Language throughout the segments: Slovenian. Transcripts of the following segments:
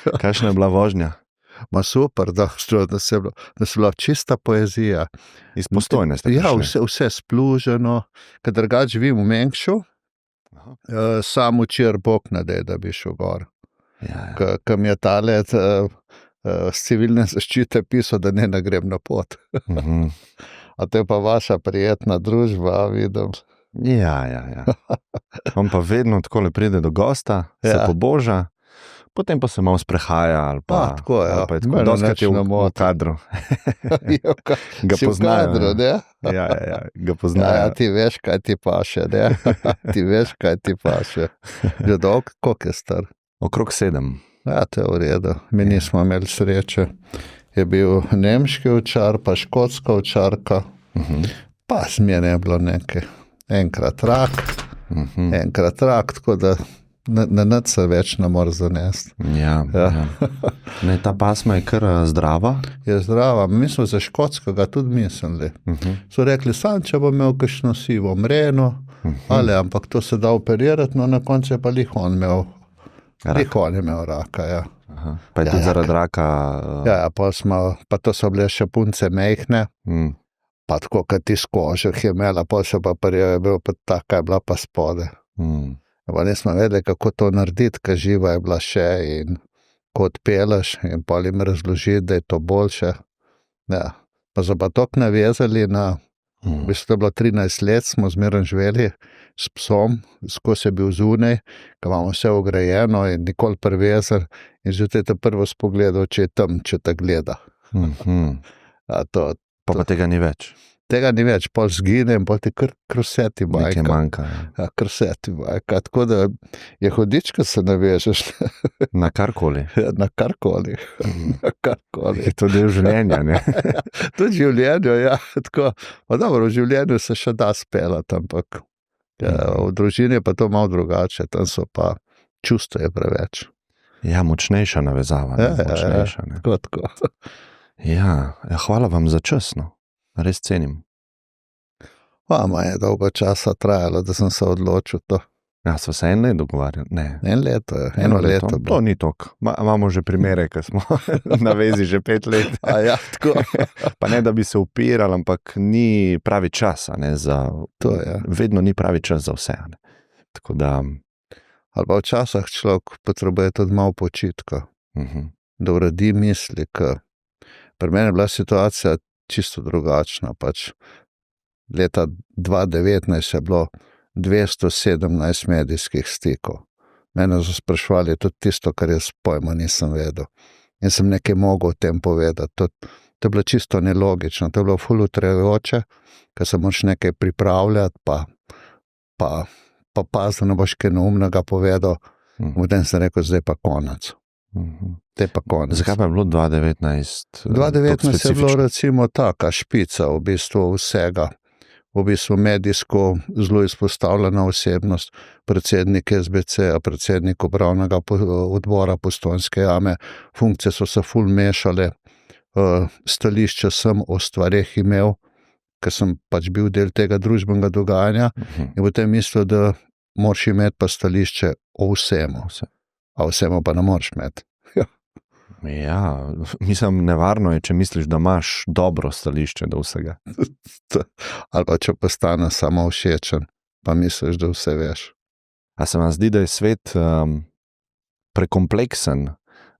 Kakšna je bila vožnja? Ma super, da se bila čista poezija. Iz Postojne ste Ja, prišli? vse spluženo, ker drugače živim v Mengšu, sam včeraj Bog ne daj, da bi šel gor. Ja. Ko mi je tale z civilne zaščite pisal, da ne grem na pot. A to je pa vaša prijetna družba, vidim. Ja. On pa vedno takole pride do gosta, se poboža, potem pa se malo sprehaja ali pa tako, ja. Ali pa je tako, doskrat je v kadru. Ga Si poznajo. v kadru, ne? Ja, ga poznajo. Ja, ti veš, kaj ti paše, ne? Ti veš, kaj ti paše. Že dolgo, koliko je star? Okrog 7. Ja, to je v redu. Mi nismo imeli sreče. Je bil nemški ovčar, pa škotska ovčarka, pa zmeraj je bilo nekaj. Enkrat rak, tako da na nič se več ne more zanesti. Ja. Ne, ta pasma je kar zdrava? Je zdrava. Mi smo za škotskega tudi mislili. So rekli, sam če bo imel kakšno sivo mreno, ampak to se da operirati, no na koncu je pa lihon imel raka, ja. Pa je tudi zaradi raka... Ja, pa to so bile še punce mehne, pa tako, kad ti z kožo je imela, pa se pa prijel je bil, pa taka je bila pa spode. Pa nismo vedeli, kako to narediti, ker živa je bila še in ko odpeleš in pa jim razložiti, da je to boljše. Ja. Pa so pa tok navezali na, v bistvu to je bilo 13 let, smo zmeraj živeli s psom, skozi je bil zunaj, ko imamo vse ograjeno in nikoli privezan in že te prvo spogledal, če je tam, če te gleda. Pa tega ni več. Tega ni več, pol zgine in pol ti kar vse ti bajka. Nekaj manjka. Ja, kar vse ti bajka. Tako da je hudič, ko se navežeš. Na karkoli. Na karkoli. Je to del življenja, ne? Tudi življenju, ja. Tako. Pa dobro, v življenju se še da speljati, ampak v družini je pa to malo drugače. Tam so pa čustva je preveč. Ja, močnejša navezava. Tako. Ja, hvala vam za čas, no. Res cenim. Vama je dolgo časa trajalo, da sem se odločil to. Ja, so se en let dogovarjali? Ne. Eno leto. To ni tok. Imamo že primere, ko smo na vezi že 5 let. A ja, tako. Pa ne, da bi se upirali, ampak ni pravi čas, ne, za... To je. Vedno ni pravi čas za vse, ne. Tako da... Ali pa včasih človek potrebuje tudi malo počitka. Da uredi misli, ker pri meni je bila situacija čisto drugačna, pač leta 2019 je bilo 217 medijskih stikov. Mene so sprašvali tudi tisto, kar jaz pojma nisem vedel. In sem nekaj mogel o tem povedati. To je bilo čisto nelogično, to je bilo ful utrujajoče, ker se moraš nekaj pripravljati, pa paz, da ne boš kaj neumnega povedal. Potem sem rekel, zdaj pa konec. Zakaj pa je bilo 2019? 2019 je bilo recimo taka špica v bistvu vsega. V bistvu medijsko zelo izpostavljena osebnost, predsednik SBC-a, predsednik upravnega odbora Postojnske jame, funkcije so se ful mešale, stališče sem o stvareh imel, ker sem pač bil del tega družbenega dogajanja in potem mislil, da moraš imeti pa stališče o vsemu. A vsemu pa ne moraš imeti. Ja, mislim, nevarno je, če misliš, da imaš dobro stališče do vsega. Ali pa če postane samo všečen, pa misliš, da vse veš. A se vam zdi, da je svet prekompleksen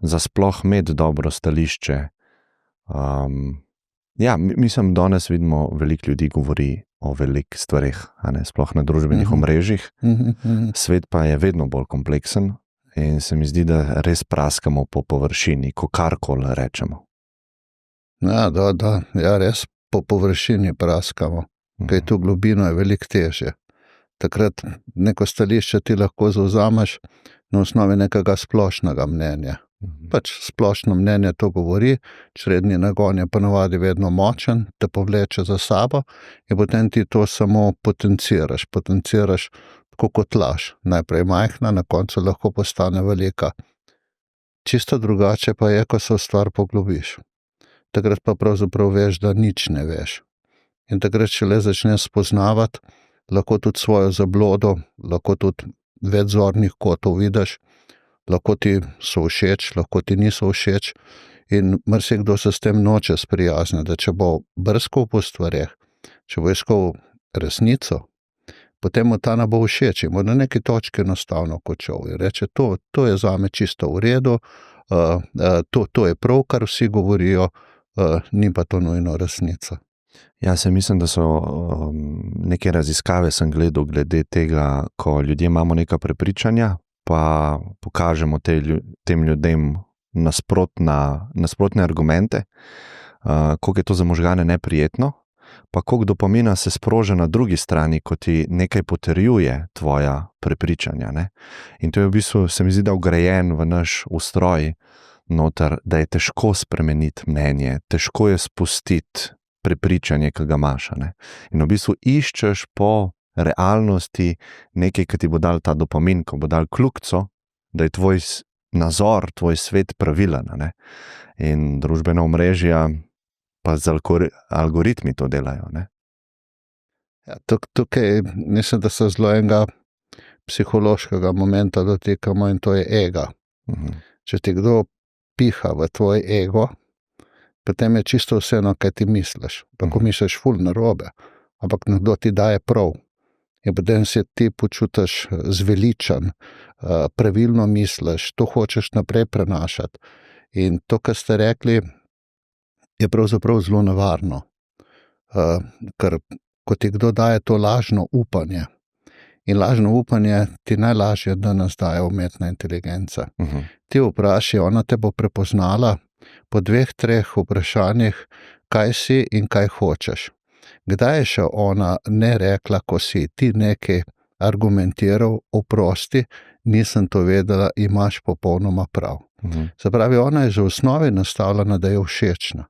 za sploh imeti dobro stališče? Ja, mislim, danes vidimo, veliko ljudi govori o velikih stvareh, a ne, sploh na družbenih omrežjih. Svet pa je vedno bolj kompleksen. In se mi zdi, da res praskamo po površini, ko karkoli rečemo. Ja, res po površini praskamo, kaj tu globino je veliko težje. Takrat neko stališče ti lahko zavzameš na osnovi nekega splošnega mnenja. Pač splošno mnenje to govori, čredni nagon je ponavadi vedno močen, te povleče za sabo in potem ti to samo potenciraš tako kot laž. Najprej majhna, na koncu lahko postane velika. Čisto drugače pa je, ko se v stvar poglobiš. Takrat pa pravzaprav veš, da nič ne veš. In takrat šele začneš spoznavati, lahko tudi svojo zablodo, lahko tudi več zornih kotov vidiš, Lahko ti so všeč, lahko ti niso všeč in marsikdo se s tem noče sprijazniti, da če bo brskal po stvareh, če bo iskal resnico, potem mu ta ne bo všeč in bo na neki točki enostavno končal in reče, to je zame čisto v redu, to je prav, kar vsi govorijo, ni pa to nujno resnica. Ja, se mislim, da so neke raziskave sem gledal glede tega, ko ljudje imamo neka prepričanja, pa pokažemo tem ljudem nasprotne argumente, koliko je to za možgane neprijetno, pa koliko dopamina se sproža na drugi strani, ko ti nekaj potrjuje tvoja prepričanja. Ne? In to je v bistvu, se mi zdi, da vgrajen v naš ustroj noter, da je težko spremeniti mnenje, težko je spustiti prepričanje, ki ga imaš. Ne? In v bistvu iščeš po realnosti nekaj, ki ti bo dal ta dopamin, ko bo dal kljukico, da je tvoj nazor, tvoj svet pravilen. Ne? In družbena omrežja pa z algoritmi to delajo. Ne? Ja, tukaj mislim, da se zelo enega psihološkega momenta dotikamo in to je ego. Če ti kdo piha v tvoj ego, potem je čisto vseeno, kaj ti misliš. Tako misliš ful narobe, ampak nekdo ti daje prav. In potem se ti počutiš zveličan, pravilno misliš, to hočeš naprej prenašati. In to, kar ste rekli, je pravzaprav zelo nevarno. Ker ko ti kdo daje to lažno upanje, in lažno upanje ti najlažje danes daje umetna inteligenca. Ti vprašaj, ona te bo prepoznala po 2-3 vprašanjih, kaj si in kaj hočeš. Kdaj je še ona ne rekla, ko si ti nekaj argumentiral, oprosti, nisem to vedela, imaš popolnoma prav. Se pravi, ona je že v osnovi nastavljena, da je všečna.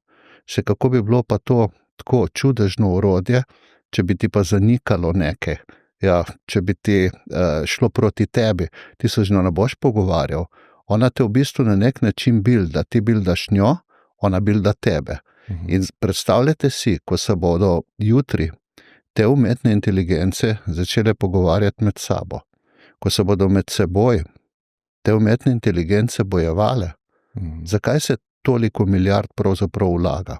Se kako bi bilo pa to tako čudežno orodje, če bi ti pa zanikalo nekaj, ja, če bi ti šlo proti tebi, ti se z njo ne boš pogovarjal, ona te v bistvu na nek način bilda, ti bildaš njo, ona bilda tebe. In predstavljate si, ko se bodo jutri te umetne inteligence začele pogovarjati med sabo, ko se bodo med seboj te umetne inteligence bojevale, zakaj se toliko milijard pravzaprav vlaga?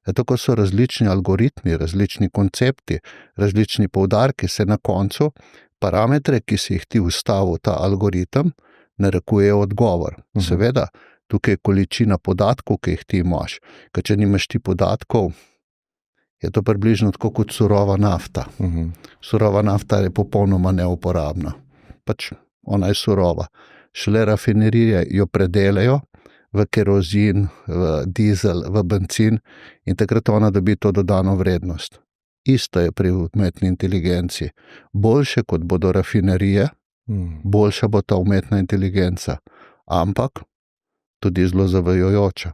Zato, ko so različni algoritmi, različni koncepti, različni poudarki, se na koncu parametre, ki si jih ti vstavil ta algoritem, narekujejo odgovor. Seveda, tukaj je količina podatkov, ki jih ti imaš. Ker če nimaš ti podatkov, je to približno tako kot surova nafta. Surova nafta je popolnoma neuporabna. Pač ona je surova. Šele rafinerije jo predelajo v kerozin, v dizel, v bencin in takrat ona dobi to dodano vrednost. Isto je pri umetni inteligenci. Boljše kot bodo rafinerije, boljša bo ta umetna inteligenca. Ampak tudi zelo zavajajoča.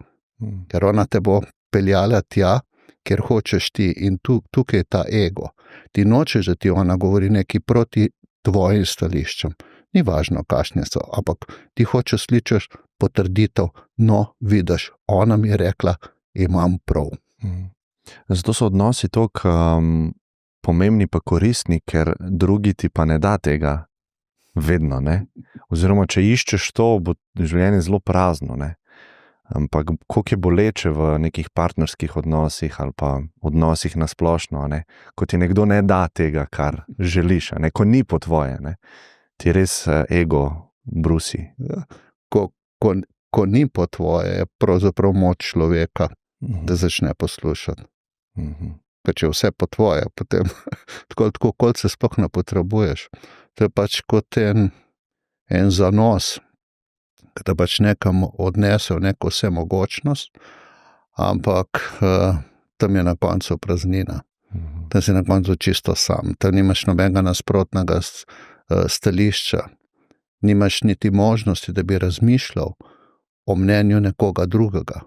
Ker ona te bo peljala tja, kjer hočeš ti in tukaj je ta ego. Ti nočeš, da ti ona govori nekaj proti tvojim stališčem. Ni važno, kakšne so, ampak ti hočeš slišiš potrditev, no, vidiš, ona mi je rekla, imam prav. Zato so odnosi toliko pomembni pa koristni, ker drugi ti pa ne da tega vedno, ne? Oziroma, če iščeš to, bo življenje zelo prazno, ne? Ampak koliko je boleče v nekih partnerskih odnosih ali pa odnosih na splošno, ne? Ko ti nekdo ne da tega, kar želiš, ne? Ko ni po tvoje, ne? Ti res ego brusi. Ja. Ko ni po tvoje, je pravzaprav moč človeka, da začne poslušati. Ker če vse po tvoje, potem tako koliko se sploh ne potrebuješ. To je pač kot en zanos, da pač nekam odnese v neko vsemogočnost, ampak tam je na koncu praznina. Tam si na koncu čisto sam. Tam nimaš nobenega nasprotnega stališča. Nimaš niti možnosti, da bi razmišljal o mnenju nekoga drugega.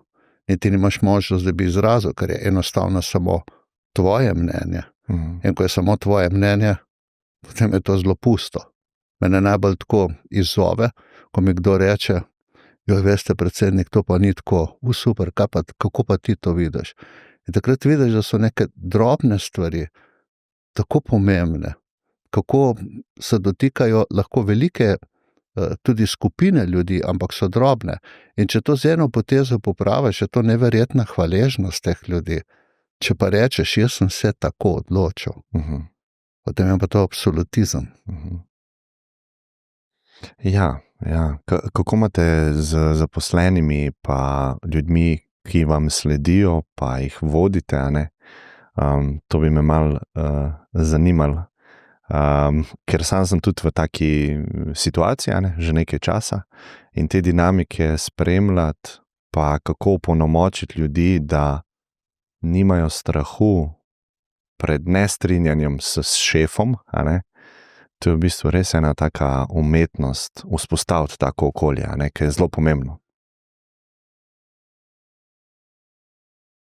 Niti nimaš možnost, da bi izrazil, ker je enostavno samo tvoje mnenje. In ko je samo tvoje mnenje, potem je to zelo pusto. Mene najbolj tako izzove, ko mi kdo reče, jo veste, predsednik, to pa ni tako, super, kako pa ti to vidiš? In takrat vidiš, da so neke drobne stvari tako pomembne, kako se dotikajo lahko velike tudi skupine ljudi, ampak so drobne. In če to z eno potezo popraviš, je to neverjetna hvaležnost teh ljudi. Če pa rečeš, jaz sem se tako odločil, potem je pa to absolutizem. Ja. Kako imate z zaposlenimi pa ljudmi, ki vam sledijo, pa jih vodite, a ne? To bi me malo zanimalo. Ker sam sem tudi v taki situaciji, a ne, že nekaj časa in te dinamike spremljati, pa kako opolnomočiti ljudi, da nimajo strahu pred nestrinjanjem s šefom, a ne? To je v bistvu res ena taka umetnost vzpostaviti tako okolje, a ne, ki je zelo pomembno.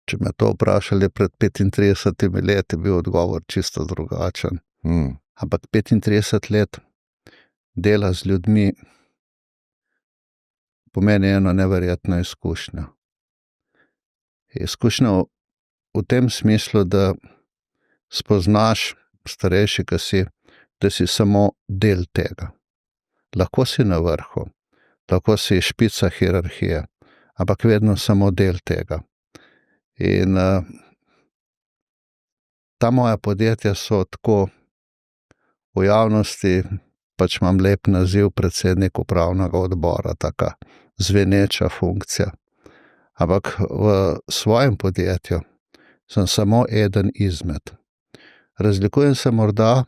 Če me to vprašali pred 35 leti, je bil odgovor čisto drugačen. Ampak 35 let dela z ljudmi pomeni eno neverjetno izkušnjo. Izkušnjo v tem smislu, da spoznaš, starejši, ki si, da si samo del tega. Lahko si na vrhu, lahko si špica hierarhije, ampak vedno samo del tega. In ta moja podjetja so tako v javnosti, pač imam lep naziv predsednik upravnega odbora, taka zveneča funkcija. Ampak v svojem podjetju sem samo eden izmed. Razlikujem se morda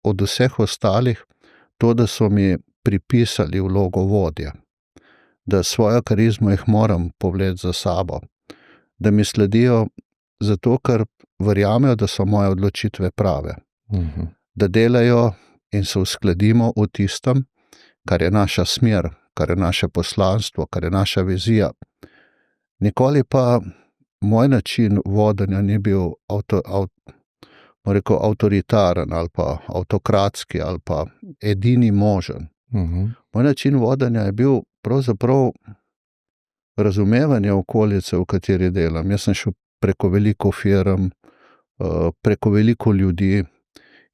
od vseh ostalih to, da so mi pripisali vlogo vodja, da svojo karizmo jih moram povleči za sabo, da mi sledijo zato, ker verjamejo, da so moje odločitve prave, da delajo in se uskladimo v tistem, kar je naša smer, kar je naše poslanstvo, kar je naša vizija. Nikoli pa moj način vodenja ni bil avtoritaren ali pa avtokratski ali pa edini možen. Moj način vodenja je bil pravzaprav razumevanje okolice, v kateri delam. Jaz sem šel preko veliko firm, preko veliko ljudi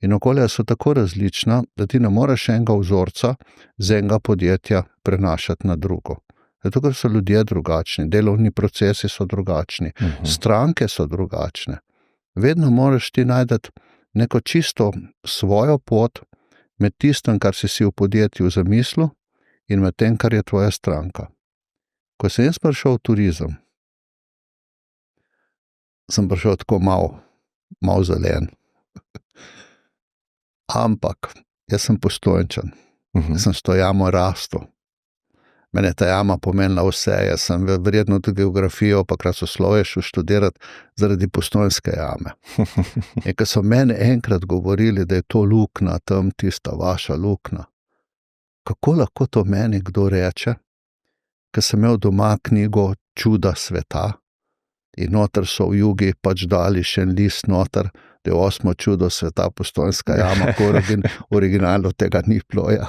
in okolja so tako različna, da ti ne moreš enega vzorca z enega podjetja prenašati na drugo. Zato, ker so ljudje drugačni, delovni procesi so drugačni, stranke so drugačne. Vedno moraš ti najti neko čisto svojo pot med tistem, kar si v podjetju zamislil, in med tem, kar je tvoja stranka. Ko sem jaz prišel v turizem, sem prišel tako malo zelen. Ampak jaz sem Postojnčan, jaz sem s to jamo rastel. Mene je ta jama pomenila vse, jaz sem verjetno tudi geografijo pa krasoslovje šel študirati zaradi Postojnske jame. In ko so meni enkrat govorili, da je to luknja, tam tista vaša luknja, kako lahko to meni kdo reče, ko sem imel doma knjigo Čuda sveta in noter so v Jugi pač dali še en list noter, da je 8. čudo sveta Postojnska jama, ko originalno tega ni bilo. Ja.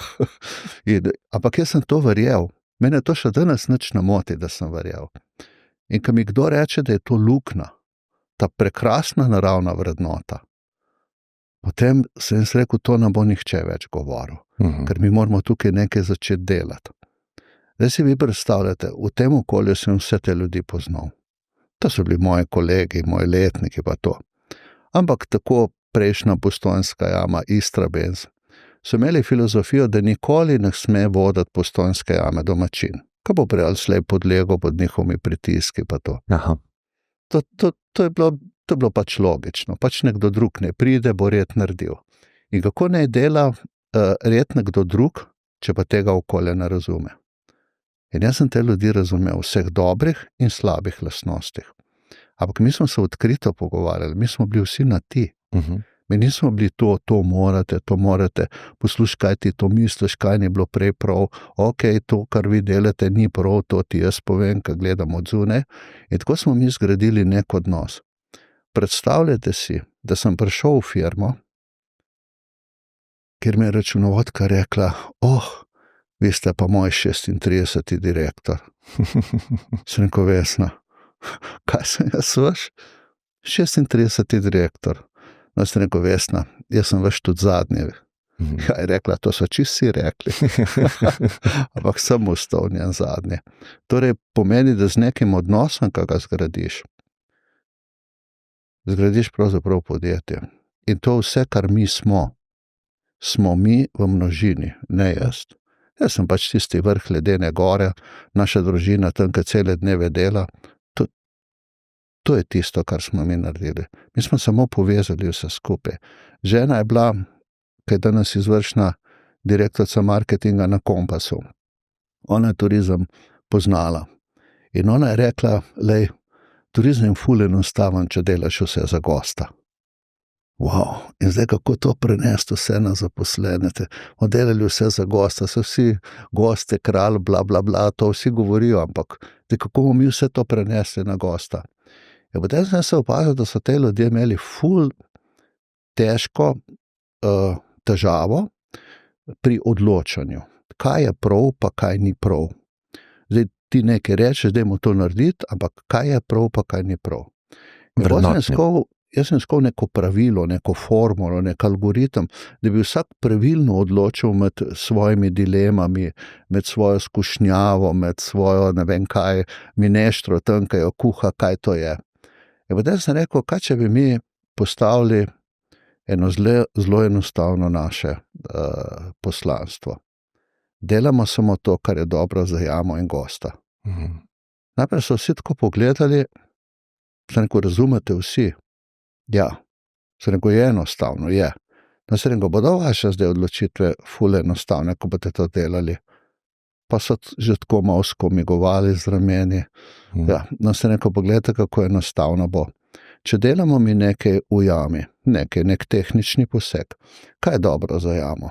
Ampak jaz sem to verjel. Mene to še danes nič ne moti, da sem verjel. In ko mi kdo reče, da je to luknja, ta prekrasna naravna vrednota, potem sem jaz rekel, to ne bo nihče več govoril, ker mi moramo tukaj nekaj začeti delati. Zdaj si vi predstavljate, v tem okolju sem vse te ljudi poznal. To so bili moji kolegi, moji letniki pa to. Ampak tako prejšnja Postojnska jama, Istrabenz, so imeli filozofijo, da nikoli ne sme voditi Postojnske jame domačin. Ko bo prej ali slej podlegel pod njihovimi pritiski pa to. Aha. To je bilo pač logično. Pač nekdo drug ne pride, bo red naredil. In kako naj dela red nekdo drug, če pa tega okolja ne razume? In jaz sem te ljudi razumel vseh dobrih in slabih lastnostih. Ampak mi smo se odkrito pogovarjali, mi smo bili vsi na ti. Mi nismo bili to morate, poslušaj, kaj ti to misliš, kaj ni bilo prej prav, to, kar vi delate, ni prav, to ti jaz povem, ko gledam od zunaj. In tako smo mi zgradili nek odnos. Predstavljajte si, da sem prišel v firmo, kjer mi je računovodka rekla, vi ste pa moj 36. direktor. Sem rekel, Vesna, kaj sem jaz vaš? 36. direktor. No, sem rekel, Vesna, jaz sem vaš tudi zadnji. Ja, je rekla, to so čisti rekli. Ampak sem ustal njen zadnje. Torej, pomeni, da z nekim odnosom, ki ga zgradiš pravzaprav podjetje. In to vse, kar mi smo mi v množini, ne jaz. Jaz sem pač tisti vrh ledene gore, naša družina tam, ki cele dneve dela. To je tisto, kar smo mi naredili. Mi smo samo povezali vse skupaj. Žena je bila, ki je danes izvršna direktorica marketinga na Kompasu. Ona je turizem poznala. In ona je rekla, lej, turizem je ful enostaven, če delaš vse za gosta. Wow, in zdaj kako to prenesti vse na zaposlene, delali vse za gosta, so vsi goste, kralj, bla, bla, bla, to vsi govorijo, ampak kako bomo mi vse to prenesli na gosta? Ja, potem sem se opazil, da so te ljudje imeli ful težko težavo pri odločanju. Kaj je prav, pa kaj ni prav. Zdaj ti nekaj rečeš, dajmo to narediti, ampak kaj je prav, pa kaj ni prav. Jaz sem iskal neko pravilo, neko formulo, nek algoritem, da bi vsak pravilno odločil med svojimi dilemami, med svojo skušnjavo, med svojo, ne vem kaj, mineštro, tam, kaj jo kuha, kaj to je. In potem sem rekel, kaj če bi mi postavili eno zelo enostavno naše poslanstvo. Delamo samo to, kar je dobro za jamo in gosta. Najprej so vsi tako pogledali, sem rekel, razumete vsi? Ja, sem rekel, je enostavno, je. No, sem rekel, bodo vaše zdaj odločitve ful enostavne, ko boste to delali. Pa so že tako malo skomigovali z rameni. Ja, no, sem rekel, pogledajte, kako enostavno bo. Če delamo mi nekaj v jami, nek tehnični poseg, kaj je dobro za jamo?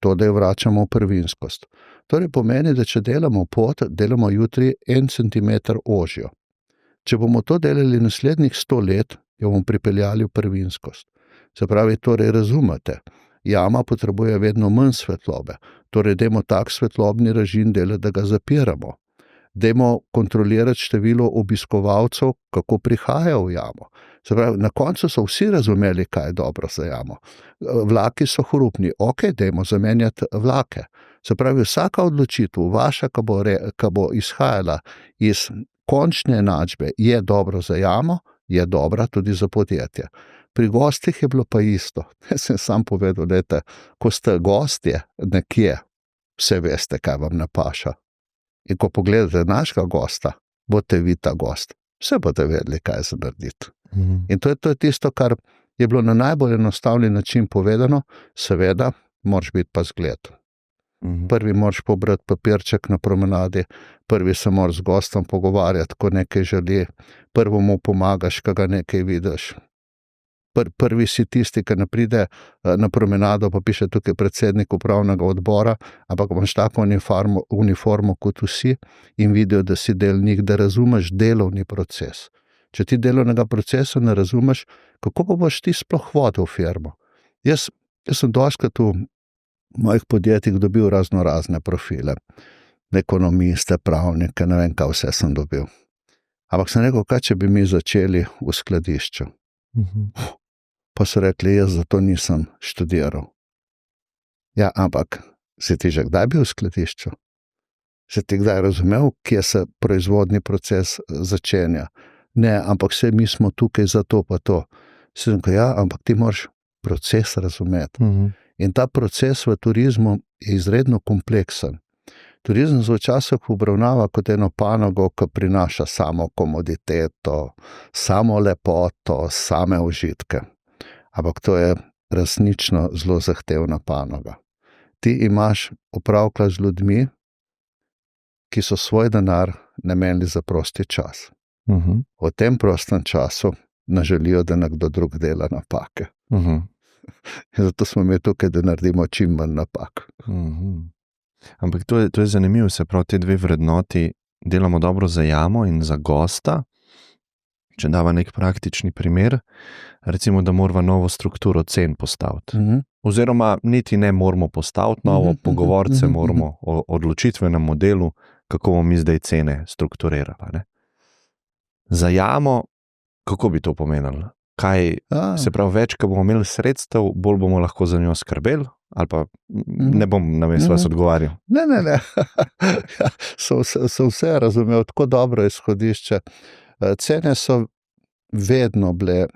To, da jo vračamo v prvinskost. Torej pomeni, da če delamo pot, delamo jutri 1 centimeter ožjo. Če bomo to delali naslednjih 100 let, jo bomo pripeljali v prvinskost. Se pravi, torej razumete, jama potrebuje vedno manj svetlobe. Torej, dajmo tak svetlobni režim delati, da ga zapiramo. Dajmo kontrolirati število obiskovalcev, kako prihajajo v jamo. Se pravi, na koncu so vsi razumeli, kaj je dobro za jamo. Vlaki so hrupni, ok, dajmo zamenjati vlake. Se pravi, vsaka odločitev vaša, ki bo izhajala iz končne enačbe, je dobro za jamo, je dobra tudi za podjetje. Pri gostih je bilo pa isto. Jaz sem sam povedal, dajte, ko ste gostje nekje, vse veste, kaj vam ne paša. In ko pogledate našega gosta, boste vi ta gost. Vse boste vedeli, kaj se narediti. In to je tisto, kar je bilo na najbolj enostavni način povedano, seveda, moraš biti pa zgled. Prvi moraš pobrati papirček na promenadi, prvi se moraš z gostom pogovarjati, ko nekaj želi, prvo mu pomagaš, ko ga nekaj vidiš. Prvi si tisti, ki ne pride na promenado, pa piše tukaj predsednik upravnega odbora, ampak imaš tako uniformo kot vsi in vidijo, da si del njih, da razumeš delovni proces. Če ti delovnega procesa ne razumeš, kako pa boš ti sploh vodil firmo? Jaz sem dostikrat v mojih podjetjih dobil razne profile, ekonomiste, pravnike, ne vem, kaj vse sem dobil. Ampak sem rekel, kaj če bi mi začeli v skladišču? Pa so rekli, jaz zato nisem študiral. Ja, ampak si ti že kdaj bil v skladišču? Si ti kdaj razumel, kje se proizvodni proces začenja? Ne, ampak vse mi smo tukaj za to pa to. Si rekel, ja, ampak ti moraš proces razumeti. In ta proces v turizmu je izredno kompleksen. Turizem se včasih obravnava kot eno panogo, ki prinaša samo komoditeto, samo lepoto, same užitke. Ampak to je resnično zelo zahtevna panoga. Ti imaš opravka z ljudmi, ki so svoj denar namenili za prosti čas. V tem prostem času ne želijo, da nekdo drug dela napake. Zato smo mi tukaj, da naredimo čim manj napak. Ampak to je zanimivo, se pravi, te dve vrednoti, delamo dobro za jamo in za gosta. Če dava nek praktični primer, recimo, da moramo novo strukturo cen postaviti. Oziroma, niti ne moramo postaviti novo, pogovorce moramo o odločitvenem modelu, kako bomo mi zdaj cene strukturirali. Ne? Za jamo, kako bi to pomenilo? Kaj, se pravi, več, ko bomo imeli sredstev, bolj bomo lahko za njo skrbeli, ali pa ne bom namesto vas odgovarjal. Ne. So vse razumel, tako dobro izhodišče. Cene so vedno bile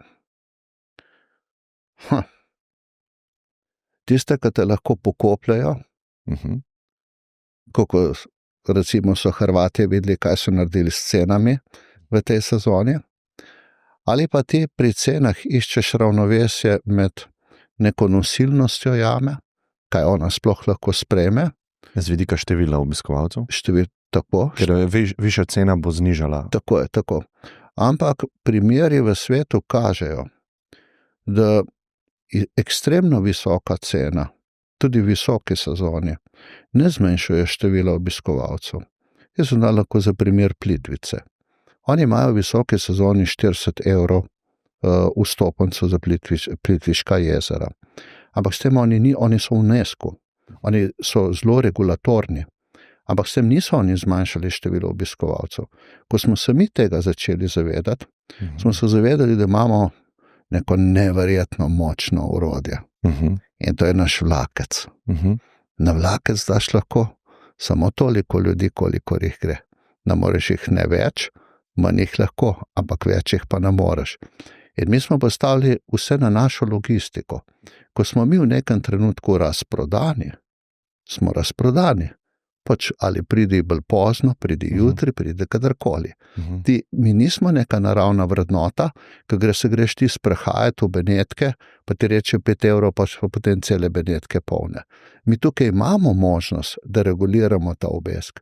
tiste, ki te lahko pokopljajo, kako recimo so Hrvatje videli, kaj so naredili s cenami v tej sezoni, ali pa ti pri cenah iščeš ravnovesje med neko nosilnostjo jame, kaj ona sploh lahko sprejme. Z vidika števila obiskovalcev? Tako. Ker višja cena bo znižala. Tako je, tako. Ampak primeri v svetu kažejo, da ekstremno visoka cena, tudi visoke sezoni, ne zmanjšuje števila obiskovalcev. Jaz sem dal lahko za primer Plitvice. Oni imajo v visoke sezoni 40 € vstopnico za Plitviška jezera. Ampak s tem oni so v UNESCO. Oni so zelo regulatorni. Ampak s tem niso oni zmanjšali število obiskovalcev. Ko smo se mi tega začeli zavedati, smo se zavedali, da imamo neko neverjetno močno orodje. In to je naš vlakec. Na vlakec daš lahko samo toliko ljudi, kolikor jih gre. Ne moreš jih ne več, manj jih lahko, ampak več jih pa ne moreš. In mi smo postavili vse na našo logistiko. Ko smo mi v nekem trenutku razprodani, smo razprodani. Pač ali pridi bolj pozno, pridi jutri, pridi kadarkoli. Mi nismo neka naravna vrednota, ko greš ti sprehajati v Benetke, pa ti reče 5 €, pa so potem cele Benetke polne. Mi tukaj imamo možnost, da reguliramo ta obisk.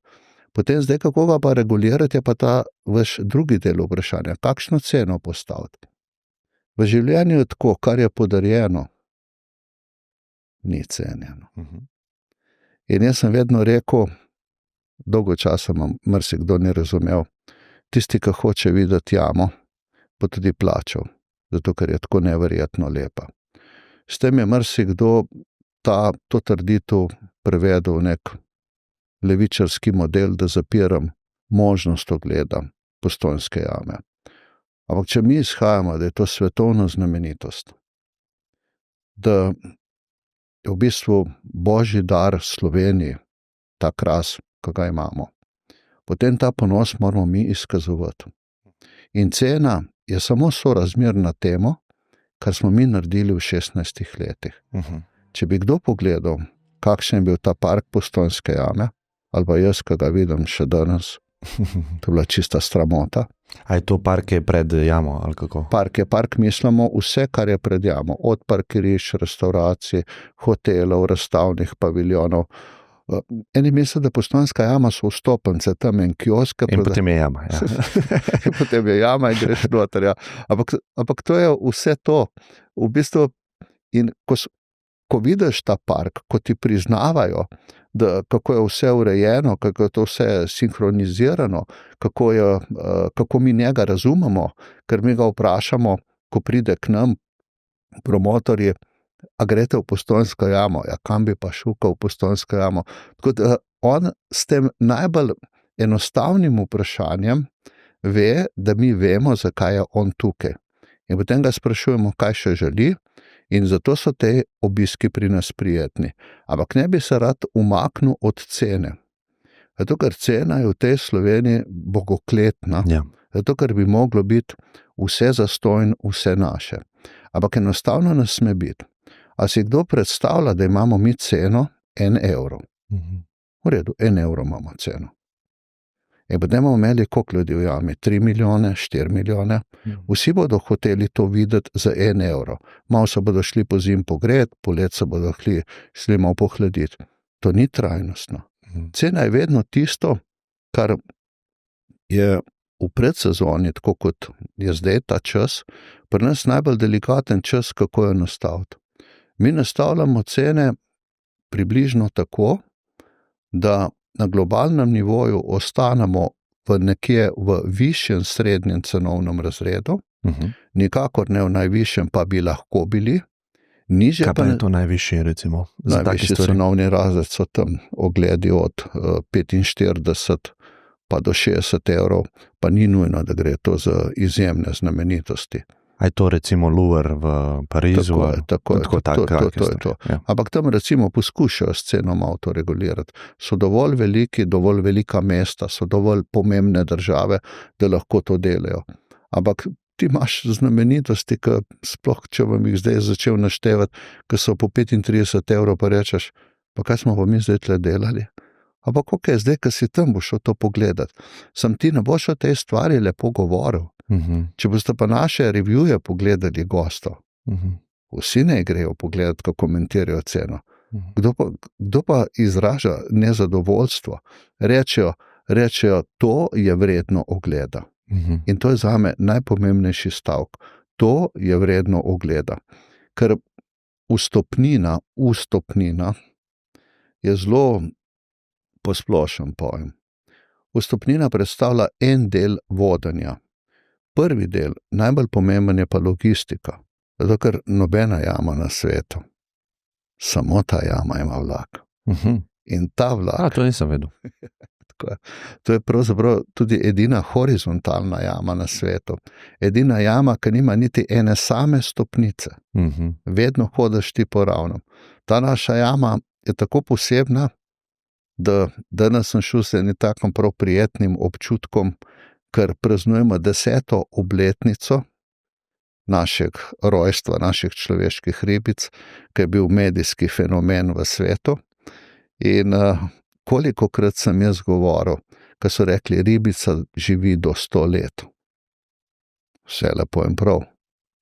Potem zdaj, kako ga pa regulirati, je pa ta vaš drugi del vprašanja. Kakšno ceno postaviti? V življenju je tako, kar je podarjeno, ni cenjeno. In jaz sem vedno rekel, dolgo časa marsikdo ni razumel, tisti, ki hoče videti jamo, bo tudi plačal, zato ker je tako neverjetno lepa. S tem je marsikdo to trditev prevedel v nek levičarski model, da zapiram možnost ogleda Postojnske jame. Ampak če mi izhajamo, da je to svetovna znamenitost, da je v bistvu božji dar Sloveniji, ta kras, ki ga imamo, potem ta ponos moramo mi izkazovati. In cena je samo sorazmerna temu, kar smo mi naredili v 16 letih. Če bi kdo pogledal, kakšen je bil ta park Postojnske jame, ali pa jaz, ki ga vidim še danes, to je bila čista stramota. A je to park je pred jamo, ali kako? Park mislimo vse, kar je pred jamo. Od parkirišč, restauracij, hotelov, razstavnih paviljonov. Eni mislijo, da Postojnska jama so vstopnice, tam en kiosk. In potem je jama. Ja. In potem je jama in greš noter. Ja. Ampak to je vse to. V bistvu, in ko vidiš ta park, ko ti priznavajo, kako je vse urejeno, kako je to vse sinhronizirano, kako mi njega razumemo, ker mi ga vprašamo, ko pride k nam promotorji, a greste v Postojnsko jamo, ja, kam bi pa šukal v Postojnsko jamo. Tako da on s tem najbolj enostavnim vprašanjem ve, da mi vemo, zakaj je on tukaj. In potem ga sprašujemo, kaj še želi, in zato so te obiski pri nas prijetni. Ampak ne bi se rad umaknil od cene. Zato, ker cena je v tej Sloveniji bogokletna. Ja. Zato, ker bi moglo biti vse zastonj, vse naše. Ampak enostavno ne sme biti. A si kdo predstavlja, da imamo mi ceno 1 €? V redu, 1 € imamo ceno. In potem bomo imeli koliko ljudi v jami? 3 milijone, 4 milijone. Vsi bodo hoteli to videti za 1 €. Malo se bodo šli po zim pogret, polet se bodo šli malo pohladiti. To ni trajnostno. Cena je vedno tisto, kar je v predsezoni, tako kot je zdaj ta čas, pri nas najbolj delikaten čas, kako jo nastaviti. Mi nastavljamo cene približno tako, da na globalnem nivoju ostanemo nekje v višjem srednjem cenovnem razredu, nikakor ne v najvišjem, pa bi lahko bili. Kaj pa je to najvišje, recimo? Najvišji cenovni razred so tam ogledi od 45 pa do 60 €, pa ni nujno, da gre to za izjemne znamenitosti. Aj to recimo Louvre v Parizu? Tako je to. Ja. Ampak tam recimo poskušajo sceno malo to regulirati. So dovolj veliki, dovolj velika mesta, so dovolj pomembne države, da lahko to delajo. Ampak ti imaš znamenitosti, ki sploh, če vam jih zdaj začel naštevati, ki so po 35 € pa rečeš, pa kaj smo pa mi zdaj tle delali? Ampak ok, zdaj, ko si tam, boš šel to pogledati. Sam ti ne boš o tej stvari lepo govoril. Če boste pa naše revjuje pogledali gostov, vsi ne grejo pogledati, ko komentirajo ceno. Kdo pa izraža nezadovoljstvo? Rečejo, to je vredno ogleda. In to je zame najpomembnejši stavek. To je vredno ogleda. Ker vstopnina je zelo posplošen pojem. Vstopnina predstavlja en del vodenja. Prvi del, najbolj pomemben je pa logistika. Zato, ker nobena jama na svetu. Samo ta jama ima vlak. In ta vlak... to nisem vedel. To je pravzaprav tudi edina horizontalna jama na svetu. Edina jama, ki nima niti ene same stopnice. Vedno hodiš ti po ravnem. Ta naša jama je tako posebna, da danes sem šel s enim takim prav prijetnim občutkom, ker praznujemo 10. obletnico našeg rojstva, naših človeških ribic, ki je bil medijski fenomen v svetu. In kolikokrat sem jaz govoril, ko so rekli, ribica živi do 100 let. Vse lepo in prav.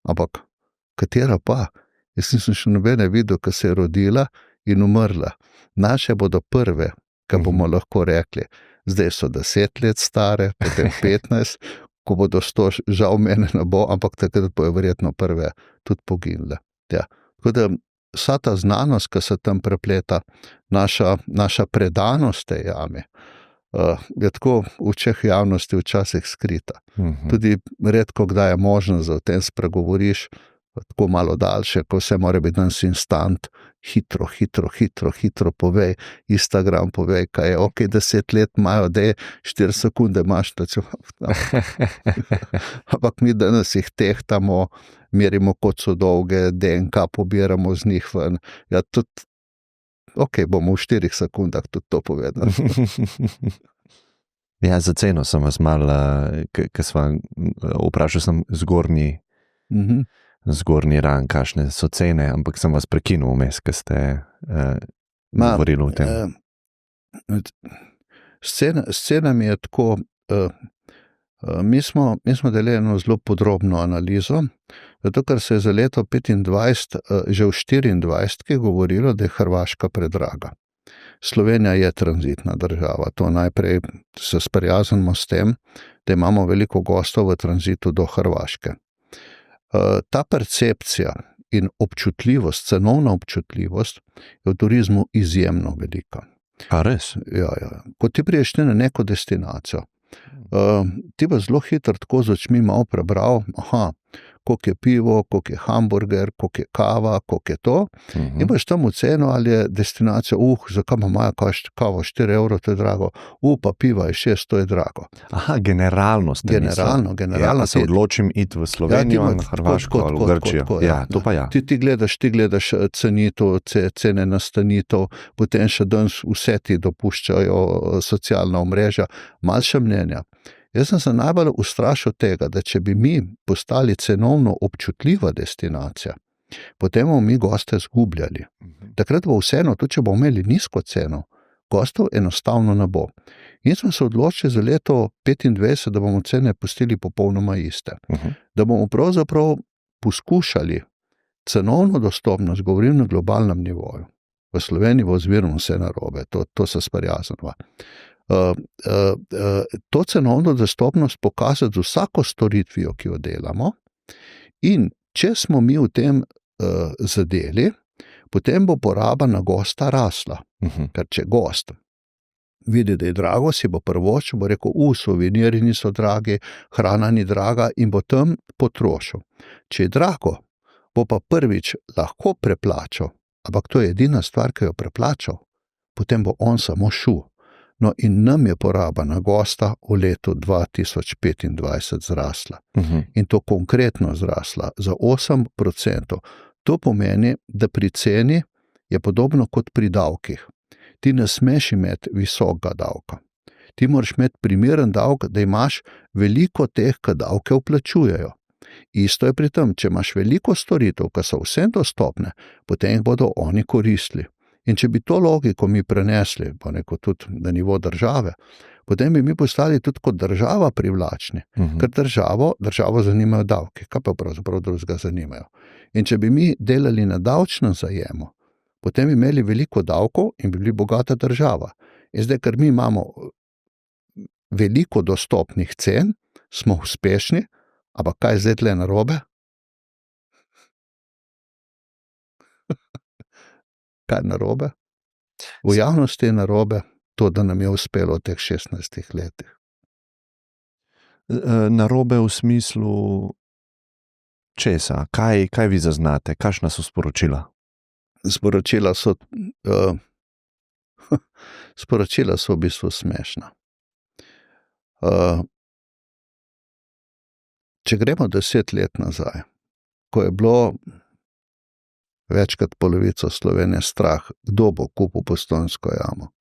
Ampak katera pa? Jaz nisem še nobene videl, ko se je rodila in umrla. Naše bodo prve, ki bomo lahko rekli, zdaj so 10 let stare, potem 15, ko bodo 100, žal mene ne bo, ampak takrat bojo verjetno prve tudi poginile. Ja. Tako da vsa ta znanost, ki se tam prepleta, naša predanost tej jami, je tako v očeh javnosti včasih skrita. Tudi redko kdaj je možno, da o tem spregovoriš, tako malo daljše, ko vse mora biti danes instant, hitro povej, Instagram povej, kaj je, ok, 10 let imajo, da je 4 sekunde imaš, ampak mi danes jih tehtamo, merimo, kot so dolge, DNK pobiramo z njih ven, ja tudi, ok, bomo v 4 sekundah tudi to povedali. Ja, za ceno sem vas malo, vprašal sem zgornji rang, kakšne so cene, ampak sem vas prekinul vmes, ko ste govorili o tem. Scena mi je tako, mi smo delili eno zelo podrobno analizo, zato ker se je za leto 25, že v 24 govorilo, da je Hrvaška predraga. Slovenija je tranzitna država, to najprej se sprijaznimo s tem, da imamo veliko gostov v tranzitu do Hrvaške. Ta percepcija in občutljivost, cenovna občutljivost je v turizmu izjemno velika. A res? Ja. Ko ti priješ na neko destinacijo, ti bo zelo hitro tako z očmi malo prebral, koliko je pivo, koliko je hamburger, koliko je kava, koliko je to. In boš tam oceno, ali je destinacija, zakaj imajo kavo 4 €, to je drago, pa piva je 6, to je drago. Generalno ste Generalno. Ja, se odločim iti v Slovenijo, na Hrvaško ali v Grčijo. Ja, to pa ja. Ti gledaš cenitev, cene nastanitev, potem še danes vse ti dopuščajo socialna omrežja, malo še mnenja. Jaz sem se najbolj ustrašil tega, da če bi mi postali cenovno občutljiva destinacija, potem bomo mi goste zgubljali. Takrat bo vseeno, tudi če bomo imeli nizko ceno, gostov enostavno ne bo. In smo se odločili za leto 25, da bomo cene pustili popolnoma iste. Da bomo pravzaprav poskušali cenovno dostopnost, govorim na globalnem nivoju. V Sloveniji bo zmerno vse narobe, to se sprijaznimo. To cenovno dostopnost pokazati z vsako storitvijo, ki jo delamo, in če smo mi v tem zadeli, potem bo poraba na gosta rasla. Ker če gost vidi, da je drago, si bo prvočil, bo rekel, suvenirji niso dragi, hrana ni draga in bo tam potrošil. Če je drago, bo pa prvič lahko preplačal, ampak to je edina stvar, ki jo preplačal, potem bo on samo šel. No, in nam je poraba na gosta v letu 2025 zrasla. In to konkretno zrasla za 8%. To pomeni, da pri ceni je podobno kot pri davkih. Ti ne smeš imeti visokega davka. Ti moraš imeti primeren davek, da imaš veliko teh, ki davke vplačujejo. Isto je pri tem, če imaš veliko storitev, ki so vsem dostopne, potem jih bodo oni koristili. In če bi to logiko mi prenesli, pa neko tudi na nivo države, potem bi mi postali tudi kot država privlačni, ker državo zanimajo davki, kaj pa pravzaprav drugega zanimajo. In če bi mi delali na davčnem zajemu, potem bi imeli veliko davkov in bi bili bogata država. In zdaj, ker mi imamo veliko dostopnih cen, smo uspešni, ampak kaj zdaj tle narobe? Kaj narobe? V javnosti je narobe to, da nam je uspelo v teh 16 letih. Narobe v smislu česa? Kaj vi zaznate? Kakšna so sporočila? Sporočila so v bistvu smešna. Če gremo 10 let nazaj, ko je bilo večkrat polovico Slovenije strah, kdo bo kupil Postojnsko jamo.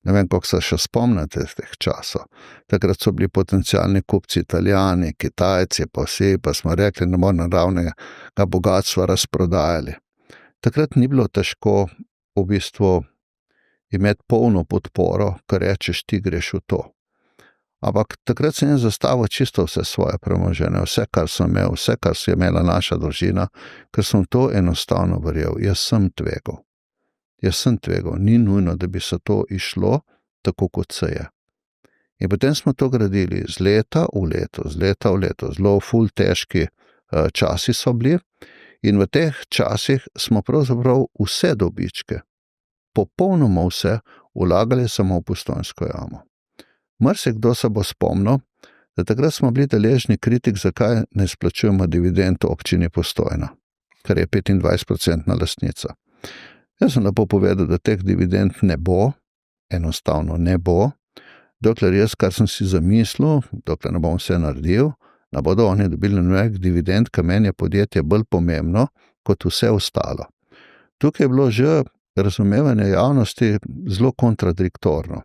Ne vem, kako se še spomnite teh časov. Takrat so bili potencialni kupci Italijani, Kitajci, pa vsi, pa smo rekli, ne bomo naravnega bogatstva razprodajali. Takrat ni bilo težko v bistvu imeti polno podporo, kar rečeš, ti greš v to. Ampak takrat sem zastavil čisto vse svoje premoženje, vse, kar sem imel, vse, kar si imela naša družina, ker sem to enostavno verjel. Jaz sem tvegal. Ni nujno, da bi se to išlo tako, kot se je. In potem smo to gradili z leta v leto. Zelo ful težki časi so bili in v teh časih smo pravzaprav vse dobičke, popolnoma vse, vlagali samo v Postojnsko jamo. Marsikdo se bo spomnil, da takrat smo bili deležni kritik, zakaj ne izplačujemo dividend občini Postojna, kar je 25% lastnica. Jaz sem lepo povedal, da teh dividend ne bo, enostavno ne bo, dokler jaz, kar sem si zamislil, dokler ne bom vse naredil, ne bodo oni dobili nek dividend, ker meni je podjetje bolj pomembno kot vse ostalo. Tukaj je bilo že razumevanje javnosti zelo kontradiktorno.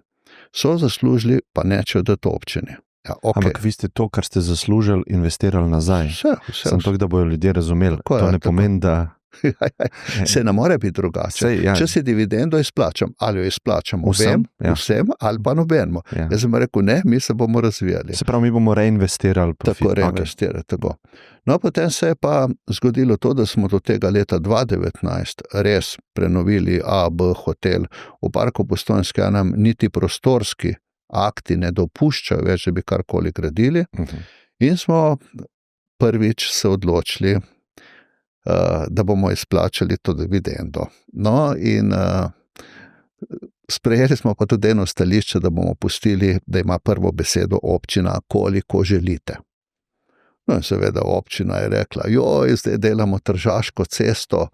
So zaslužili, pa neče dati občini. Ja, okay. Ampak vi ste to, kar ste zaslužili, investirali nazaj. Vse. Sem to, da bojo ljudje razumeli. To ne pomeni, da... Se ne more biti drugače. Če si dividendo izplačam, ali jo izplačam vsem ali pa nobenemu. Jaz sem rekel, ne, mi se bomo razvijali. Se pravi, mi bomo reinvestirali profit. Tako reinvestirali, tako. No, potem se je pa zgodilo to, da smo do tega leta 2019 res prenovili A, B hotel. V parku Postojnske nam niti prostorski akti ne dopuščajo več, da bi karkoli gradili. In smo prvič se odločili, da bomo izplačali to dividendo. No, in sprejeli smo pa tudi eno stališče, da bomo pustili, da ima prvo besedo občina, koliko želite. No, in seveda občina je rekla, zdaj delamo Tržaško cesto,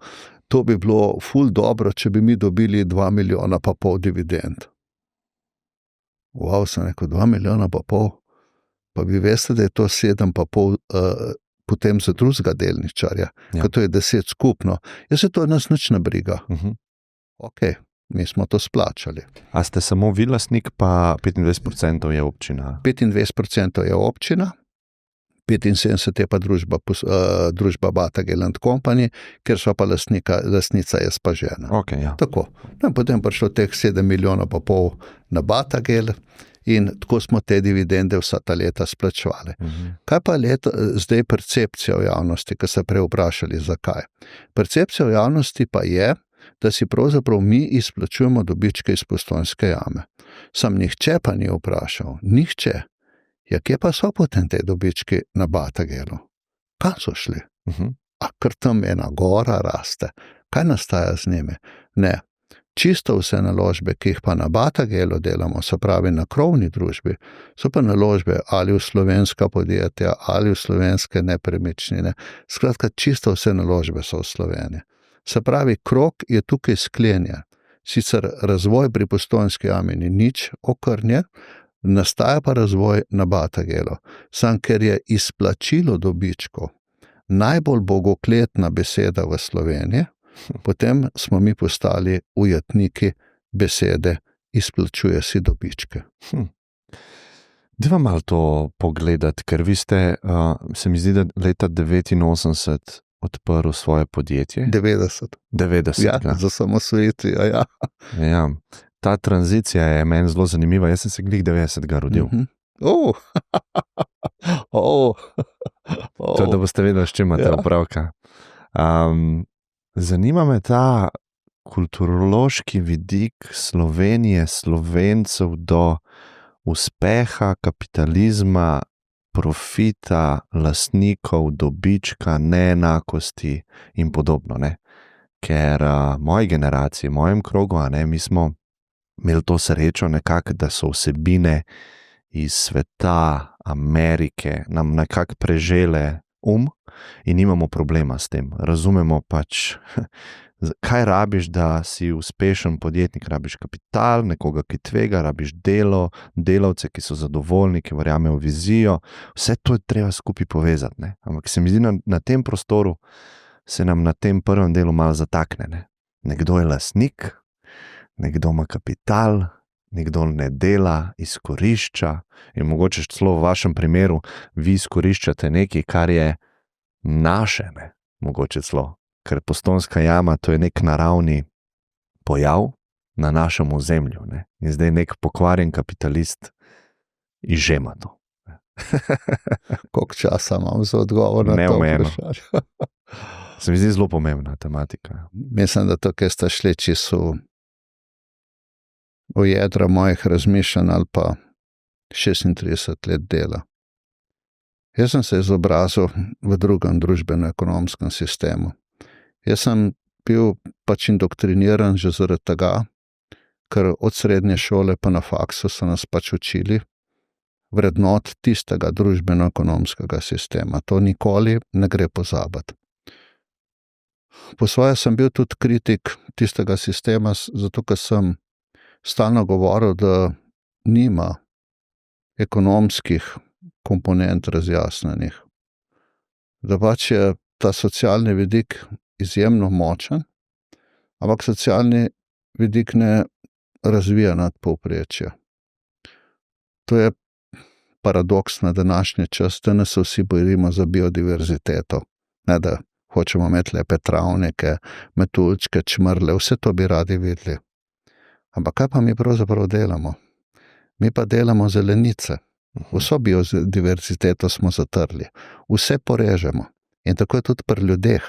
to bi bilo ful dobro, če bi mi dobili 2,5 milijona dividend. Sem rekel, 2,5 milijona, pa vi veste, da je to 7,5 potem za drugega delničarja, ker to je 10 skupno. Jaz se to nas nič ne briga. Ok, mi smo to splačali. A ste samo vi lastnik, pa 25% je občina? 25% je občina, 75% je pa družba Batagel & Company, ker so pa lastnica jaz pa žena. Okay, ja. Tako. No, potem prišlo teh 7,5 milijona na Batagel in tako smo te dividende vsa ta leta splačevali. Kaj pa zdaj percepcija v javnosti, ki se prej vprašali, zakaj? Percepcija v javnosti pa je, da si pravzaprav mi izplačujemo dobičke iz Postojnske jame. Sam nihče pa ni vprašal, nihče. Ja, kje pa so potem te dobički na Batagelu? Kam so šli? A ker tam ena gora raste. Kaj nastaja z njimi? Ne. Čisto vse naložbe, ki jih pa na Batagelu delamo, se pravi na krovni družbi, so pa naložbe ali v slovenska podjetja, ali v slovenske nepremičnine. Skratka, čisto vse naložbe so v Sloveniji. Se pravi, krog je tukaj sklenjen. Sicer razvoj pri Postojnski jami ni nič okrnjen, nastaja pa razvoj na Batagelu. Sam ker je izplačilo dobičkov najbolj bogokletna beseda v Sloveniji, potem smo mi postali ujetniki besede izplačuje si dobičke. Dajva malo to pogledati, ker vi ste, se mi zdi, da leta 89 odprl svoje podjetje. 90. Ja, za osamosvojitvijo, ja. Ja. Ta tranzicija je meni zelo zanimiva. Jaz sem se glih 90 rodil. To, da boste vedeli, s čim imate opravka. Zanima me ta kulturološki vidik Slovenije, Slovencev do uspeha, kapitalizma, profita, lastnikov, dobička, neenakosti in podobno. Ne? Ker moji generaciji, mojem krogu, mi smo imeli to srečo nekako, da so vsebine iz sveta, Amerike, nam nekako prežele in nimamo problema s tem. Razumemo pač, kaj rabiš, da si uspešen podjetnik. Rabiš kapital, nekoga, ki tvega, rabiš delo, delavce, ki so zadovoljni, ki verjamejo v vizijo. Vse to je treba skupaj povezati. Ne? Ampak se mi zdi, na tem prostoru se nam na tem prvem delu malo zatakne. Ne? Nekdo je lastnik, nekdo ima kapital, nekdo ne dela, izkorišča in mogoče celo v vašem primeru vi izkoriščate nekaj, kar je naše, ne? Mogoče celo. Ker Postojnska jama to je nek naravni pojav na našem ozemlju. Ne? In zdaj nek pokvarjen kapitalist izžema to. Koliko časa imam za odgovor na to vprašanje? Se mi zdi zelo pomembna tematika. Mislim, da to, kar ste šli čisto v jedra mojih razmišljanj ali pa 36 let dela. Jaz sem se izobrazil v drugem družbeno-ekonomskem sistemu. Jaz sem bil pač indoktriniran že zaradi tega, ker od srednje šole pa na faksu so nas pač učili vrednot tistega družbeno-ekonomskega sistema. To nikoli ne gre pozabiti. Po svoje sem bil tudi kritik tistega sistema, zato ker sem stalno govoril, da nima ekonomskih komponent razjasnenih. Da pač je ta socialni vidik izjemno močen, ampak socialni vidik ne razvija nadpovprečja. To je paradoks na današnji čas, da se vsi borimo za biodiverziteto. Ne, da hočemo imeti lepe travnike, metuljčke, čmrle, vse to bi radi videli. Ampak kaj pa mi pravzaprav delamo? Mi pa delamo zelenice. Vso biodiverziteto smo zatrli. Vse porežemo. In tako je tudi pri ljudeh.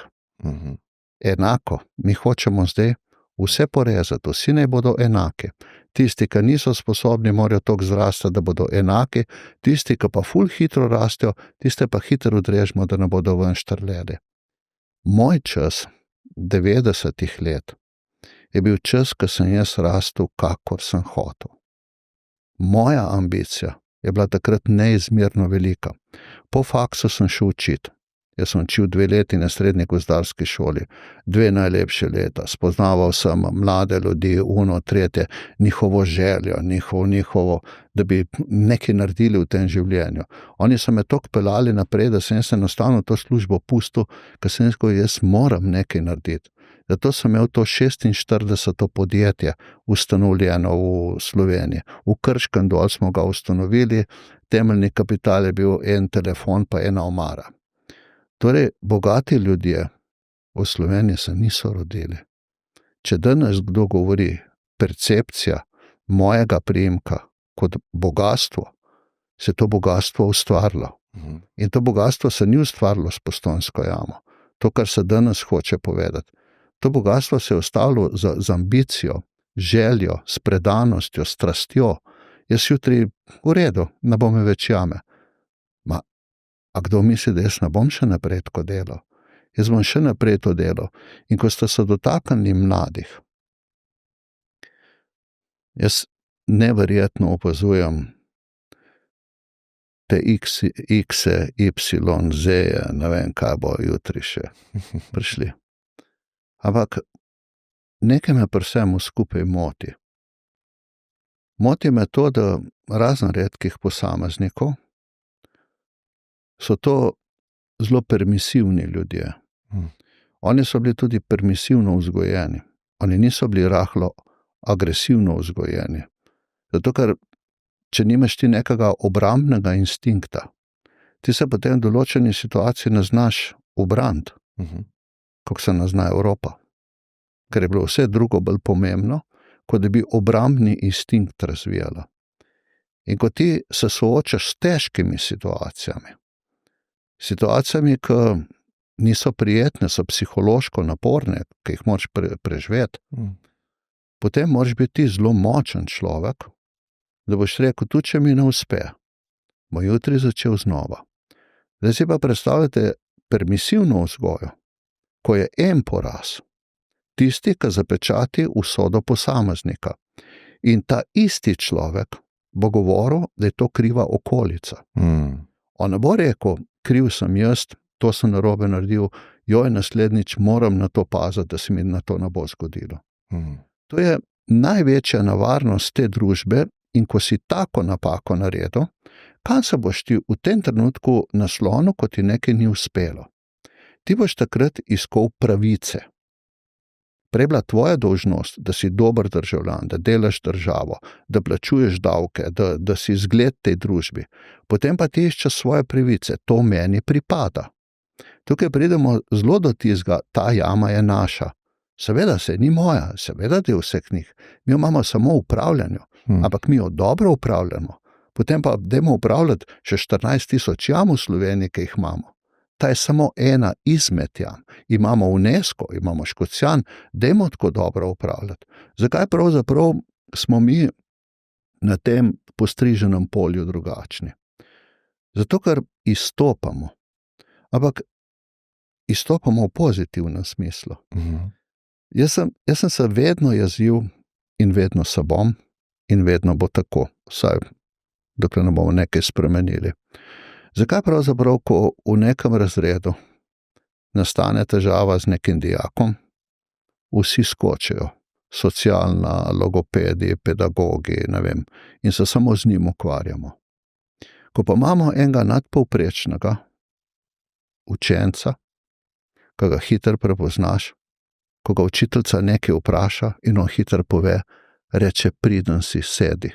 Enako. Mi hočemo zdaj vse porezati. Vsi naj bodo enaki. Tisti, ki niso sposobni, morajo toliko zrasti, da bodo enaki. Tisti, ki pa ful hitro rastejo, tiste pa hitro odrežemo, da ne bodo ven štrleli. Moj čas 90-ih let je bil čas, ko sem jaz rastel, kakor sem hotel. Moja ambicija je bila takrat neizmerno velika. Po faksu sem šel učiti. Jaz sem učil 2 leti na srednji gozdarski šoli, 2 najlepše leta. Spoznaval sem mlade ljudi, tretje, njihovo željo, njihovo, da bi nekaj naredili v tem življenju. Oni so me toliko pelali naprej, da sem se enostavno to službo pustil, ker sem rekel, jaz moram nekaj narediti. Zato sem imel to 46. podjetje ustanovljeno v Sloveniji. V Krškem dol smo ga ustanovili, temeljni kapital je bil 1 telefon pa 1 omara. Torej, bogati ljudje v Sloveniji se niso rodili. Če danes kdo govori percepcija mojega priimka kot bogatstvo, se to bogatstvo ustvarilo. In to bogatstvo se ni ustvarilo s Postojnsko jamo. To, kar se danes hoče povedati. To bogatstvo se je ustvarilo z ambicijo, željo, s predanostjo, strastjo. Jaz jutri v redu, ne bom več jame. A kdo misli, da jaz ne bom še naprej tako delal? Jaz bom še naprej to delal. In ko ste se dotaknili mladih, jaz neverjetno opazujem te X-e, Y, Z-e, ne vem, kaj bo jutri še prišli. Ampak nekaj me pri vsemu skupaj moti. Moti me to, da razen redkih posameznikov so to zelo permisivni ljudje. Oni so bili tudi permisivno vzgojeni. Oni niso bili rahlo agresivno vzgojeni. Zato, ker če nimaš ti nekega obrambnega instinkta, ti se potem v določeni situaciji ne znaš ubraniti, kako se ne zna Evropa. Ker je bilo vse drugo bolj pomembno, kot da bi obrambni instinkt razvijala. In ko ti se soočaš s težkimi situacijami, ki niso prijetne, so psihološko naporne, ki jih moraš preživeti, potem moraš biti zelo močen človek, da boš rekel, tudi če mi ne uspe, bo jutri začel znova. Zdaj si pa predstavljate permisivno vzgojo, ko je en poraz, tisti, ki zapečati usodo posameznika. In ta isti človek bo govoril, da je to kriva okolica. On ne bo rekel, kriv sem jaz, to sem narobe naredil, naslednjič moram na to paziti, da se mi na to ne bo zgodilo. To je največja nevarnost te družbe in ko si tako napako naredil, kam se boš ti v tem trenutku naslonil, ko ti nekaj ni uspelo? Ti boš takrat iskal pravice. Prej bila tvoja dolžnost, da si dober državljan, da delaš državo, da plačuješ davke, da si zgled tej družbi. Potem pa ti iščeš svoje pravice. To meni pripada. Tukaj pridemo zelo do tistega, ta jama je naša. Seveda se ni moja, seveda je vseh njih. Mi jo imamo samo v upravljanju, ampak mi jo dobro upravljamo. Potem pa dajmo upravljati še 14.000 jam v Sloveniji, ki jih imamo. Ta je samo ena izmed jam. Imamo UNESCO, imamo Škocjan, dajmo tako dobro upravljati. Zakaj pravzaprav smo mi na tem postriženem polju drugačni? Zato, ker izstopamo. Ampak izstopamo v pozitivnem smislu. Jaz sem se vedno jezil in vedno se bom in vedno bo tako, vsaj dokler ne bomo nekaj spremenili. Zakaj pravzaprav, ko v nekem razredu nastane težava z nekim dijakom, vsi skočijo, socialna, logopedi, pedagogi, ne vem, in se samo z njim ukvarjamo. Ko pa imamo enega nadpovprečnega učenca, ki ga hitro prepoznaš, ko ga učiteljica nekaj vpraša in on hitro pove, reče, priden si, sedi.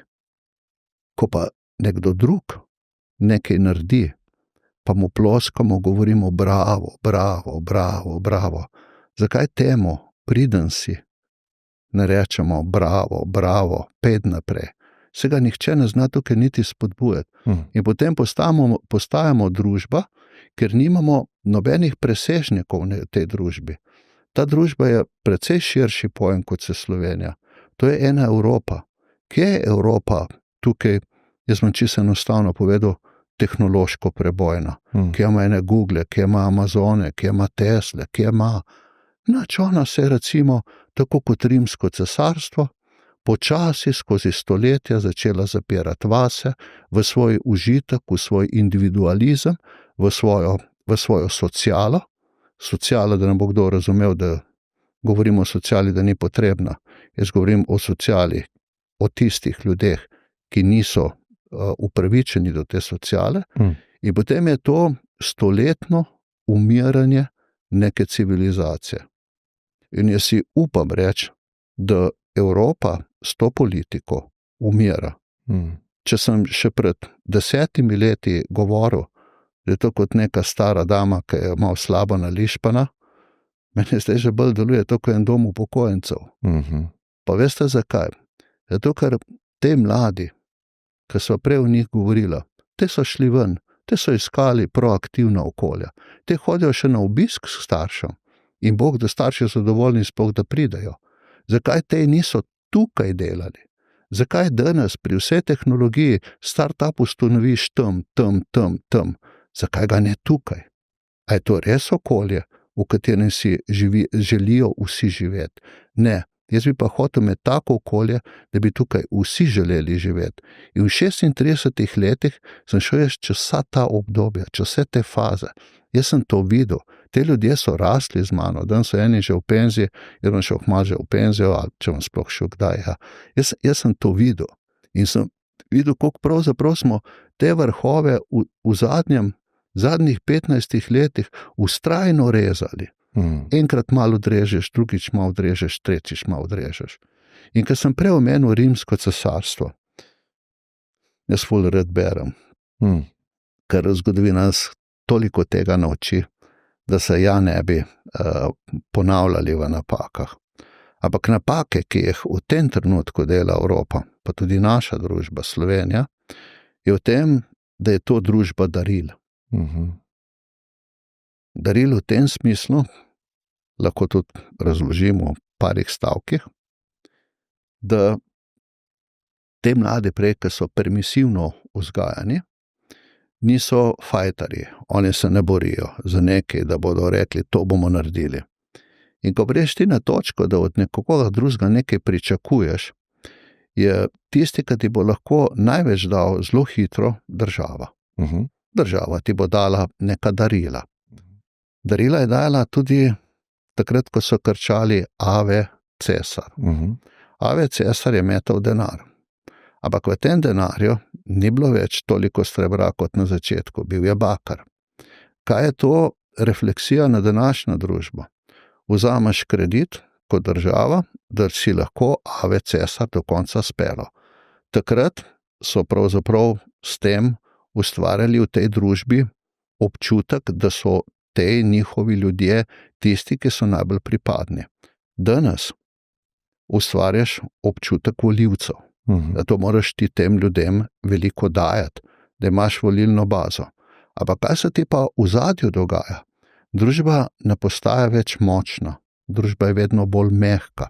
Ko pa nekdo drug nekaj naredi, pa mu ploskamo, govorimo bravo, bravo, bravo, bravo. Zakaj temu priden si ne rečemo bravo, bravo, pet naprej? Se ga nihče ne zna tukaj niti spodbujati. In potem postajamo družba, ker nimamo nobenih presežnikov v tej družbi. Ta družba je precej širši pojem, kot se Slovenija. To je ena Evropa. Kje je Evropa tukaj? Jaz bom čisto enostavno povedal, tehnološko prebojna. Kje ima ene Google, kje ima Amazone, kje ima Tesla, kje ima... Nač ona se recimo, tako kot Rimsko cesarstvo, počasi skozi stoletja začela zapirati vase v svoj užitek, v svoj individualizem, v svojo socialo. Sociala, da ne bo kdo razumel, da govorimo o sociali, da ni potrebna. Jaz govorim o sociali, o tistih ljudeh, ki niso upravičeni do te sociale. In potem je to stoletno umiranje neke civilizacije. In jaz si upam reči, da Evropa s to politiko umira. Če sem še pred 10 leti govoril, da je to kot neka stara dama, ki je malo slabo nališpana, meni zdaj že bolj deluje to, kot en dom upokojencev. Pa veste zakaj? Zato, ker te mladi, ki so prej o njih govorila, te so šli ven, te so iskali proaktivna okolja, te hodijo še na obisk s staršem in Bog, da starši so zadovoljni sploh, da pridejo. Zakaj te niso tukaj delali? Zakaj danes pri vsej tehnologiji start-up ustanoviš tam? Zakaj ga ne tukaj? A je to res okolje, v katerem si želijo vsi živeti? Ne. Jaz bi pa hotel imeti tako okolje, da bi tukaj vsi želeli živeti. In v 36 letih sem šel čez vsa ta obdobja, čez vse te faze. Jaz sem to videl. te ljudje so rasli z mano, danes so eni že v penziji, jaz bom šel kmalu že v penzijo, ali če bom sploh šel kdaj. Ja. Jaz sem to videl in sem videl, koliko pravzaprav smo te vrhove v zadnjih 15 letih vztrajno rezali. Enkrat malo odrežeš, drugič malo odrežeš, tretjič malo odrežeš. In ko sem prej omenil Rimsko cesarstvo, jaz ful rad berem, ker zgodovina nas toliko tega nauči, da se ne bi ponavljali v napakah. Ampak napake, ki jih v tem trenutku dela Evropa, pa tudi naša družba Slovenija, je v tem, da je to družba daril. Daril v tem smislu, lahko tudi razložimo v parih stavkih, da te mlade prej, ki so permisivno vzgajani, niso fajtarji, oni se ne borijo za nekaj, da bodo rekli, to bomo naredili. In ko greš ti na točko, da od nekoga drugega nekaj pričakuješ, je tisti, ki ti bo lahko največ dal zelo hitro, država. Država ti bo dala neka darila. Darila je dala tudi takrat, ko so krčali Ave Cesar. Ave Cesar je metal denar. Ampak v tem denarju ni bilo več toliko srebra kot na začetku, bil je bakar. Kaj je to refleksija na današnjo družbo? Vzameš kredit kot država, da si lahko Ave Cesar do konca spelo. Takrat so pravzaprav s tem ustvarjali v tej družbi občutek, da so te njihovi ljudje tisti, ki so najbolj pripadni. Danes ustvarjaš občutek volivcev. Da to moraš ti tem ljudem veliko dajati, da imaš volilno bazo. Ampak kaj se ti pa v zadju dogaja? Družba ne postaja več močna, družba je vedno bolj mehka.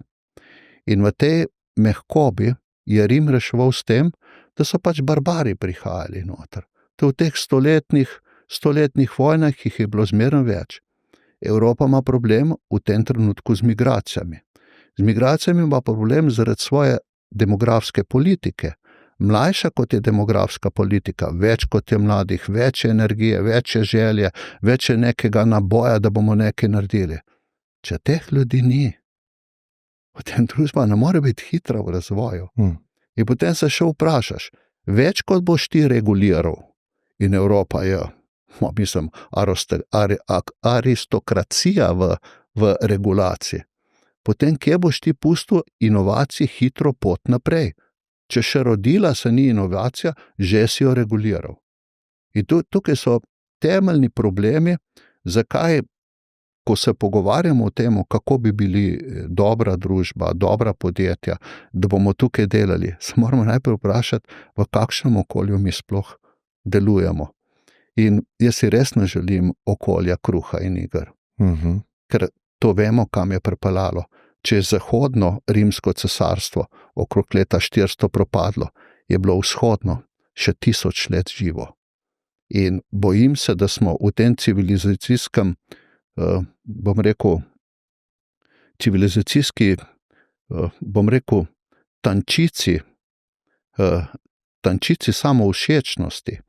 In v tej mehkobi je Rim reševal s tem, da so pač barbari prihajali noter. To v teh stoletnih vojnah, ki jih je bilo zmerno več. Evropa ima problem v tem trenutku z migracijami. Z migracijami ima problem zaradi svoje demografske politike. Mlajša kot je demografska politika, več kot je mladih, več je energije, več je želje, več je nekega naboja, da bomo nekaj naredili. Če teh ljudi ni, potem družba ne more biti hitra v razvoju. In potem se še vprašaš, več kot boš ti reguliral, in Evropa je, mislim, aristokracija v regulaciji, potem kje boš ti pustil inovacij hitro pot naprej? Če še rodila se ni inovacija, že si jo reguliral. In tukaj so temeljni problemi, zakaj, ko se pogovarjamo o tem, kako bi bili dobra družba, dobra podjetja, da bomo tukaj delali, se moramo najprej vprašati, v kakšnem okolju mi sploh delujemo. In jaz si res ne želim okolja kruha in iger. Ker to vemo, kam je pripeljalo. Če je zahodno Rimsko cesarstvo okrog leta 400 propadlo, je bilo vzhodno še 1000 let živo. In bojim se, da smo v tem civilizacijskem, tančici samovšečnosti,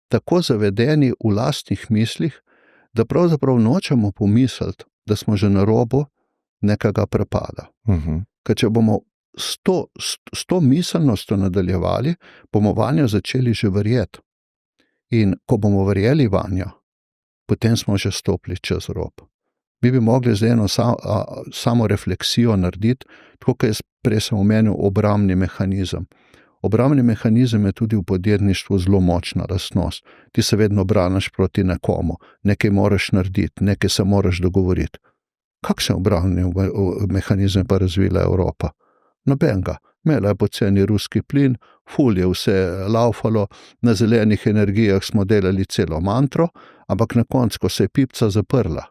tako zavedeni v lastnih mislih, da pravzaprav nočemo pomisliti, da smo že na robu nekega prepada. Ker če bomo s to miselnostjo nadaljevali, bomo vanjo začeli že verjeti. In ko bomo verjeli vanjo, potem smo že stopili čez rob. Mi bi mogli zdaj eno samo refleksijo narediti, tako kot jaz prej sem omenil obrambni mehanizem. Obrambni mehanizem je tudi v podjetništvu zelo močna lastnost. Ti se vedno braniš proti nekomu, nekaj moraš narediti, nekaj se moraš dogovoriti. Kakšen obrambni mehanizem pa razvila Evropa? Nobenega. Imela je poceni ruski plin, ful je vse laufalo, na zelenih energijah smo delali celo mantro, ampak na koncu, ko se je pipca zaprla,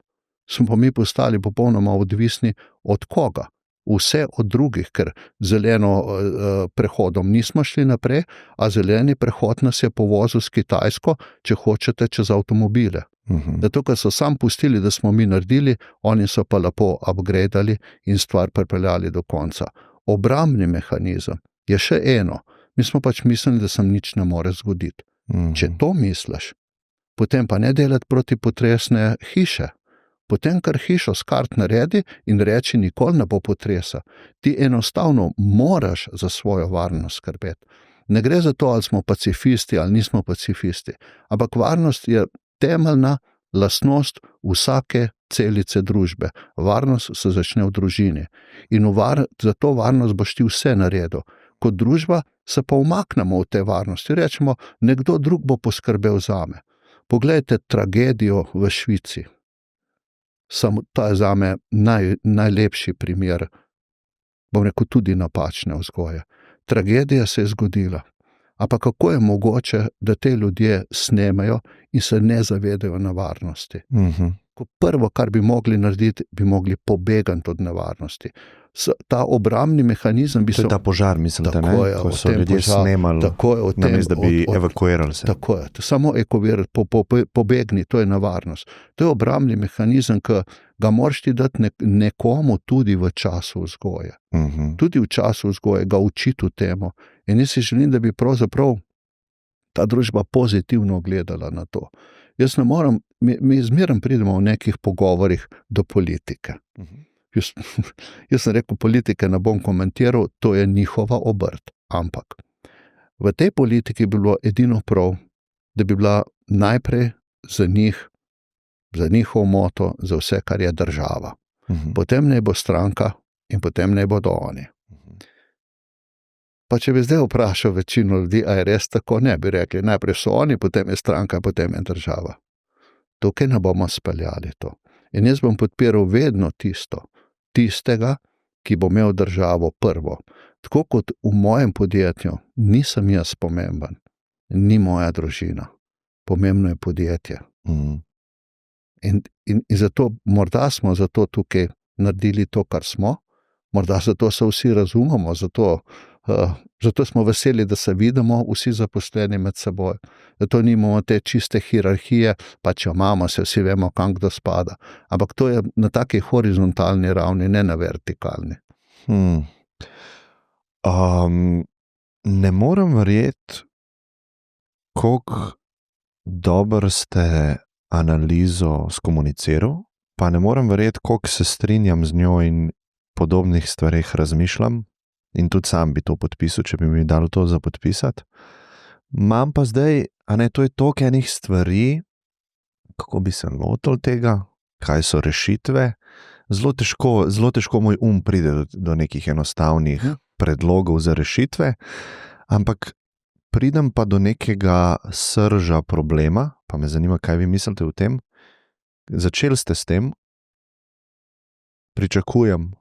smo pa mi postali popolnoma odvisni od koga? Vse od drugih, ker zeleno prehodom nismo šli naprej, a zeleni prehod nas je povozil s Kitajsko, če hočete, čez avtomobile. Zato, ker so sam pustili, da smo mi naredili, oni so pa lepo upgradali in stvar pripeljali do konca. Obrambni mehanizem je še eno. Mi smo pač mislili, da se nič ne more zgoditi. Če to misliš, potem pa ne delati protipotresne hiše. Potem kar hišo s kart naredi in reči, nikoli ne bo potresa. Ti enostavno moraš za svojo varnost skrbeti. Ne gre za to, ali smo pacifisti ali nismo pacifisti, ampak varnost je temeljna lastnost vsake celice družbe. Varnost se začne v družini in za to varnost boš ti vse naredil. Kot družba se pa umaknemo v te varnosti. Rečemo, nekdo drug bo poskrbel zame. Poglejte tragedijo v Švici. To je zame najlepši primer, bom rekel, tudi napačne vzgoje. Tragedija se je zgodila. Ampak kako je mogoče, da te ljudje snemajo in se ne zavedajo nevarnosti? Prvo, kar bi mogli narediti, bi mogli pobegati od nevarnosti. Ta obrambni mehanizem bi se... To je ta požar, mislite, ne? Ko so ljudje snemali, namesto da bi evakuirali se. Tako je. Samo evakuirati, pobegni, to je nevarnost. To je obrambni mehanizem, ki ga moraš ti dati nekomu tudi v času vzgoje. Tudi v času vzgoje ga učiti v temo. In jaz si želim, da bi pravzaprav ta družba pozitivno gledala na to. Jaz ne morem, mi zmeraj pridemo v nekih pogovorih do politike. Jaz sem rekel, politike ne bom komentiral, to je njihova obrt. Ampak v tej politiki bi bilo edino prav, da bi bila najprej za njih, za njihov moto, za vse, kar je država. Potem naj bo stranka in potem naj bodo oni. Pa če bi zdaj vprašal večino ljudi, a je res tako, ne bi rekli, najprej so oni, potem je stranka, potem je država. Tukaj ne bomo speljali to. In jaz bom podpiral vedno tistega, ki bo imel državo prvo. Tako kot v mojem podjetju nisem jaz pomemben, ni moja družina. Pomembno je podjetje. In zato, morda smo zato tukaj naredili to, kar smo, morda zato se vsi razumemo, zato smo veseli, da se vidimo vsi zaposleni med seboj. Zato nimamo te čiste hierarhije, pa če imamo, se vsi vemo, kam kdo spada. Ampak to je na taki horizontalni ravni, ne na vertikalni. Ne morem verjeti, koliko dobro ste analizo skomuniciral, pa ne morem verjeti, koliko se strinjam z njo in podobnih stvareh razmišljam. In tudi sam bi to podpisal, če bi mi dal to za podpisati. Imam pa zdaj, to je toliko enih stvari, kako bi se lotil tega, kaj so rešitve. Zelo težko moj pride do nekih enostavnih predlogov za rešitve, ampak pridem pa do nekega srža problema, pa me zanima, kaj vi mislite o tem. Začeli ste s tem, pričakujem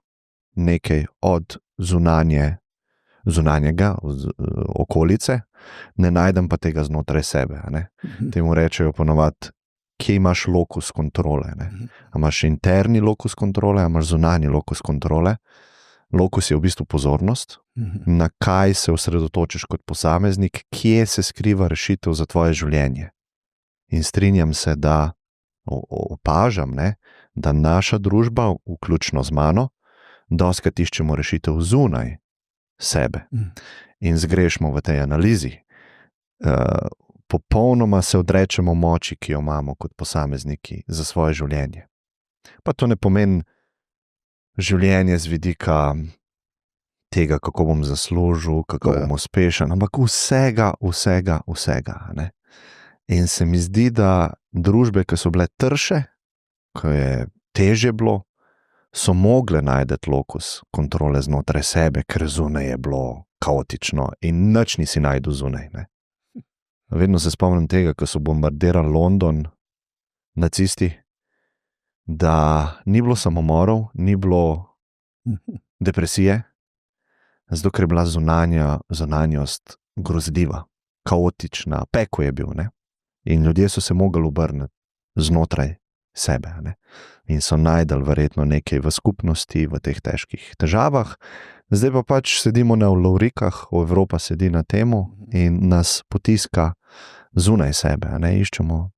nekaj od zunanjega okolice, ne najdem pa tega znotraj sebe. Temu rečejo ponovadi, kje imaš lokus kontrole. A imaš interni lokus kontrole, a imaš zunanji lokus kontrole. Lokus je v bistvu pozornost, na kaj se osredotočiš kot posameznik, kje se skriva rešitev za tvoje življenje. In strinjam se, da opažam, da naša družba, vključno z mano, dostikrat iščemo rešitev zunaj sebe in zgrešimo v tej analizi. Popolnoma se odrečemo moči, ki jo imamo kot posamezniki za svoje življenje. Pa to ne pomeni življenje z vidika tega, kako bom zaslužil, kako bom uspešen, ampak vsega. In se mi zdi, da družbe, ki so bile trše, ko je težje bilo, so mogle najti lokus kontrole znotraj sebe, ker zunaj je bilo kaotično in nič nisi našel zunaj. Vedno se spomnim tega, ko so bombardirali London nacisti, da ni bilo samomorov, ni bilo depresije, zato ker je bila zunanjost grozljiva, kaotična, peko je bil. In ljudje so se mogli obrniti znotraj sebe. In so najdel verjetno nekaj v skupnosti, v teh težkih težavah. Zdaj pa pač sedimo na lovrikah, Evropa sedi na temu in nas potiska zunaj sebe. Iščemo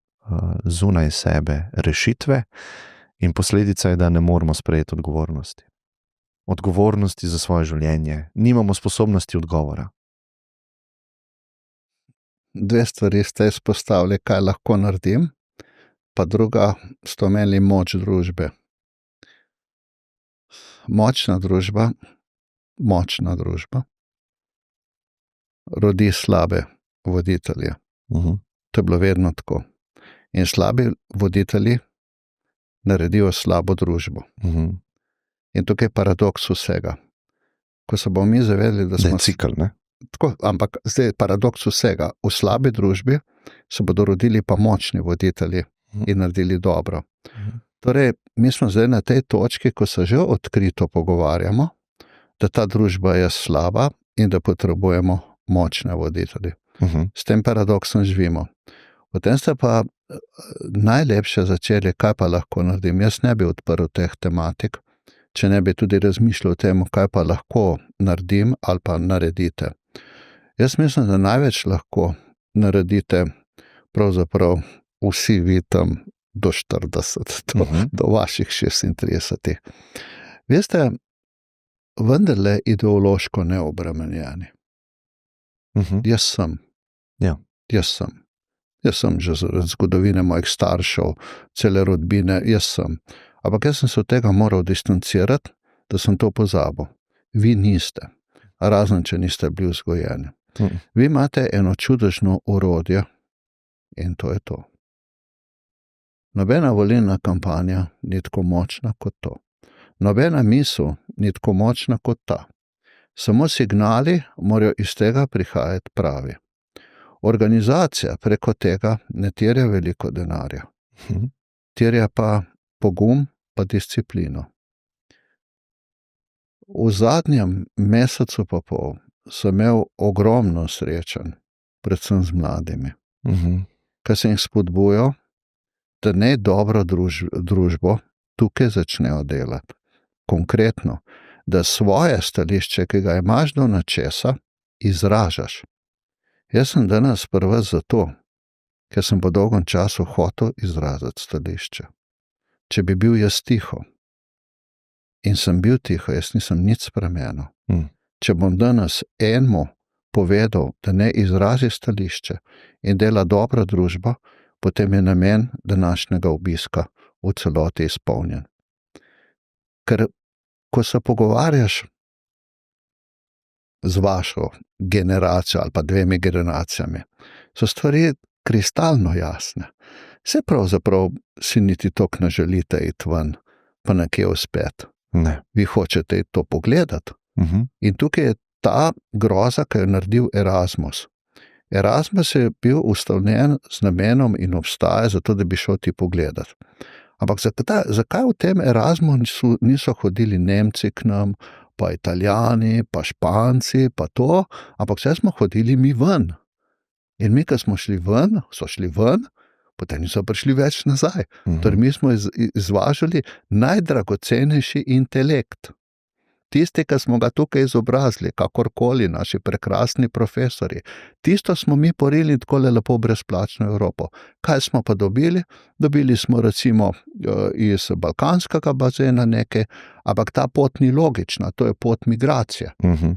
zunaj sebe rešitve in posledica je, da ne moramo sprejeti odgovornosti. Odgovornosti za svoje življenje. Nimamo sposobnosti odgovora. Dve stvari ste izpostavili, kaj lahko naredim, pa druga ste omenili moč družbe. Močna družba rodi slabe voditelje. To je bilo vedno tako. In slabi voditelji naredijo slabo družbo. In tukaj je paradoks vsega. Ko se bomo mi zavedali, da smo... cikl, ne? Tako, ampak zdaj je paradoks vsega. V slabi družbi se bodo rodili pa močni voditelji in naredili dobro. Torej, mi smo zdaj na tej točki, ko se že odkrito pogovarjamo, da ta družba je slaba in da potrebujemo močne voditelje. S tem paradoksom živimo. Potem ste pa najlepše začeli, kaj pa lahko naredim. Jaz ne bi odprl teh tematik, če ne bi tudi razmišljal o tem, kaj pa lahko naredim ali pa naredite. Jaz mislim, da največ lahko naredite pravzaprav vsi vi tam do 40, do vaših 36. Veste, vendarle ideološko neobremenjeni. Jaz sem. Ja. Jaz sem že zaradi zgodovine mojih staršev, cele rodbine, jaz sem. Ampak jaz sem se od tega moral distancirati, da sem to pozabil. Vi niste, razen če niste bili vzgojeni. Vi imate eno čudežno orodje in to je to. Nobena volilna kampanja ni tako močna kot to. Nobena misel ni tako močna kot ta. Samo signali morajo iz tega prihajati pravi. Organizacija preko tega ne terja veliko denarja. Terja pa pogum pa disciplino. V zadnjem mesecu pa pol sem imel ogromno srečanj, predvsem z mladimi, ki sem jih spodbujal, da ne dobro družbo tukaj začnejo delati. Konkretno, da svoje stališče, ki ga imaš do nečesa, izražaš. Jaz sem danes prva zato, ker sem po dolgem času hotel izraziti stališče. Če bi bil jaz tiho, in sem bil tiho, jaz nisem nič spremenil. Če bom danes enemu povedal, da ne izrazi stališče in dela dobro družbo, potem je namen današnjega obiska v celoti izpolnjen. Ker ko se pogovarjaš z vašo generacijo ali pa dvemi generacijami, so stvari kristalno jasne. Se pravzaprav si niti toliko ne želite iti ven, pa nekje uspeti. Ne. Vi hočete to pogledati. In tukaj je ta groza, ki je naredil Erasmus. Erasmus je bil ustavljen z namenom in obstaja zato, da bi šel ti pogledati. Ampak zakaj v tem Erasmusu niso hodili Nemci k nam, pa Italijani, pa Španci, pa to, ampak vse smo hodili mi ven. In mi, ko smo šli ven, potem niso prišli več nazaj. Torej mi smo izvažali najdragocenejši intelekt. Tisti, ki smo ga tukaj izobrazili, kakorkoli, naši prekrasni profesori, tisto smo mi porili takole lepo brezplačno Evropo. Kaj smo pa dobili? Dobili smo recimo iz balkanskega bazena nekaj, ampak ta pot ni logična, to je pot migracije.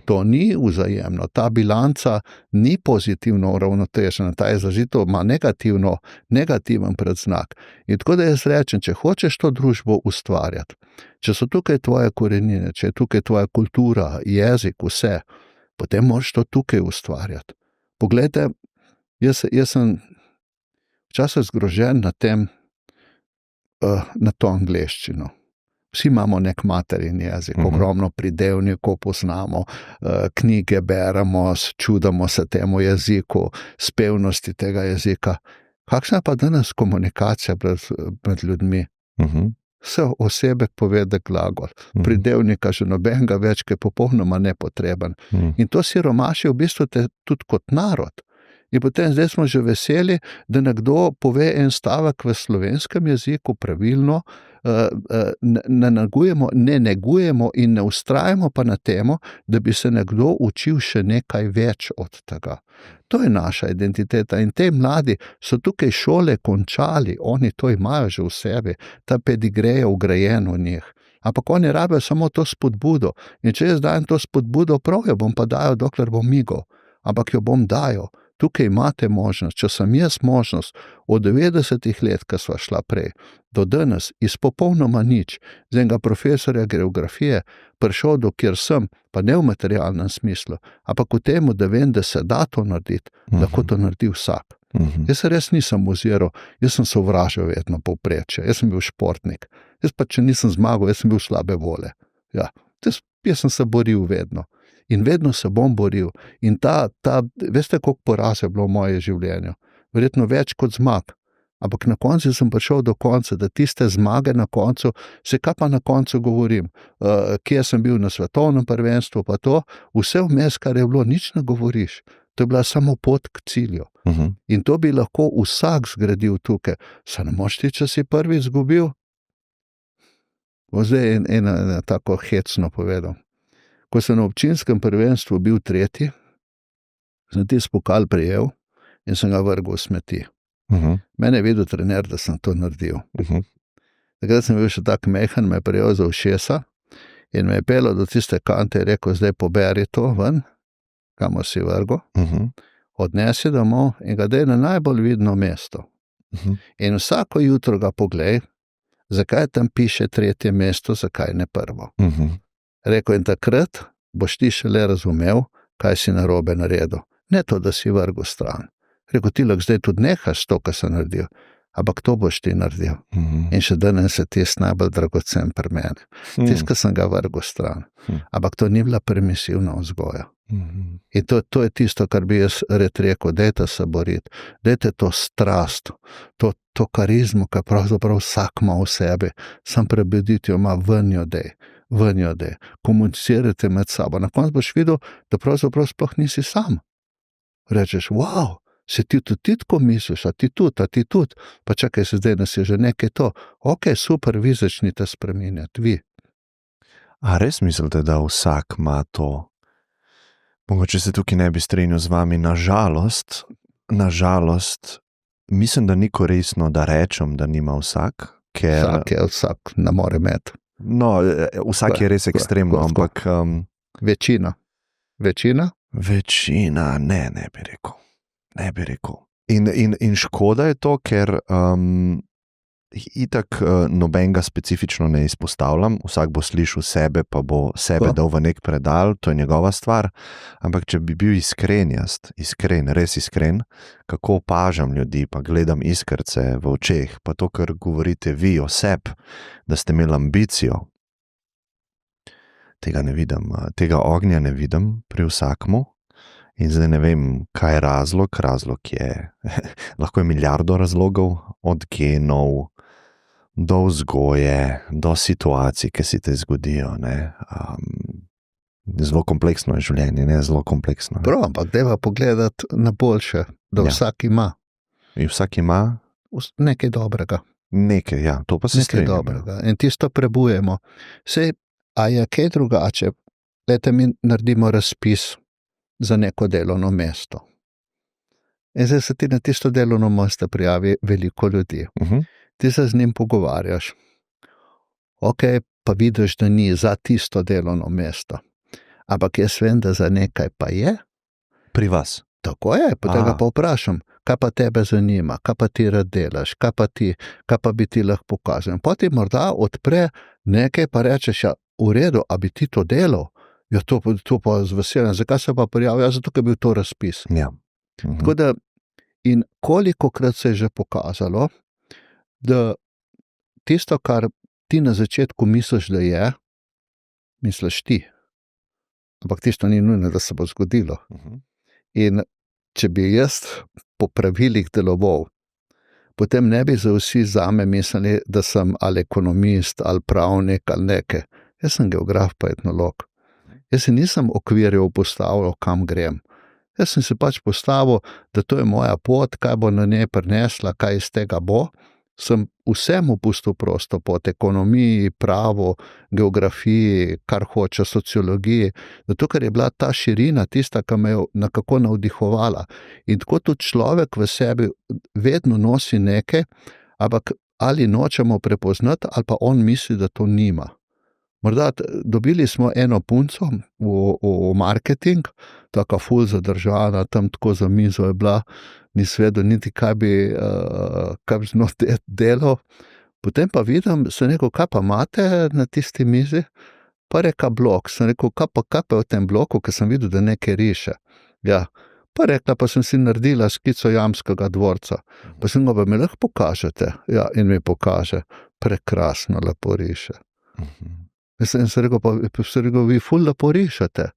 To ni vzajemno, ta bilanca ni pozitivno uravnotežena, ta izrazito ima negativen predznak. In tako da jaz rečem, če hočeš to družbo ustvarjati, če so tukaj tvoje korenine, če je tukaj tvoja kultura, jezik, vse, potem moraš to tukaj ustvarjati. Poglejte, jaz sem včasih zgrožen na to angleščino. Vsi imamo nek materin jezik, ogromno pridevnikov poznamo, knjige beremo, čudimo se temu jeziku, spevnosti tega jezika. Kakšna je pa danes komunikacija med ljudmi? Vse osebek povede glagol, pridevnika že nobenega več, ki je popolnoma nepotreben. In to siromaši v bistvu tudi kot narod. In potem zdaj smo že veseli, da nekdo pove en stavek v slovenskem jeziku pravilno, ne negujemo in ne ustrajamo pa na temo, da bi se nekdo učil še nekaj več od tega. To je naša identiteta in te mladi so tukaj šole končali, oni to imajo že v sebi, ta pedigre je vgrajen v njih. Ampak oni rabijo samo to spodbudo in če jaz dajem to spodbudo, prav jo bom pa dajal, dokler bom migal, ampak jo bom dajal. tukaj imate možnost, če sem jaz možnost od 90 let, ko sva šla prej, do danes iz popolnoma nič, z enega profesorja geografije, prišel do kjer sem, pa ne v materialnem smislu, ampak v temu, da vem, da se da to narediti, lahko to naredi vsak. Jaz se res nisem oziral, jaz sem sovražil vedno povprečje, jaz sem bil športnik, jaz pa če nisem zmagal, jaz sem bil slabe vole. Ja, jaz sem se boril vedno. In vedno se bom boril. In veste, koliko poraz je bilo v moje življenju? Verjetno več kot zmag. Ampak na koncu sem prišel do konca, da tiste zmage na koncu, kaj pa na koncu govorim, kje sem bil na svetovnem prvenstvu, pa to, vse vmes, kar je bilo, nič ne govoriš. To je bila samo pot k cilju. In to bi lahko vsak zgradil tukaj. Se ne moš ti, če si prvi izgubil? Zdaj ena tako hecno povedal. Ko sem na občinskem prvenstvu bil tretji, sem tisti pokal prijel in sem ga vrgel v smeti. Mene je videl trener, da sem to naredil. Takrat sem bil še tak mehen, me je prijel za ušesa in me je pelil do tiste kante in rekel, zdaj poberi to ven, kamor si vrgel, odnesi domov in ga daj na najbolj vidno mesto. In vsako jutro ga poglej, zakaj tam piše tretje mesto, zakaj ne prvo. Rekel, in takrat boš ti šele razumel, kaj si narobe naredil. Ne to, da si vrgel stran. Rekel, ti lahko zdaj tudi nehaš to, kar si naredil, ampak to boš ti naredil. In še danes je tisti najbolj dragocen pri meni. Tisti, ki sem ga vrgel stran. Ampak to ni bila permisivna vzgoja. In to je tisto, kar bi jaz rekel, dajte se boriti, dajte to strast, to karizmo, kar pravzaprav vsak ima v sebi, sam prebuditi jo ima ven jo dej, komunicirajte med sabo. Na koncu boš videl, da pravzaprav sploh nisi sam. Rečeš, wow, se ti tudi tako misliš, a ti tudi, pa čakaj se zdaj, da si že nekaj to. Ok, super, vi začnite spreminjati, vi. A res mislite, da vsak ima to? Mogoče se tukaj ne bi strinjal z vami, nažalost, mislim, da ni koristno, da rečem, da nima vsak, ker... Vsak ne more imeti. No, vsak je res ekstremno, ampak... Večina? Večina, ne bi rekel. In škoda je to, ker itak nobenega specifično ne izpostavljam, vsak bo slišal sebe, pa bo sebe dal v nek predal, to je njegova stvar, ampak če bi bil res iskren, kako opažam ljudi, pa gledam iskrce v očeh, pa to, kar govorite vi o sebi, da ste imeli ambicijo, tega ne vidim, tega ognja ne vidim pri vsakmu. In zdaj ne vem, kaj je razlog je, lahko je milijardo razlogov, od genov, do vzgoje, do situacij, ki se te zgodijo, ne. Zelo kompleksno je življenje, ne, zelo kompleksno. Prav, ampak dajva pogledati na boljše, da vsak ima. In vsak ima? Nekaj dobrega. Nekaj, ja, to pa se strinjam. Nekaj dobrega. In tisto prebujemo. Sej, a je kaj drugače? Lejte, mi naredimo razpis za neko delovno mesto. In zdaj se ti na tisto delovno mesto prijavi veliko ljudi. Ti se z njim pogovarjaš. Ok, pa vidiš, da ni za tisto delovno mesto. Ampak jaz vem, da za nekaj pa je. Pri vas? Tako je, potem ga pa vprašam, kaj pa tebe zanima, kaj pa ti rad delaš, kaj pa bi ti lahko pokazal. In potem morda odpre nekaj, pa rečeš, ja, v redu, a bi ti to delal? Ja, to pa z veseljem. Zakaj se pa prijavil? Ja, zato, ker je bil to razpis. Ja. Tako da, in kolikokrat se je že pokazalo, da tisto, kar ti na začetku misliš, da je, misliš ti. Ampak tisto ni nujno, da se bo zgodilo. In če bi jaz po pravilih deloval, potem ne bi za vsi zame mislili, da sem ali ekonomist, ali pravnik, ali nekaj. Jaz sem geograf pa etnolog. Jaz se nisem okvirjev postavil, kam grem. Jaz sem se pač postavil, da to je moja pot, kaj bo na njej prinesla, kaj iz tega bo. Sem vsemu pustil prosto pot, ekonomiji, pravo, geografiji, kar hoče, sociologiji. Zato, ker je bila ta širina tista, ki me je nekako navdihovala. In tako tudi človek v sebi vedno nosi nekaj, ampak ali nočemo prepoznati, ali pa on misli, da to nima. Morda dobili smo eno punco v marketing, taka ful zadržana, tam tako za mizo je bila, ni vedel niti, kaj bi z njo delal. Potem pa vidim, sem rekel, kaj pa imate na tisti mizi? Pa reka blok. Sem rekel, kaj pa v tem bloku, ker sem videl, da nekaj riše. Ja. Pa rekla, pa sem si naredila skico Jamskega dvorca. Pa sem ga, pa mi lahko pokažete? Ja, in mi pokaže. Prekrasno lepo riše. In sem rekel, vi ful lepo rišete.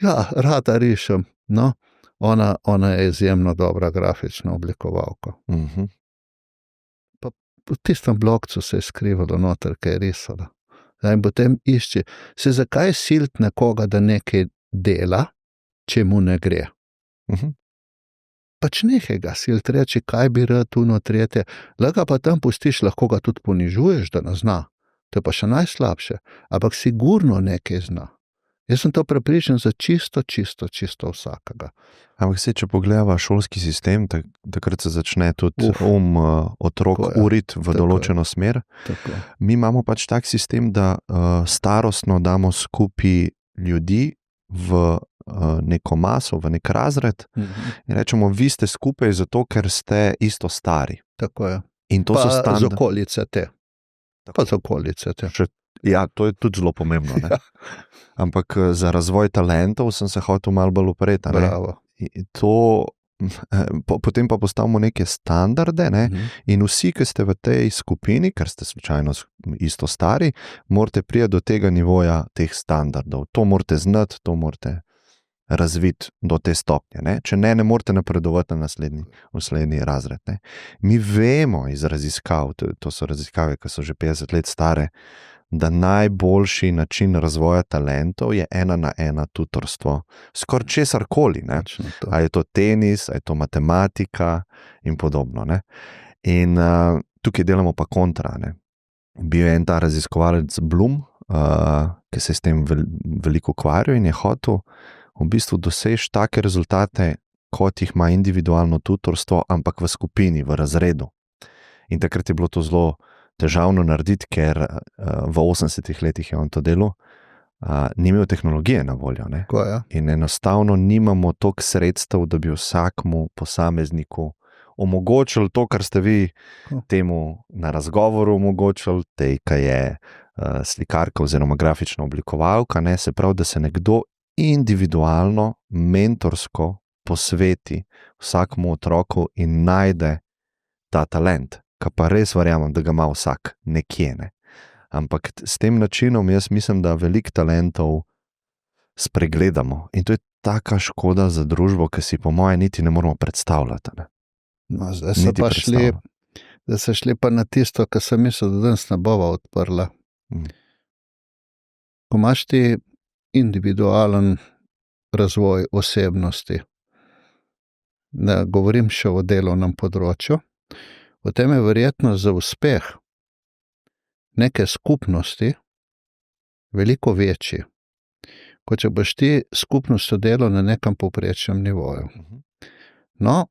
Ja, rada rišem. No, ona je izjemno dobra grafična oblikovalka. Pa v tistem blokcu se je skrivalo noter, kaj je risala. In potem išči, zakaj silt nekoga, da nekaj dela, če mu ne gre? Pač nehaj ga silt reči, kaj bi rad, tretje. Lahko pa tam pustiš, lahko ga tudi ponižuješ, da ne zna. To je pa še najslabše. Ampak sigurno nekaj zna. Jaz sem to prepričan za čisto vsakega. Ampak če pogledava šolski sistem, takrat se začne tudi otrok uriti v določeno smer. Tako. Mi imamo pač tak sistem, da starostno damo skupaj ljudi v neko maso, v nek razred in rečemo, vi ste skupaj zato, ker ste isto stari. Tako je. In to so z okolice te. Pa z okolice te. Ja, to je tudi zelo pomembno. Ne? Ampak za razvoj talentov sem se hotel malo bolj upreti. Bravo. Potem pa postavimo neke standarde, ne? In vsi, ki ste v tej skupini, ker ste slučajno isto stari, morate priti do tega nivoja teh standardov. To morate znati, to morate razviti do te stopnje. Ne? Če ne morate napredovati na naslednji razred. Ne? Mi vemo iz raziskav, to so raziskave, ki so že 50 let stare, da najboljši način razvoja talentov je 1-na-1 tutorstvo. Skoraj česarkoli. A je to tenis, a je to matematika in podobno. Ne? In tukaj delamo pa kontra. Ne? Bil je en ta raziskovalec Bloom, ki se je s tem veliko ukvarjal in je hotel v bistvu doseči take rezultate, kot jih ima individualno tutorstvo, ampak v skupini, v razredu. In takrat je bilo to zelo težavno narediti, ker v 80-ih letih je on to delal, ni imel tehnologije na voljo. Ne? In enostavno nimamo toliko sredstev, da bi vsakmu posamezniku omogočili to, kar ste vi temu na razgovoru omogočili, tej, ki je slikarka oziroma grafična oblikovalka, ne? Se pravi, da se nekdo individualno, mentorsko posveti vsakmu otroku in najde ta talent, ki pa res verjamem, da ga ima vsak nekje. Ne? Ampak s tem načinom jaz mislim, da veliko talentov spregledamo in to je taka škoda za družbo, ki si po moje niti ne moramo predstavljati. Ne? No, zdaj se šli pa na tisto, kar sem mislil, da danes ne bova odprla. Ko imaš ti individualen razvoj osebnosti, ne govorim še o delovnem področju, potem je verjetno za uspeh neke skupnosti veliko večji, kot če boš ti skupnostjo delal na nekem povprečnem nivoju. No,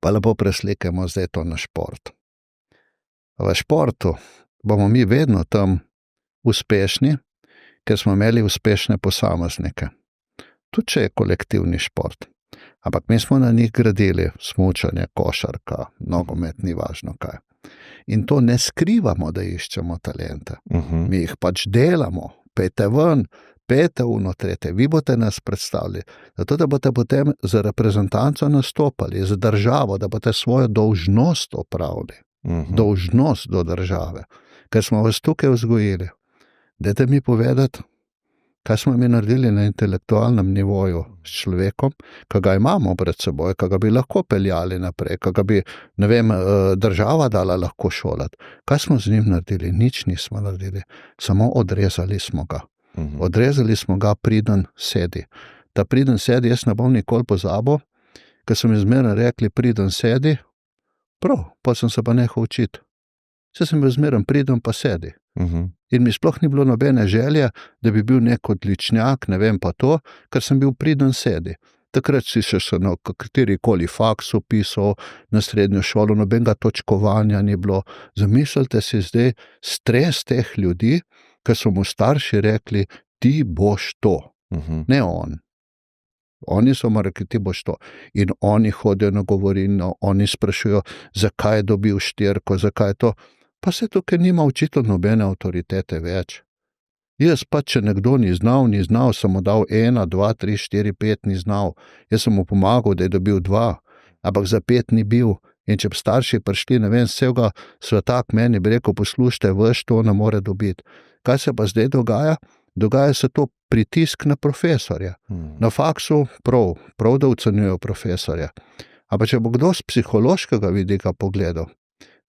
pa lepo preslikamo zdaj to na šport. V športu bomo mi vedno tam uspešni, ker smo imeli uspešne posameznike. Tudi če je kolektivni šport. Ampak mi smo na njih gradili smučanje, košarka, nogomet, ni važno kaj. In to ne skrivamo, da iščemo talente. Mi jih pač delamo, pejte ven, pejte tretje, vi boste nas predstavili. Zato, da boste potem za reprezentanco nastopali, za državo, da boste svojo dolžnost opravili. Dolžnost do države. Ker smo vas tukaj vzgojili. Dajte mi povedati, kaj smo mi naredili na intelektualnem nivoju s človekom, ki ga imamo pred seboj, ki ga bi lahko peljali naprej, ki ga bi, ne vem, država dala lahko šolati. Kaj smo z njim naredili? Nič nismo naredili. Samo odrezali smo ga. Odrezali smo ga, priden sedi. Ta priden sedi, jaz ne bom nikoli pozabil, ker so mi zmeraj rekli, priden sedi, prav, pa sem se pa nehal učiti. Saj sem bil zmeraj priden, pa sedi. In mi sploh ni bilo nobene želje, da bi bil nek odličnjak, ne vem pa to, ker sem bil priden sedi. Takrat si še na katerikoli faks upisal, na srednjo šolo, nobenega točkovanja ni bilo. Zamislite si zdaj stres teh ljudi, ker so mu starši rekli, ti boš to, ne on. Oni so mu rekli, ti boš to. In oni hodijo na govorino, oni sprašujo, zakaj je dobil 4, zakaj je to. Pa se tukaj nima učitelj nobene avtoritete več. Jaz pa, če nekdo ni znal, sem mu dal 1, 2, 3, 4, 5, ni znal. Jaz sem mu pomagal, da je dobil 2, ampak za 5 ni bil. In če bi starši prišli, ne vem, vsega sveta k meni, bi rekel, poslušajte, veš, to ne more dobiti. Kaj se pa zdaj dogaja? Dogaja se to pritisk na profesorja. Na faksu prav da ocenjujejo profesorja. Ampak če bo kdo z psihološkega vidika pogledal,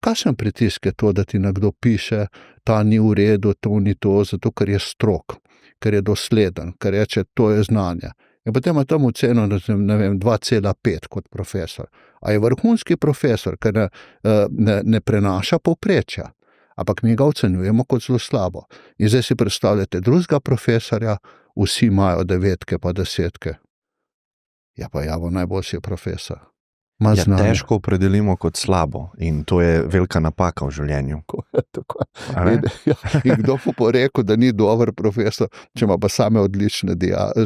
kakšen pritisk je to, da ti nekdo piše, ta ni v redu, to ni to, zato ker je strog, ker je dosleden, ker reče, to je znanje. In potem ima tam oceno, ne vem, 2,5 kot profesor. A je vrhunski profesor, ker ne prenaša povprečja, ampak mi ga ocenjujemo kot zelo slabo. In zdaj si predstavljate drugega profesorja, vsi imajo 9 pa 10. Ja pa bo najboljši profesor. Ja, težko opredelimo kot slabo in to je velika napaka v življenju. Tako. In kdo bo rekel, da ni dober profesor, če ima pa same odlične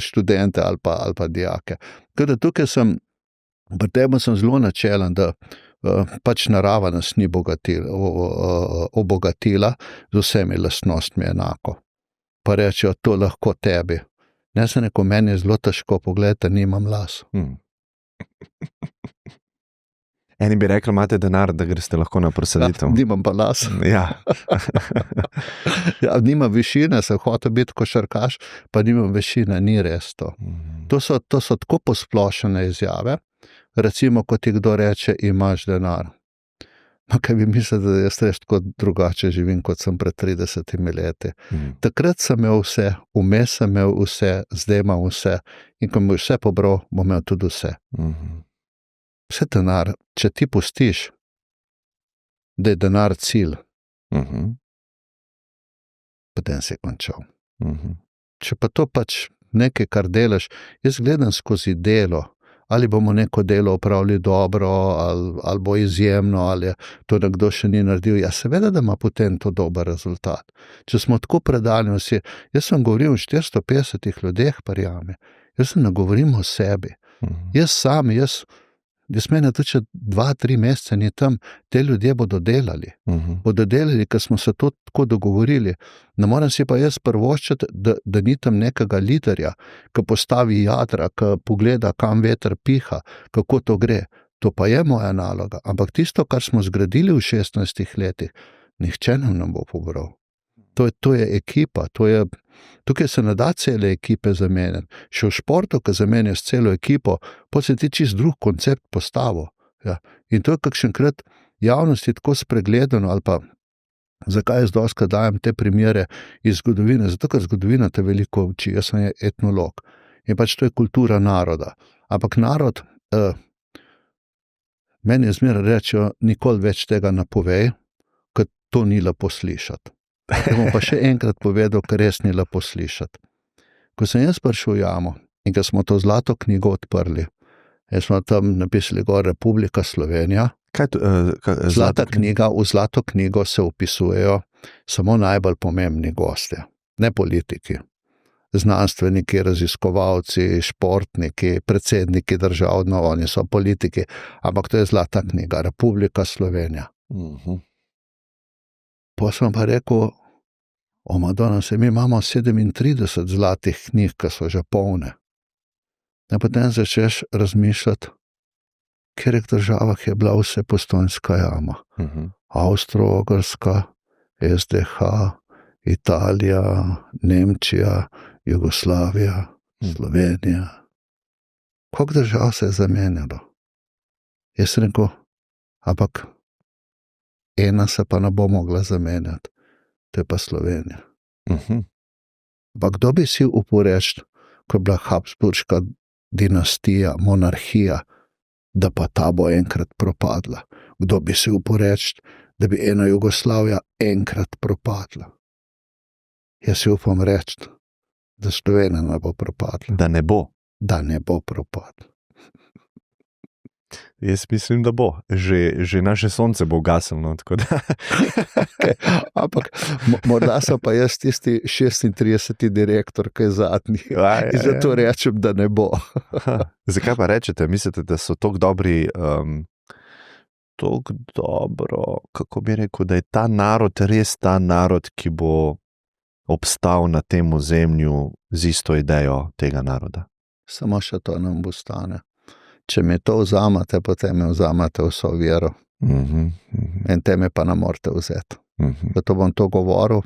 študente ali pa dijake. Tukaj pri tem sem zelo načelen, da pač narava nas ni obogatila z vsemi lastnostmi enako. Pa rečejo, to lahko tebi. Ne se neko, meni je zelo težko, pogledajte, nimam las. Eni bi rekli, imate denar, da greste lahko na presaditev. Ja, nimam pa las. Ja. Ja, nimam višine, sem hotel biti košarkaš, pa nimam višine, ni res to. To so tako posplošene izjave, recimo, kot ti kdo reče, imaš denar. No, kaj bi mislili, da jaz res tako drugače živim, kot sem pred 30 leti. Takrat sem imel vse, vmes sem imel vse, zdaj imam vse in ko mi vse pobral, bom imel tudi vse. Vse denar, če ti pustiš, da je denar cilj, potem si končal. Če pa to pač nekaj, kar delaš, jaz gledam skozi delo, ali bomo neko delo opravili dobro, ali bo izjemno, ali to nekdo še ni naredil. Ja, seveda, da ima potem to dober rezultat. Če smo tako predani vsi, jaz sem govoril o 450 ljudeh, parjame, jaz sem ne govorim o sebi. Jaz mene tudi, če 2-3 mesece ni tam, te ljudje bodo delali. Bodo delali, ker smo se to tako dogovorili. Ne morem si pa jaz prvoščiti, da ni tam nekega liderja, ki postavi jadra, ki pogleda, kam veter piha, kako to gre. To pa je moja naloga. Ampak tisto, kar smo zgradili v 16 letih, nihče nam ne bo pobral. To je ekipa, tukaj se ne da cele ekipe zamenjati. Še v športu, ko zamenjaš celo ekipo, potem se ti čist drug koncept postavil. Ja. In to je kakšenkrat javnosti tako spregledano, ali pa zakaj jaz dostikrat dajem te primere iz zgodovine, zato ker zgodovina te veliko uči, jaz sem etnolog. In pač to je kultura naroda. Ampak narod, meni je zmeraj rečejo, nikoli več tega ne povej, ker to ni lepo slišati. Da bom pa še enkrat povedal, ker res ni lepo slišati. Ko sem jaz prišel v jamo in ko smo to zlato knjigo odprli, smo tam napisali gor Republika Slovenija. Zlata knjiga, v zlato knjigo se vpisujejo samo najbolj pomembni gostje, ne politiki. Znanstveniki, raziskovalci, športniki, predsedniki držav, no, oni so politiki, ampak to je zlata knjiga, Republika Slovenija. Pa sem pa rekel, o Madonna, mi imamo 37 zlatih knjig, ki so že polne. In potem začneš razmišljati, v katerih državah je bila vse Postojnska jama. Avstro-Ogrska, SDH, Italija, Nemčija, Jugoslavija, Slovenija. Koliko držav se je zamenjalo? Jaz sem rekel, ampak ena se pa ne bo mogla zamenjati, to je pa Slovenija. Ampak kdo bi si upal reči, ko je bila Habsburška dinastija, monarhija, da pa ta bo enkrat propadla? Kdo bi si upal reči, da bi ena Jugoslavija enkrat propadla? Jaz si upam reči, da Slovenija ne bo propadla. Da ne bo. Da ne bo propadla. Jaz mislim, da bo. Že naše sonce bo ugasnilo. Okay. Ampak morda so pa jaz tisti 36. direktor, ki je zadnji. In zato rečem, da ne bo. Zakaj pa rečete? Mislite, da so tako dobri, kako bi rekel, da je ta narod res ta narod, ki bo obstal na tem ozemlju z isto idejo tega naroda? Samo še to nam bo stane. Če mi to vzamete, potem mi vzamete vso vero. In te me pa ne morete vzeti. Zato bom to govoril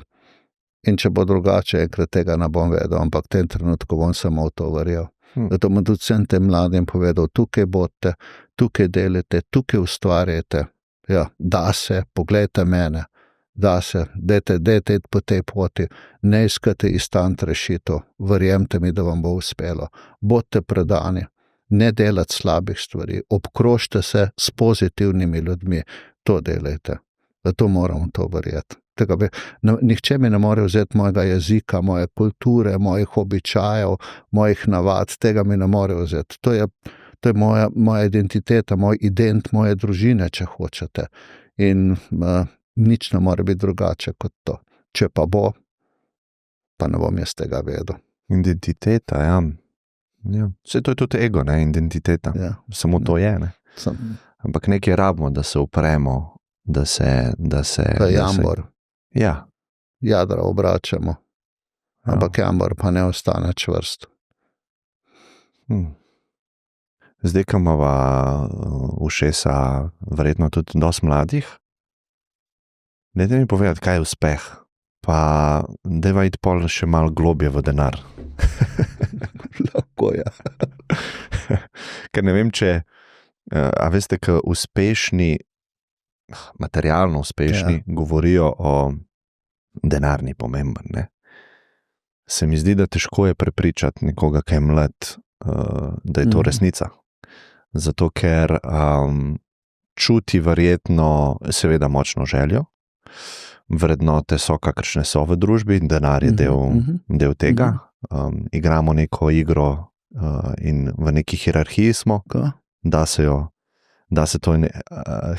in če bo drugače, enkrat tega ne bom vedel, ampak v tem trenutku bom samo v to verjel. Zato bom tudi vsem tem mladim povedal, tukaj bodite, tukaj delite, tukaj ustvarjate. Ja, da se, poglejte mene, da se, dajte po tej poti, ne iskate instant rešitev, verjemte mi, da vam bo uspelo. Bodite predani. Ne delati slabih stvari, obkrožite se s pozitivnimi ljudmi, to delajte. Zato moram to verjeti. Nihče mi ne more vzeti mojega jezika, moje kulture, mojih običajev, mojih navad, tega mi ne more vzeti. To je moja identiteta, moj ident, moje družine, če hočete. In nič ne more biti drugače kot to. Če pa bo, pa ne bom jaz tega vedel. Identiteta, ja. Ja. Vse to je tudi ego, ne, identiteta. Ja. Samo to je, ne. Ampak nekaj rabimo, da se upremo, da se... To je jambor. Ja. Jadra obračamo. Ampak jambor pa ne ostane čvrst. Zdaj, ko imava ušesa verjetno tudi dosti mladih, dajte mi povedati, kaj je uspeh. Pa dajva iti pol še malo globje v denar. Lahko, ja. Ker ne vem, če, a veste, ko uspešni, materialno uspešni, govorijo o denarni pomemben, ne. Se mi zdi, da težko je prepričati nekoga, ki je mlad, da je to resnica. Zato, ker čuti verjetno, seveda močno željo, vrednote so, kakršne so v družbi, denar je del tega. Igramo neko igro in v neki hierarhiji smo, da se to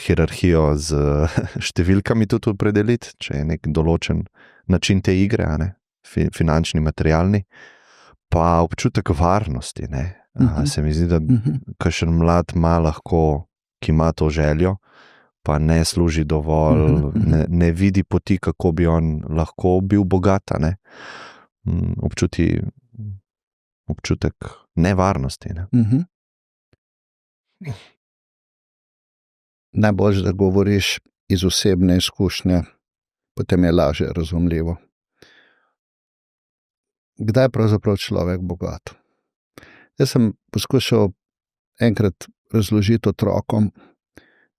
hierarhijo z številkami tudi opredeliti, če je nek določen način te igre, ne? Finančni, materialni, pa občutek varnosti. Ne? Se mi zdi, da kakšen mlad ima lahko, ki ima to željo, pa ne služi dovolj, ne vidi poti, kako bi on lahko bil bogat, ne? Občutek nevarnosti. Ne? Najbolj, da govoriš iz osebne izkušnje, potem je lažje razumljivo. Kdaj je pravzaprav človek bogat? Jaz sem poskušal enkrat razložiti otrokom,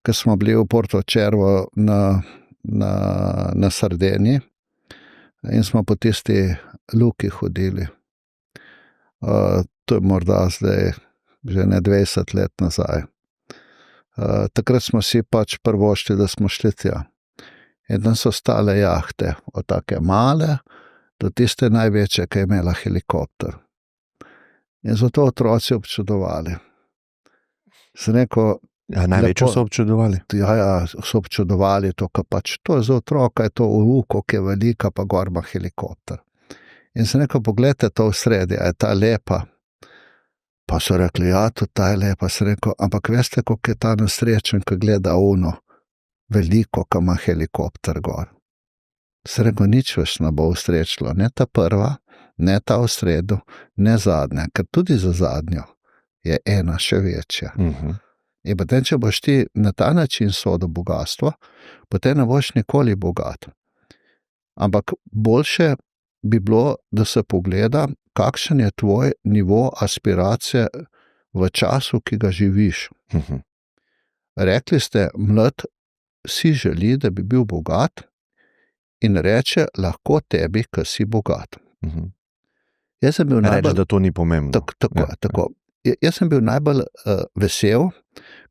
ko smo bili v Porto Cervo na Sardeniji in smo po tisti luki hodili. To je morda zdaj že ne 20 let nazaj. Takrat smo si pač prvošli, da smo šli tja. In tam so stale jahte, od take male do tiste največje, ki je imela helikopter. In so to otroci občudovali. Sem rekel, največjo so občudovali? Ja, so občudovali to, ker pač to je za otroka, je to luko, ki je velika, pa gor ima helikopter. In sem rekel, pogledajte to v sredi, a je ta lepa? Pa so rekli, ja, tudi ta je lepa. Sem rekel, ampak veste, koliko je ta nesrečen, ko gleda ono veliko, ko ima helikopter gor. Sem rekel, nič več ne bo usrečilo, ne ta prva, ne ta v sredu, ne zadnja, ker tudi za zadnjo je ena še večja. In potem, če boš ti na ta način sodil bogatstvo, potem ne boš nikoli bogat. Ampak boljše bi bilo, da se pogleda, kakšen je tvoj nivo aspiracije v času, ki ga živiš. Rekli ste, mlad si želi, da bi bil bogat in reče lahko tebi, ker si bogat. Jaz sem bil reče, da to ni pomembno. Tako. Jaz sem bil najbolj vesel,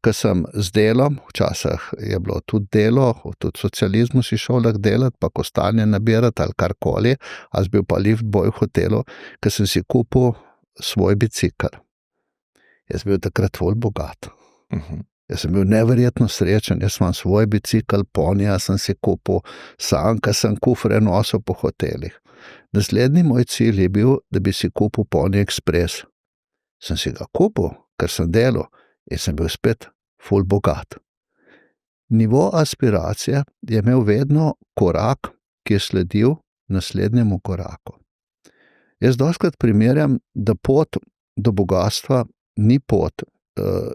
ker sem z delom, včasih je bilo tudi delo, tudi v socializmu si šel lahko delati, pa kostanje nabirati ali karkoli, a sem bil pa lift boy v hotelu, ker sem si kupil svoj bicikl. Jaz sem bil takrat bolj bogat. Jaz sem bil neverjetno srečen, jaz imam svoj bicikl, ponija sem si kupil, sanka sem kufre nosil po hotelih. Naslednji moj cilj je bil, da bi si kupil Pony Express. Sem si ga kupil, ker sem delal in sem bil spet ful bogat. Nivo aspiracije je imel vedno korak, ki je sledil naslednjemu koraku. Jaz dostikrat primerjam, da pot do bogatstva ni pot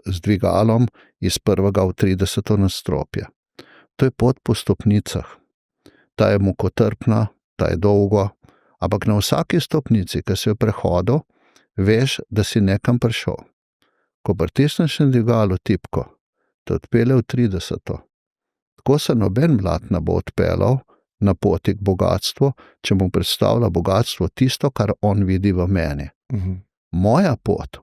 z dvigalom iz 1. v 30. nadstropje. To je pot po stopnicah. Ta je mukotrpna, ta je dolga, ampak na vsaki stopnici, ki si jo prehodil, veš, da si nekam prišel. Ko pritisneš na dvigalo tipko, te odpelje v 30. Tako se noben mlad ne bo odpeljal na poti k bogatstvu, če mu predstavlja bogatstvo tisto, kar on vidi v meni. Moja pot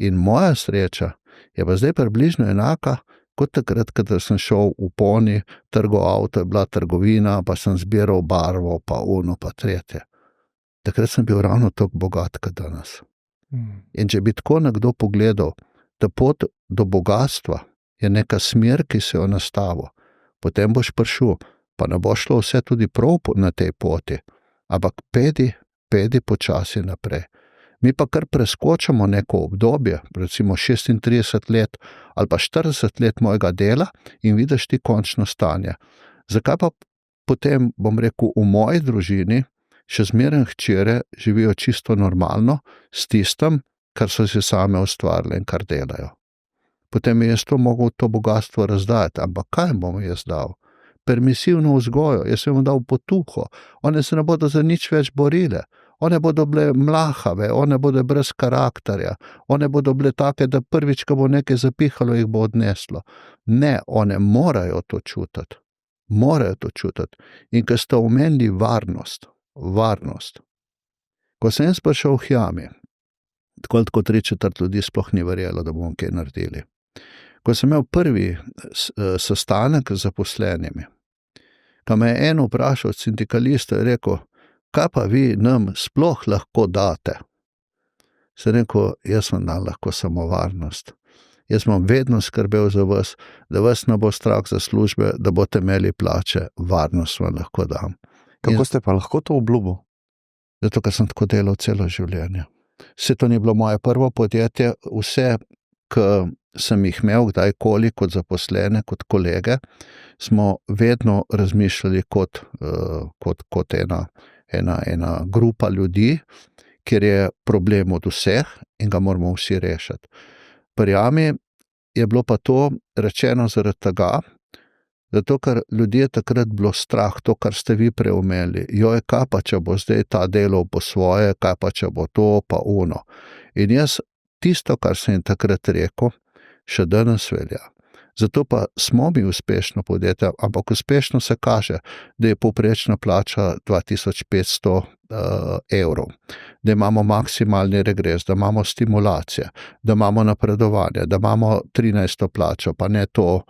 in moja sreča je pa zdaj približno enaka, kot takrat, kada sem šel v Pony, trgo avto, je bila trgovina, pa sem zbiral barvo, pa ono, pa tretje. Takrat sem bil ravno tako bogat, kot danes. In če bi tako nekdo pogledal, da pot do bogatstva je neka smer, ki se jo nastavil, potem boš prišel, pa ne bo šlo vse tudi prav na tej poti, ampak pedi počasi naprej. Mi pa kar preskočimo neko obdobje, recimo 36 let ali pa 40 let mojega dela in vidiš ti končno stanje. Zakaj pa potem, bom rekel, v moji družini še zmeraj hčere živijo čisto normalno s tistim, kar so si same ustvarile in kar delajo. Potem je jaz to mogel to bogatstvo razdajati, ampak kaj bom jaz dal? Permisivno vzgojo, jaz sem dal potuho, one se ne bodo za nič več borile. One bodo bile mlahave, one bodo brez karakterja, one bodo bile take, da prvič, ko bo nekaj zapihalo, jih bo odneslo. Ne, one morajo to čutiti. Morajo to čutiti. In ko ste omenili varnost. Ko sem jaz prišel v Hjami, tako 3/4 ljudi sploh ni verjelo, da bomo kaj naredili. Ko sem imel prvi sestanek z zaposlenimi, ko me je en vprašal od sindikalistov, je rekel, kaj pa vi nam sploh lahko date? Sem rekel, jaz vam dam lahko samo varnost. Jaz bom vedno skrbel za vas, da vas ne bo strah za službe, da boste imeli plače, varnost vam lahko dam. Kako ste pa lahko to obljubil? Zato, ker sem tako delal celo življenje. Vse to ni bilo moje prvo podjetje, vse, ki sem jih imel kdajkoli kot zaposlene, kot kolege, smo vedno razmišljali kot ena grupa ljudi, kjer je problem od vseh in ga moramo vsi rešiti. Pri Jami je bilo pa to rečeno zaradi tega, zato ker ljudje takrat bilo strah, to, kar ste vi preumeli. Joj, kaj pa, če bo zdaj ta delal po svoje, kaj pa, če bo to, pa ono. In jaz tisto, kar sem jim takrat rekel, še danes velja. Zato pa smo mi uspešno podjetje, ampak uspešno se kaže, da je povprečna plača 2500 evrov, da imamo maksimalni regres, da imamo stimulacije, da imamo napredovanje, da imamo 13. plačo, pa ne to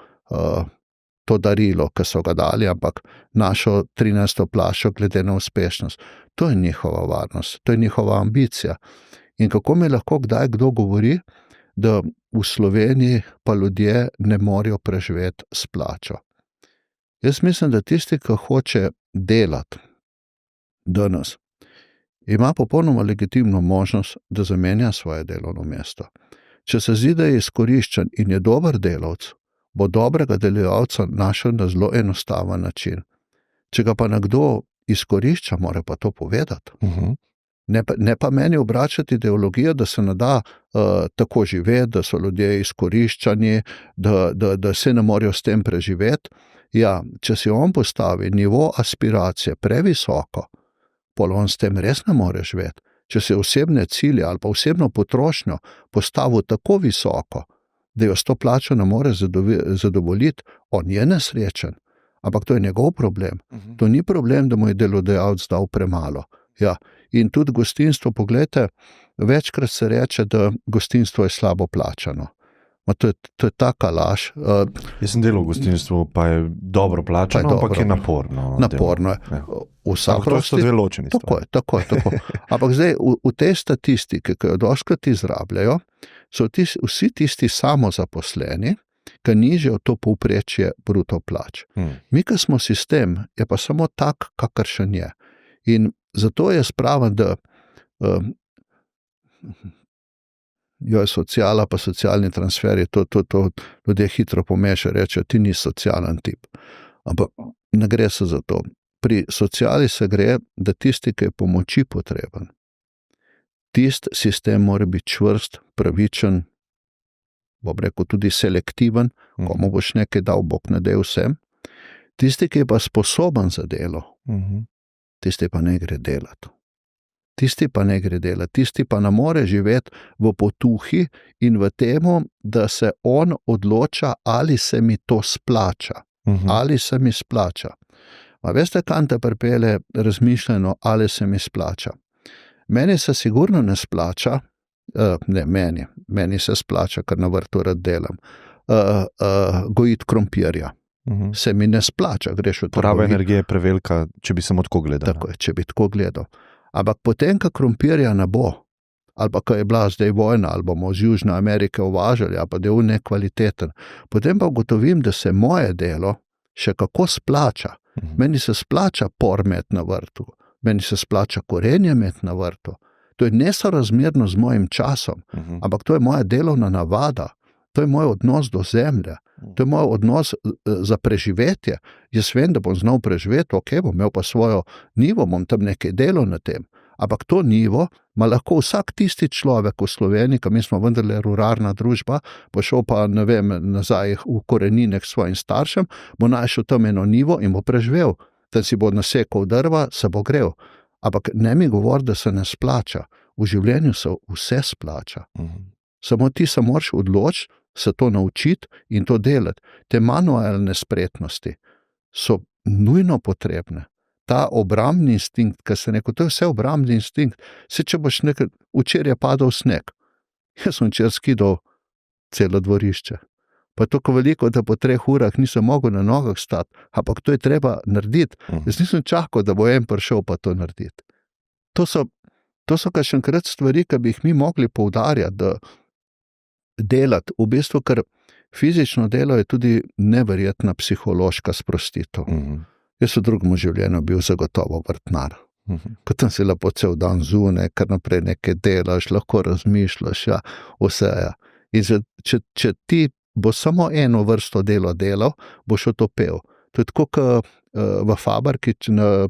darilo, ki so ga dali, ampak našo 13. plačo glede na uspešnost. To je njihova varnost, to je njihova ambicija. In kako mi lahko kdaj kdo govori, da v Sloveniji pa ljudje ne morejo preživeti s plačo. Jaz mislim, da tisti, ki hoče delati danes, ima popolnoma legitimno možnost, da zamenja svoje delovno mesto. Če se zdi, da je izkoriščen in je dober delavec, bo dobrega delovalca našel na zelo enostaven način. Če ga pa nekdo izkorišča, mora pa to povedati. Ne pa meni obračati ideologijo, da se ne da tako živeti, da so ljudje izkoriščani, da se ne morejo s tem preživeti. Ja, če si on postavi nivo aspiracije previsoko, pol on s tem res ne more živeti. Če si osebne cilje ali pa osebno potrošnjo postavil tako visoko, da jo s to plačo ne more zadovoljiti, on je nesrečen. Ampak to je njegov problem. To ni problem, da mu je delodajalec dal premalo. Ja. In tudi gostinstvo, pogledajte, večkrat se reče, da gostinstvo je slabo plačano. To je taka laž. Jaz sem delal v gostinstvu, pa je dobro plačano, ampak je naporno. Naporno je. Ampak to so dve ločeni stvari. Tako. Ampak zdaj v tej statistiki, ki jo dostikrat izrabljajo, so vsi tisti samozaposleni, ki nižajo to povprečje bruto plač. Mi, ki smo sistem, je pa samo tak, kakršen je. In zato je spraven, da je sociala pa socialni transferi, to ljudje hitro pomešajo, rečejo, ti ni socialen tip. Ampak ne gre se za to. Pri sociali se gre, da tisti, ki je pomoči potreben, tisti sistem mora biti čvrst, pravičen, bom rekel tudi selektiven, komu boš nekaj dal, Bog ne daj vsem. Tisti, ki je pa sposoben za delo, tisti pa ne gre delati. Tisti pa ne more živeti v potuhi in v temu, da se on odloča, ali se mi to splača. Ali se mi splača. A veste, kam te pripelje razmišljeno, ali se mi splača? Meni se sigurno ne splača, meni se splača, ker na vrtu rad delam, gojiti krompirja. Se mi ne splača, greš v trgovino. Poraba energije je prevelika, če bi samo tako gledal. Tako je, če bi tako gledal. Ampak potem, ko krompirja ne bo, ali pa ko je bila zdaj vojna, ali bomo z Južne Amerike uvažali, ali pa da je nekvaliteten, potem pa ugotovim, da se moje delo še kako splača. Meni se splača por imeti na vrtu, meni se splača korenje imeti na vrtu. To je nesorazmerno z mojim časom, ampak to je moja delovna navada, to je moj odnos do zemlje, to je moj odnos za preživetje. Jaz vem, da bom znal preživeti, bom imel pa svojo nivo, bom tam nekaj delal na tem. Ampak to nivo ima lahko vsak tisti človek v Sloveniji, ki mi smo vendarle ruralna družba, bo šel pa, nazaj v korenine k svojim staršem, bo našel tam eno nivo in bo preživel. Tam si bo nasekal drva, se bo grel. Ampak ne mi govori, da se ne splača. V življenju se vse splača. Samo ti se moraš odločiti, se to naučiti in to delati. Te manualne spretnosti so nujno potrebne. Ta obrambni instinkt, ki se to je vse obrambni instinkt. Če boš včeraj je padal sneg, jaz sem včeraj skidal celo dvorišče. Pa je tako veliko, da po 3 urah nisem mogel na nogah stati, ampak to je treba narediti. Jaz nisem čakal, da bo en prišel pa to narediti. To so kakšenkrat stvari, ki bi jih mi mogli poudarjati, da delati, v bistvu, ker fizično delo je tudi neverjetna psihološka sprostitev. Jaz v drugem življenju bil zagotovo vrtnar. Ko tam si lepo cel dan zunaj, kar naprej nekaj delaš, lahko razmišljaš, vse. In če ti bo samo eno vrsto delo delal, boš otopel. To je tako, kot v fabriki, na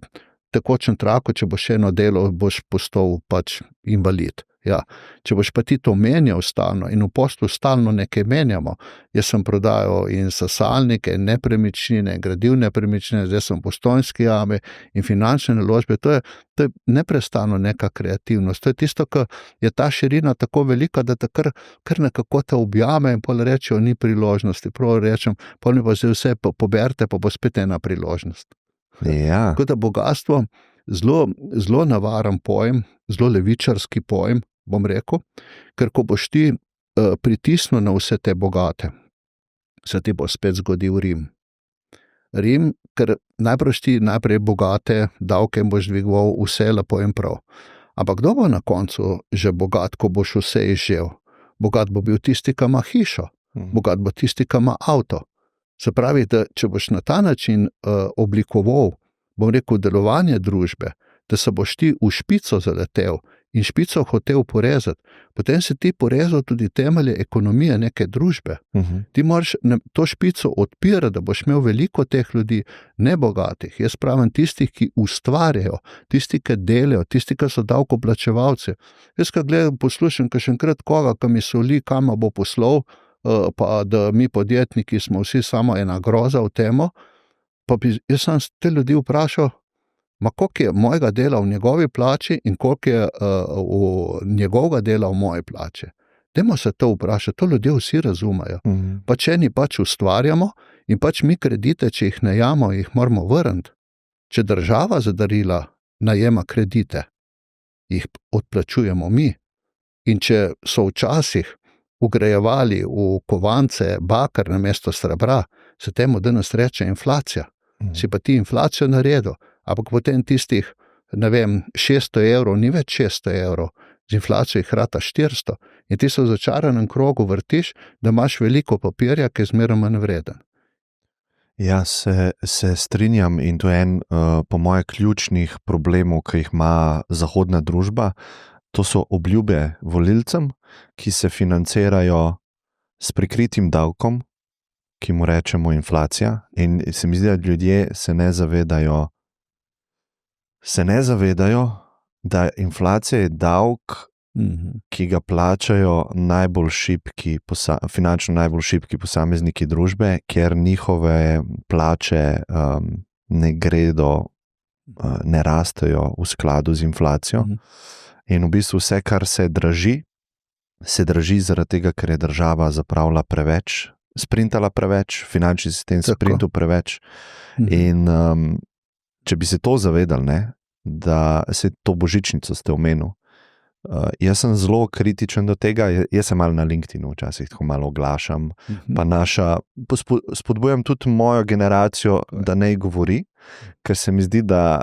tekočem traku, če boš eno delo, boš postal pač invalid. Če boš pa ti to menjal stalno in v poslu stalno nekaj menjamo, jaz sem prodajal in sesalnike, in nepremičnine, in gradil nepremičnine, zdaj sem v Postojnski jami in finančne naložbe, to je neprestano neka kreativnost, to je tisto, ko je ta širina tako velika, da te kar nekako te objame in pol rečejo, ni priložnosti, prav rečem, pol mi pa zdaj vse poberte, pa bo spet ena priložnost. Tako da bogatstvo, zelo navaren pojem, zelo levičarski pojem, bom rekel, ker ko boš ti pritisnil na vse te bogate, se ti bo spet zgodil Rim. Ker najprej bogate davke boš dvigoval, vse lepo in prav. Ampak kdo bo na koncu že bogat, ko boš vse izžel? Bogat bo bil tisti, ki ima hišo, bogat bo tisti, ki ima avto. Se pravi, da če boš na ta način oblikoval, bom rekel, delovanje družbe, da se boš ti v špico zaletel in špico hotel porezati, potem si ti porezal tudi temelje ekonomije neke družbe. Ti moraš to špico odpirati, da boš imel veliko teh ljudi, nebogatih, jaz pravim tistih, ki ustvarjajo, tisti, ki delajo, tisti, ki so davkoplačevalci. Jaz, ko gledam, poslušam kakšenkrat koga, ki mi soli, kam bo poslal, pa da mi podjetniki smo vsi samo ena groza v temo, pa bi jaz sem te ljudi vprašal, koliko je mojega dela v njegovi plači in koliko je njegovega dela v moji plači. Dajmo se to vprašati, to ljudje vsi razumejo. Pač eni pač ustvarjamo in pač mi kredite, če jih najamo, jih moramo vrniti. Če država za darila najema kredite, jih odplačujemo mi. In če so včasih ugrajevali v kovance bakar namesto srebra, se temu danes reče inflacija. Si pa ti inflacijo naredil, ampak potem tistih, 600 evrov, ni več 600 evrov, z inflacijo jih rata 400 in ti se v začaranem krogu vrtiš, da imaš veliko papirja, ki je zmeraj manj vreden. Ja, se strinjam in to je en po moje ključnih problemov, ki jih ima zahodna družba. To so obljube volilcem, ki se financirajo s prikritim davkom, ki mu rečemo inflacija, in se mi zdi, da ljudje se ne zavedajo, da inflacija je davek, ki ga plačajo finančno najbolj šibki posamezniki družbe, ker njihove plače ne rastejo v skladu z inflacijo. In v bistvu vse, kar se draži zaradi tega, ker je država zapravila preveč, sprintala preveč, finančni sistem sprintal preveč. In če bi se to zavedali, ne, da se to božičnico ste omenil, jaz sem zelo kritičen do tega, jaz sem malo na LinkedInu včasih tako malo oglašam, pa spodbujam tudi mojo generacijo, da ne govori, ker se mi zdi, da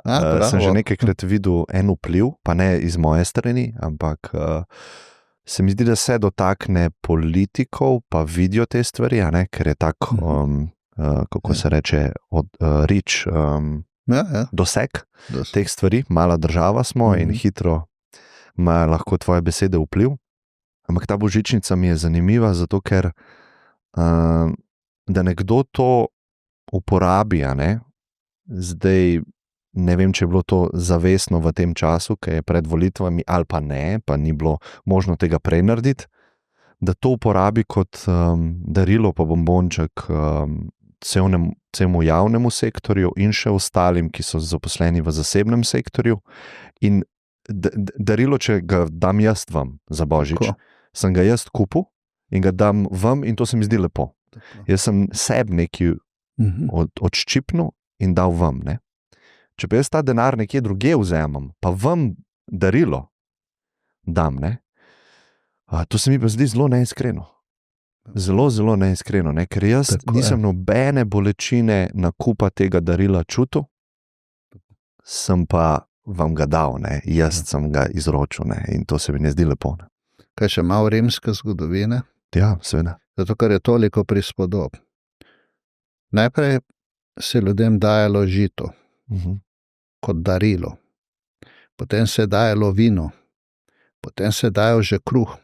sem že nekajkrat videl en vpliv, pa ne iz moje strani, ampak se mi zdi, da se dotakne politikov, pa vidijo te stvari, a ne, ker je tako, kako se reče, reach, doseg teh stvari, mala država smo in hitro ima lahko tvoje besede vpliv. Ampak ta božičnica mi je zanimiva, zato ker da nekdo to uporabi, a ne, zdaj ne vem, če je bilo to zavestno v tem času, ki je pred volitvami, ali pa ne, pa ni bilo možno tega prej narediti, da to uporabi kot darilo pa bombonček celemu javnemu sektorju in še ostalim, ki so zaposleni v zasebnem sektorju. In darilo, če ga dam jaz vam za božič, sem ga jaz kupil in ga dam vam in to se mi zdi lepo. Jaz sem sebi nekaj odščipnil in dal vam, ne. Če pa jaz ta denar nekje druge vzemem, pa vam darilo dam, ne, to se mi pa zdi zelo neiskreno. Zelo, zelo neiskreno, ne, ker jaz nisem nobene bolečine nakupa tega darila čutil, sem pa vam ga dal, ne, jaz sem ga izročil, ne, in to se mi ne zdi lepo. Ne. Kaj še malo rimske zgodovine? Ja, seveda. Zato, ker je toliko prispodob. Najprej se ljudem dajalo žito, kot darilo. Potem se je dajalo vino, potem se je dajal že kruh,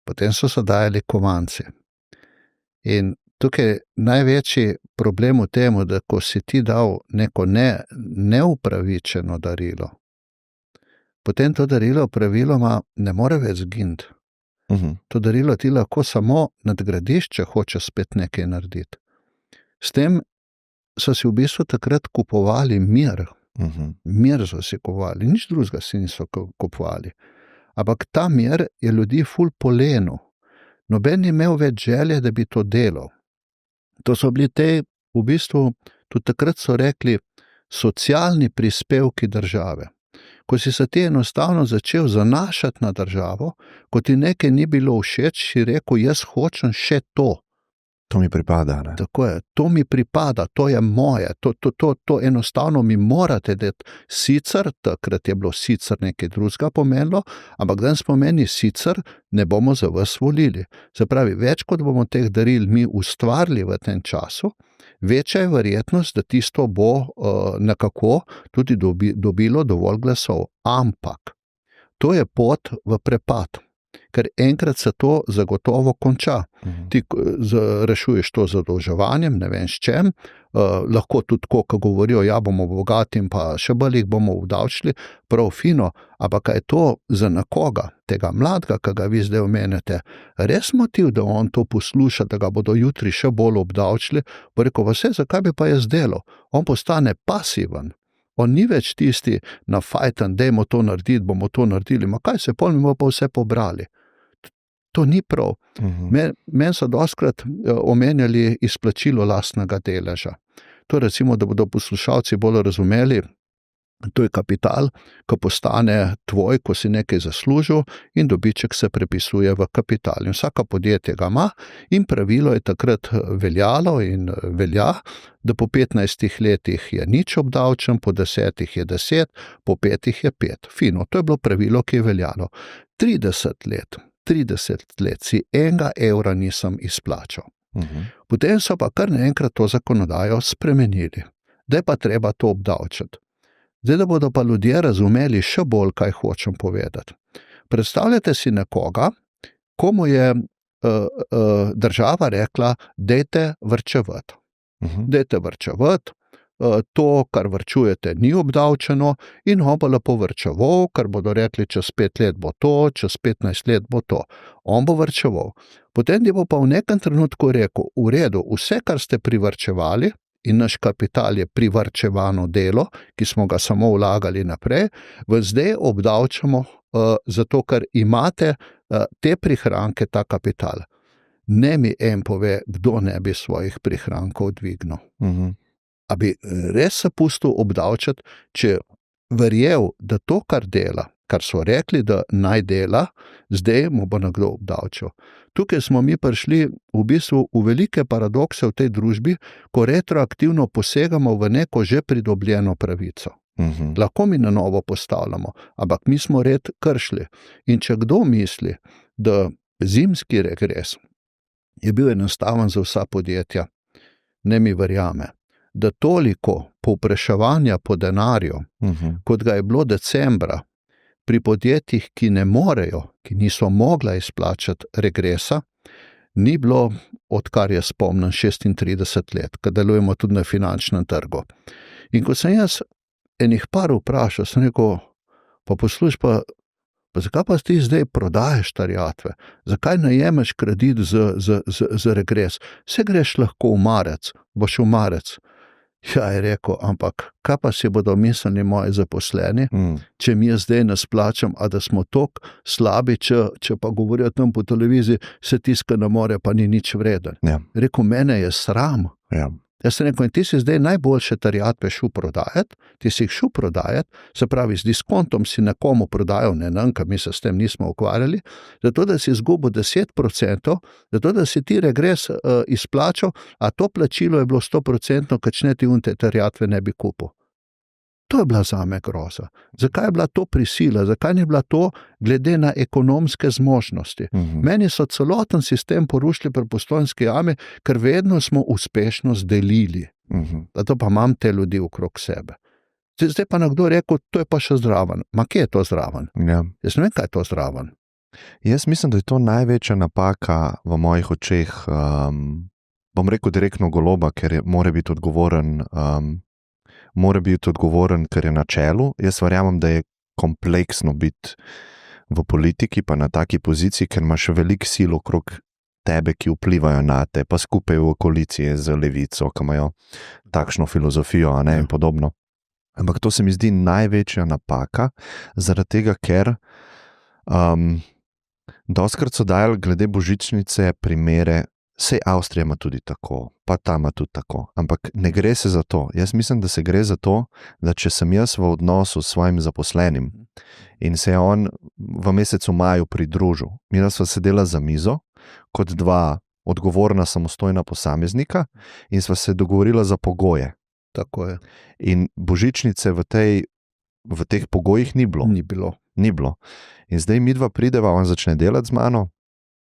potem so se dajali kovanci. In tukaj je največji problem v tem, da ko si ti dal neko neupravičeno darilo, potem to darilo praviloma ne more več zginiti. To darilo ti lahko samo nadgradiš, če hočeš spet nekaj narediti. S tem so si v bistvu takrat kupovali mir. Mir so si kupovali, nič drugega si niso kupovali. Ampak ta mir je ljudi ful polenil. Noben ni imel več želje, da bi to delal. To so bili te, v bistvu, tudi takrat so rekli, socialni prispevki države. Ko si se ti enostavno začel zanašati na državo, ko ti nekaj ni bilo všeč, si rekel, jaz hočem še to. To mi pripada, ne? Tako je, to mi pripada, to je moje, to enostavno mi morate dati. Sicer, takrat je bilo sicer nekaj drugega pomenilo, ampak danes pomeni sicer, ne bomo za vas volili. Se pravi, več kot bomo teh daril mi ustvarili v tem času, večja je verjetnost, da tisto bo nekako tudi dobilo dovolj glasov. Ampak to je pot v prepad. Ker enkrat se to zagotovo konča. Ti rešuješ to zadolževanjem, ne vem s čem, lahko tudi ko govorijo, ja, bomo bogati in pa še bolj jih bomo obdavčili, prav fino, ampak kaj je to za nekoga, tega mladega, ki ga vi zdaj omenjate, res motiv, da on to posluša, da ga bodo jutri še bolj obdavčili, bo rekel, zakaj bi pa jaz delal? On postane pasiven. On ni več tisti na fajten, dajmo to narediti, bomo to naredili, ma kaj se pol, mi bomo pa vse pobrali. To ni prav. Meni so dostikrat omenjali izplačilo lastnega deleža. To recimo, da bodo poslušalci bolj razumeli, To je kapital, ki postane tvoj, ko si nekaj zaslužil in dobiček se prepisuje v kapital. In vsaka podjetje ga ima in pravilo je takrat veljalo in velja, da po 15 letih je nič obdavčen, po 10 je 10, po 5 je 5. Fino, to je bilo pravilo, ki je veljalo. 30 let si €1 nisem izplačal. Potem so pa kar naenkrat to zakonodajo spremenili. Da je pa treba to obdavčiti. Zdaj, da bodo pa ljudje razumeli še bolj, kaj hočem povedati. Predstavljate si nekoga, komu je država rekla, dajte varčevati. Dajte varčevati, to, kar varčujete, ni obdavčeno in on bo lepo varčeval, ker bodo rekli, čez 5 let bo to, čez 15 let bo to. On bo varčeval. Potem je bo pa v nekem trenutku rekel, v redu, vse, kar ste privarčevali, in naš kapital je privarčevano delo, ki smo ga samo vlagali naprej, zdaj obdavčamo zato, ker imate te prihranke, ta kapital. Ne mi en pove, kdo ne bi svojih prihrankov dvignil. A bi res se pustil obdavčati, če verjel, da to, kar dela, kar so rekli, da naj dela, zdaj mu bo nekdo obdavčil. Tukaj smo mi prišli v bistvu v velike paradokse v tej družbi, ko retroaktivno posegamo v neko že pridobljeno pravico. Lahko mi na novo postavljamo, ampak mi smo red kršili. In če kdo misli, da zimski regres je bil enostaven za vsa podjetja, ne mi verjame, da toliko povpraševanja po denarju, kot ga je bilo decembra, pri podjetjih, ki ne morejo, ki niso mogla izplačati regresa, ni bilo, odkar je spomnim, 36 let, ko delujemo tudi na finančnem trgu. In ko sem jaz enih par vprašal, sem rekel, pa poslušaj, pa zakaj pa ti zdaj prodaješ terjatve? Zakaj najemeš kredit za regres? Vse greš lahko v marec, boš v marec. Ja, je rekel, ampak kaj pa si bodo mislili moji zaposleni, če mi zdaj ne splačam, a da smo toliko slabi, če pa govorijo tam po televiziji, se tiska ne more, pa ni nič vreden. Ja. Rekel, mene je sram. Ja. Jaz sem rekel, in ti si zdaj najboljše terjatve šel prodajati, ti si jih šel prodajati, se pravi, z diskontom si nekomu prodajal, ne nam, ker mi se s tem nismo ukvarjali, zato da si izgubil 10%, zato da si ti regres izplačal, a to plačilo je bilo 100%, kačne ti te terjatve ne bi kupil. To je bila zame groza. Zakaj je bila to prisila? Zakaj ni bila to glede na ekonomske zmožnosti? Meni so celoten sistem porušili pri Postojnski jami, ker vedno smo uspešno delili. Zato pa imam te ljudi okrog sebe. Zdaj pa nekdo rekel, to je pa še zraven. Ma kje je to zraven? Ja. Jaz ne vem, kaj je to zraven. Jaz mislim, da je to največja napaka v mojih očeh, bom rekel direktno Goloba, ker mora biti odgovoren, ker je na čelu. Jaz verjamem, da je kompleksno biti v politiki, pa na taki poziciji, ker imaš veliko sil okrog tebe, ki vplivajo na te, pa skupaj v koaliciji z Levico, ki imajo takšno filozofijo, in podobno. Ampak to se mi zdi največja napaka, zaradi tega, ker dostikrat so dajali glede božičnice primere, sej Avstrija ima tudi tako, pa ta ima tudi tako, ampak ne gre se za to. Jaz mislim, da se gre za to, da če sem jaz v odnosu s svojim zaposlenim in se je on v mesecu maju pridružil, mi sva sedela za mizo kot dva odgovorna samostojna posameznika in sva se dogovorila za pogoje. Tako je. In božičnice v teh pogojih ni bilo. Ni bilo. In zdaj midva prideva, on začne delati z mano,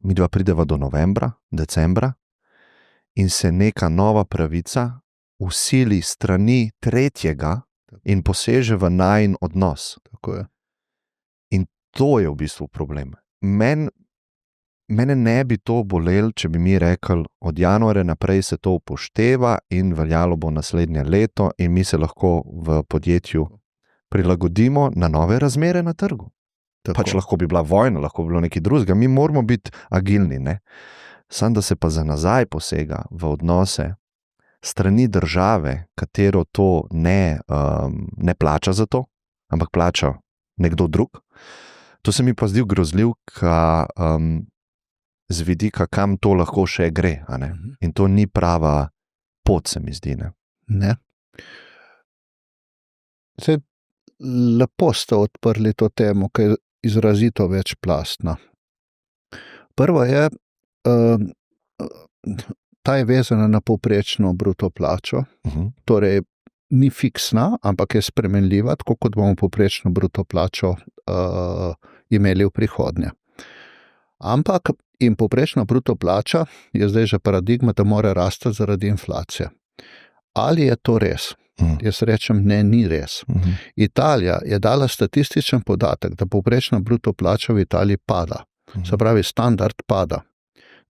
midva prideva do novembra, decembra in se neka nova pravica usili strani tretjega in poseže v najin odnos. Tako je. In to je v bistvu problem. Mene ne bi to bolelo, če bi mi rekli, od januarja naprej se to upošteva in veljalo bo naslednje leto in mi se lahko v podjetju prilagodimo na nove razmere na trgu. Tako. Pač lahko bi bila vojna, lahko bi bilo nekaj drugega, mi moramo biti agilni, ne? Sam da se pa za nazaj posega v odnose strani države, katero to ne plača za to, ampak plača nekdo drug. To se mi pa zdi grozljivka z vidika, kam to lahko še gre, a ne? In to ni prava pot, se mi zdi, ne? Ne. lepo ste odprli to temo, ki je izrazito večplastna. Prvo je, ta je vezana na povprečno bruto plačo, torej ni fiksna, ampak je spremenljiva, tako kot bomo povprečno bruto plačo imeli v prihodnje. Ampak in povprečna bruto plača je zdaj že paradigma, da mora rasti zaradi inflacije. Ali je to res? Jaz rečem, ne, ni res. Italija je dala statističen podatek, da povprečna bruto plača v Italiji pada. Se pravi, standard pada.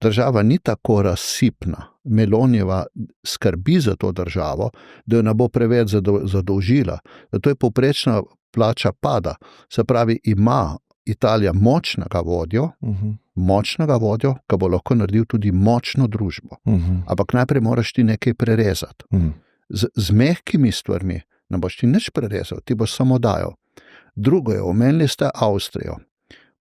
Država ni tako razsipna. Melonijeva skrbi za to državo, da jo ne bo preveč zadolžila. Zato je povprečna plača pada. Se pravi, ima Italija močnega vodjo, ki bo lahko naredil tudi močno družbo. Ampak najprej moraš ti nekaj prerezati. Z mehkimi stvarmi ne boš ti nič prerezal, ti boš samo dajal. Drugo je, omenili ste Avstrijo.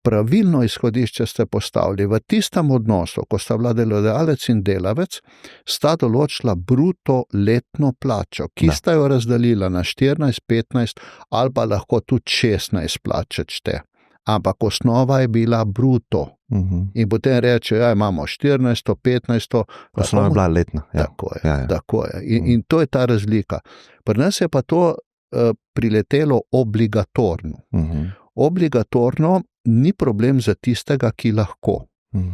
Pravilno izhodišče ste postavili v tistem odnosu, ko sta bila delodajalec in delavec, sta določila bruto letno plačo, ki sta jo razdelila na 14, 15 ali pa lahko tudi 16 plač šte. Ampak osnova je bila bruto. In potem reče, ja, imamo 14, 15. Osnova je bila letna. Ja. Tako je. In to je ta razlika. Pri nas je pa to priletelo obligatorno. Obligatorno ni problem za tistega, ki lahko.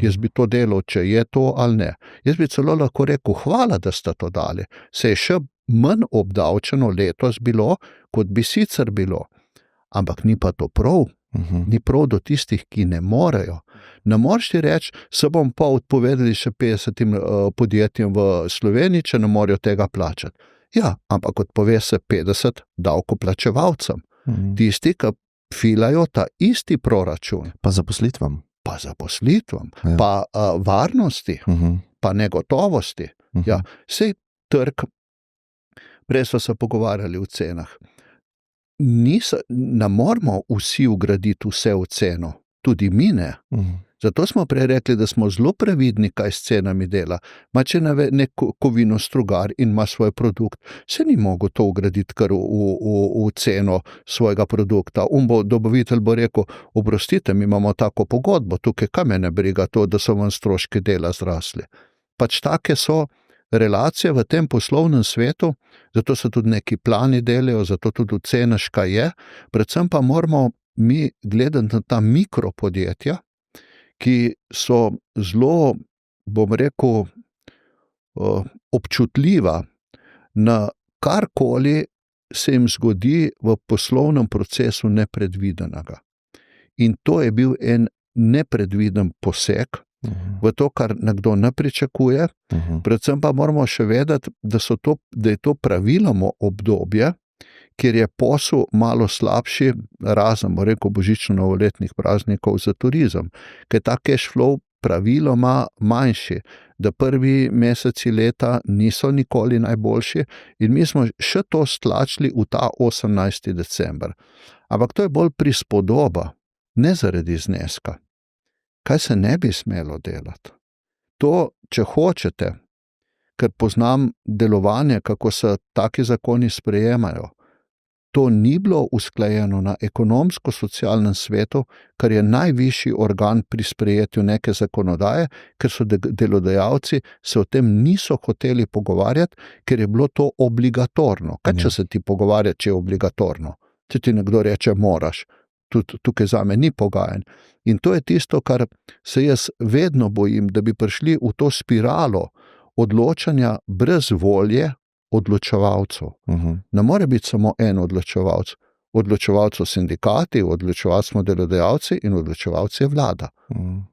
Jaz bi to delal, če je to ali ne. Jaz bi celo lahko rekel, hvala, da ste to dali. Se je še manj obdavčeno letos bilo, kot bi sicer bilo. Ampak ni pa to prav. Ni prav do tistih, ki ne morejo. Ne moreš ti reči, se bom pa odpovedali še 50 podjetjem v Sloveniji, če ne morejo tega plačati. Ja, ampak odpove se 50 davkoplačevalcem. Tisti, ki filajo ta isti proračun. Pa zaposlitvam. Ja. Pa varnosti, pa negotovosti. Ja, sej trg, prej so se pogovarjali o cenah. Ne moramo vsi ugraditi vse v ceno, tudi mi ne. Zato smo prej rekli, da smo zelo previdni, kaj s cenami dela. Če nek kovinostrugar in ima svoj produkt, se ni mogel to ugraditi kar v ceno svojega produkta. Dobavitelj bo rekel, oprostite, mi imamo tako pogodbo, tukaj kaj me ne briga to, da so vam stroški dela zrasli. Pač take so relacije v tem poslovnem svetu, zato se tudi neki plani delajo, zato tudi oceneš, kaj je. Predvsem pa moramo mi gledati na ta mikropodjetja, ki so zelo, bom rekel, občutljiva na karkoli se jim zgodi v poslovnem procesu nepredvidenega. In to je bil en nepredviden poseg v to, kar nekdo ne pričakuje. Predvsem pa moramo še vedeti, da je to praviloma obdobje, kjer je posel malo slabši, razen, rekel, božično-novoletnih praznikov za turizem, ker ta cash flow praviloma manjši, da prvi meseci leta niso nikoli najboljši in mi smo še to stlačili v ta 18. december. Ampak to je bolj prispodoba, ne zaradi zneska. Kaj se ne bi smelo delati? To, če hočete, ker poznam delovanje, kako se taki zakoni sprejemajo, to ni bilo usklajeno na ekonomsko-socialnem svetu, kar je najvišji organ pri sprejetju neke zakonodaje, ker so delodajalci se o tem niso hoteli pogovarjati, ker je bilo to obligatorno. Kaj če se ti pogovarjati, če je obligatorno? Če ti nekdo reče, moraš. Tudi tukaj zame ni pogajanj. In to je tisto, kar se jaz vedno bojim, da bi prišli v to spiralo odločanja brez volje odločevalcev. Ne more biti samo en odločevalc. Odločevalci so sindikati, odločevalci smo delodajalci in odločevalci je vlada.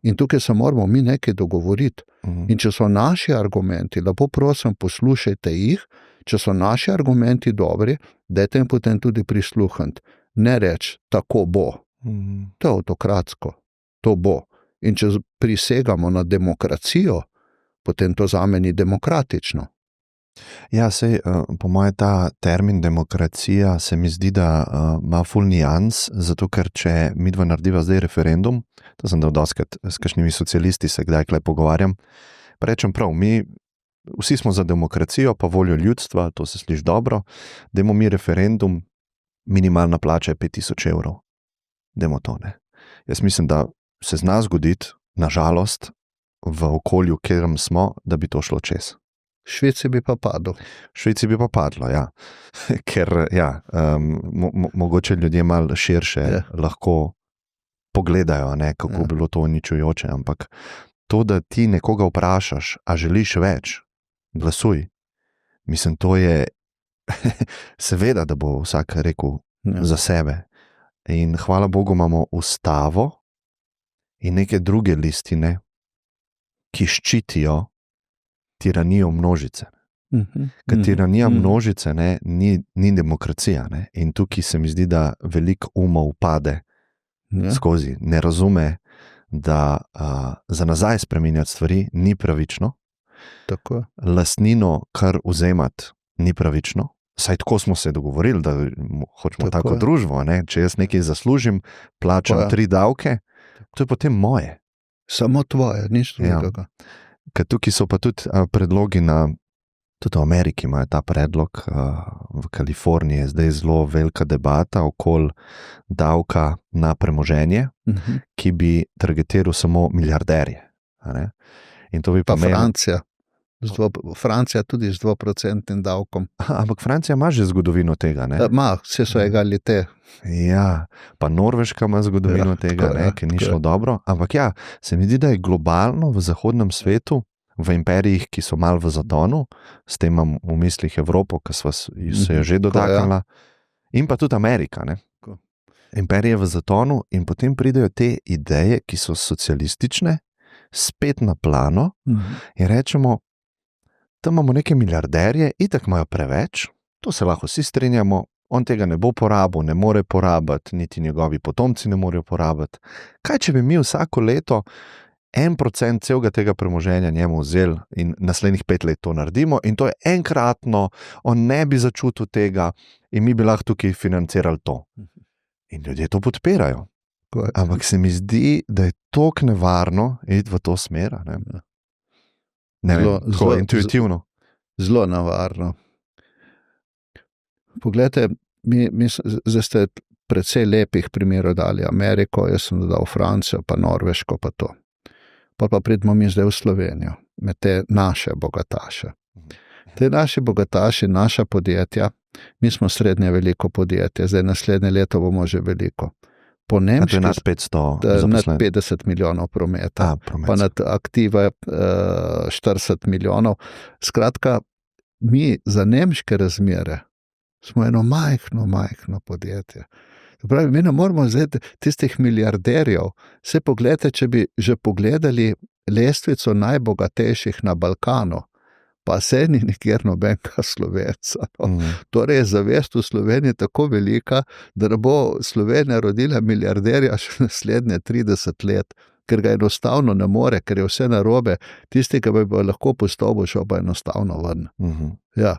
In tukaj se moramo mi nekaj dogovoriti. In če so naši argumenti, lepo prosim, poslušajte jih, če so naši argumenti dobri, dajte jim potem tudi prisluhniti. Ne reči, tako bo. To je avtokratsko. To bo. In če prisegamo na demokracijo, potem to zame ni demokratično. Ja, sej, po moje ta termin demokracija se mi zdi, da ima ful nijans, zato ker če midva narediva zdaj referendum, to sem dal doskrat s kakšnimi socialisti se kdaj kle pogovarjam, pa rečem prav, mi vsi smo za demokracijo, pa voljo ljudstva, to se sliši dobro, dajmo mi referendum, minimalna plača je 5000 evrov. Dajmo to, ne. Jaz mislim, da se zna zgoditi, nažalost, v okolju, kjer smo, da bi to šlo čez. Švici bi pa padlo. Švici bi pa padlo, ja. Ker, ja, mogoče ljudje malo širše lahko pogledajo, ne, kako bilo to uničujoče, ampak to, da ti nekoga vprašaš, a želiš več, glasuj. Mislim, to je seveda, da bo vsak rekel za sebe. In hvala Bogu imamo ustavo in neke druge listine, ki ščitijo tiranijo množice. Ker tiranija množice, ne, ni demokracija. Ne. In tukaj se mi zdi, da veliko umov pade skozi. Ne razume, da za nazaj spreminjati stvari ni pravično. Tako. Lastnino kar vzemati ni pravično. Saj tako smo se dogovorili, da hočemo tako družbo. Ne. Če jaz nekaj zaslužim, plačam 3 davke, to je potem moje. Samo tvoje, nič drugega. Ja. Ker tukaj so pa tudi predlogi tudi v Ameriki imajo ta predlog, v Kaliforniji je zdaj zelo velika debata okoli davka na premoženje, ki bi targetiral samo milijarderje. In to bi pa Francija. Francija tudi z 2% davkom. Ampak Francija ima že zgodovino tega, ne? Vse so egalite. Ja, pa Norveška ima zgodovino tega, ne, ki ni šlo dobro. Ampak ja, se mi zdi, da je globalno v zahodnem svetu, v imperijih, ki so malo v zatonu, s tem imam v mislih Evropo, ki se je že dotaknila, in pa tudi Amerika, ne. Imperije v zatonu in potem pridejo te ideje, ki so socialistične, spet na plano in rečemo, tam imamo neke milijarderje, itak imajo preveč, to se lahko vsi strinjamo, on tega ne bo porabil, ne more porabiti, niti njegovi potomci ne morejo porabiti. Kaj, če bi mi vsako leto 1% celega tega premoženja njemu vzeli in naslednjih 5 let to naredimo in to je enkratno, on ne bi začutil tega in mi bi lahko tukaj financirali to. In ljudje to podpirajo. Ampak se mi zdi, da je toliko nevarno iti v to smer. Ne vem, tako intuitivno. Zelo nevarno. Poglejte, zdaj ste precej lepih primerov dali Ameriko, jaz sem dodal Francijo, pa Norveško, pa to. Pa pridemo mi zdaj v Slovenijo, med te naše bogataše. Te naši bogataši, naša podjetja, mi smo srednje veliko podjetje, zdaj naslednje leto bomo že veliko. Po nemški, to je nad 500 nad 50 milijonov prometa, pa nad aktive 40 milijonov. Skratka, mi za nemške razmere smo eno majhno podjetje. Pravi, mi ne moramo zdaj tistih milijarderjev. Se pogledajte, če bi že pogledali lestvico najbogatejših na Balkanu, pa se ni nikjer nobenega Slovenca. Torej je zavest v Sloveniji tako velika, da ne bo Slovenija rodila milijarderja še naslednje 30 let, ker ga enostavno ne more, ker je vse narobe. Tisti, ki bi lahko postal, bo šel pa enostavno ven. Ja.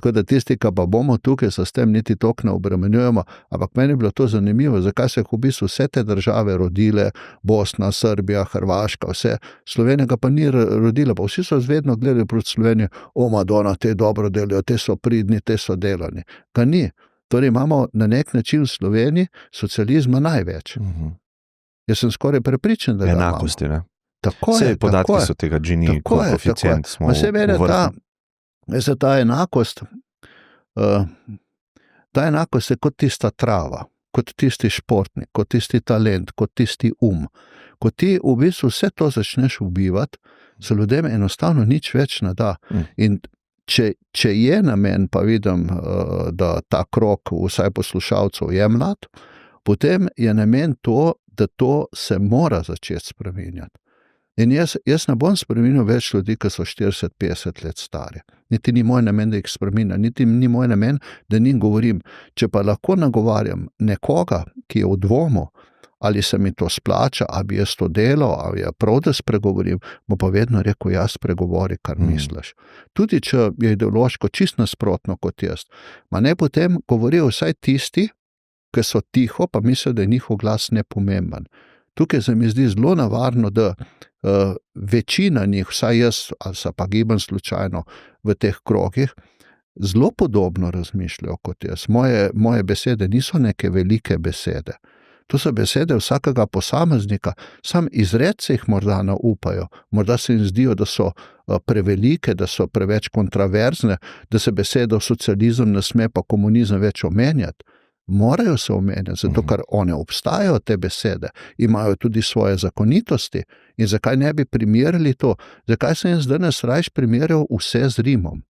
Tako da tisti, ki pa bomo tukaj, se s tem niti toliko ne obremenjujemo, ampak meni je bilo to zanimivo, zakaj se v bistvu vse te države rodile, Bosna, Srbija, Hrvaška, vse, Slovenija ga pa ni rodila, pa vsi so vedno gledali proti Sloveniji, Madonna, te dobro delajo, te so pridni, te so delani. Ga ni. Torej imamo na nek način v Sloveniji socializma največ. Jaz sem skoraj prepričan, da ga imamo. Enakosti, ne? Tako je, podatki so tega Gini koeficient smo uvrstili. Ta enakost je kot tista trava, kot tisti športnik, kot tisti talent, kot tisti Ko ti v bistvu vse to začneš ubivati, se ljudem enostavno nič več ne da. In če je namen, pa vidim, da ta krog vsaj poslušalcev je mlad, potem je namen to, da to se mora začeti spreminjati. In jaz ne bom spremenil več ljudi, ki so 40-50 let stari. Niti ni moj namen, da jih spreminjam, niti ni moj namen, da njim govorim. Če pa lahko nagovarjam nekoga, ki je v dvomu, ali se mi to splača, ali bi jaz to delal, ali je prav, da spregovorim, bo pa vedno rekel, jaz spregovori, kar misliš. Tudi če je ideološko čist nasprotno kot jaz. Ma ne potem govorijo vsaj tisti, ki so tiho, pa mislijo, da je njihov glas nepomemben. Tukaj se mi zdi zelo nevarno, da večina njih, vsaj jaz, ali se pa gibam slučajno v teh krogih, zelo podobno razmišljajo kot jaz. Moje besede niso neke velike besede. To so besede vsakega posameznika, sam izrec se jih morda naupajo, morda se jim zdijo, da so prevelike, da so preveč kontraverzne, da se besedo socializem ne sme pa komunizem več omenjati. Morajo se omenjati, zato ker one obstajajo, te besede, imajo tudi svoje zakonitosti. In zakaj ne bi primerjali to? Zakaj sem jaz danes rajš primerjal vse z Rimom?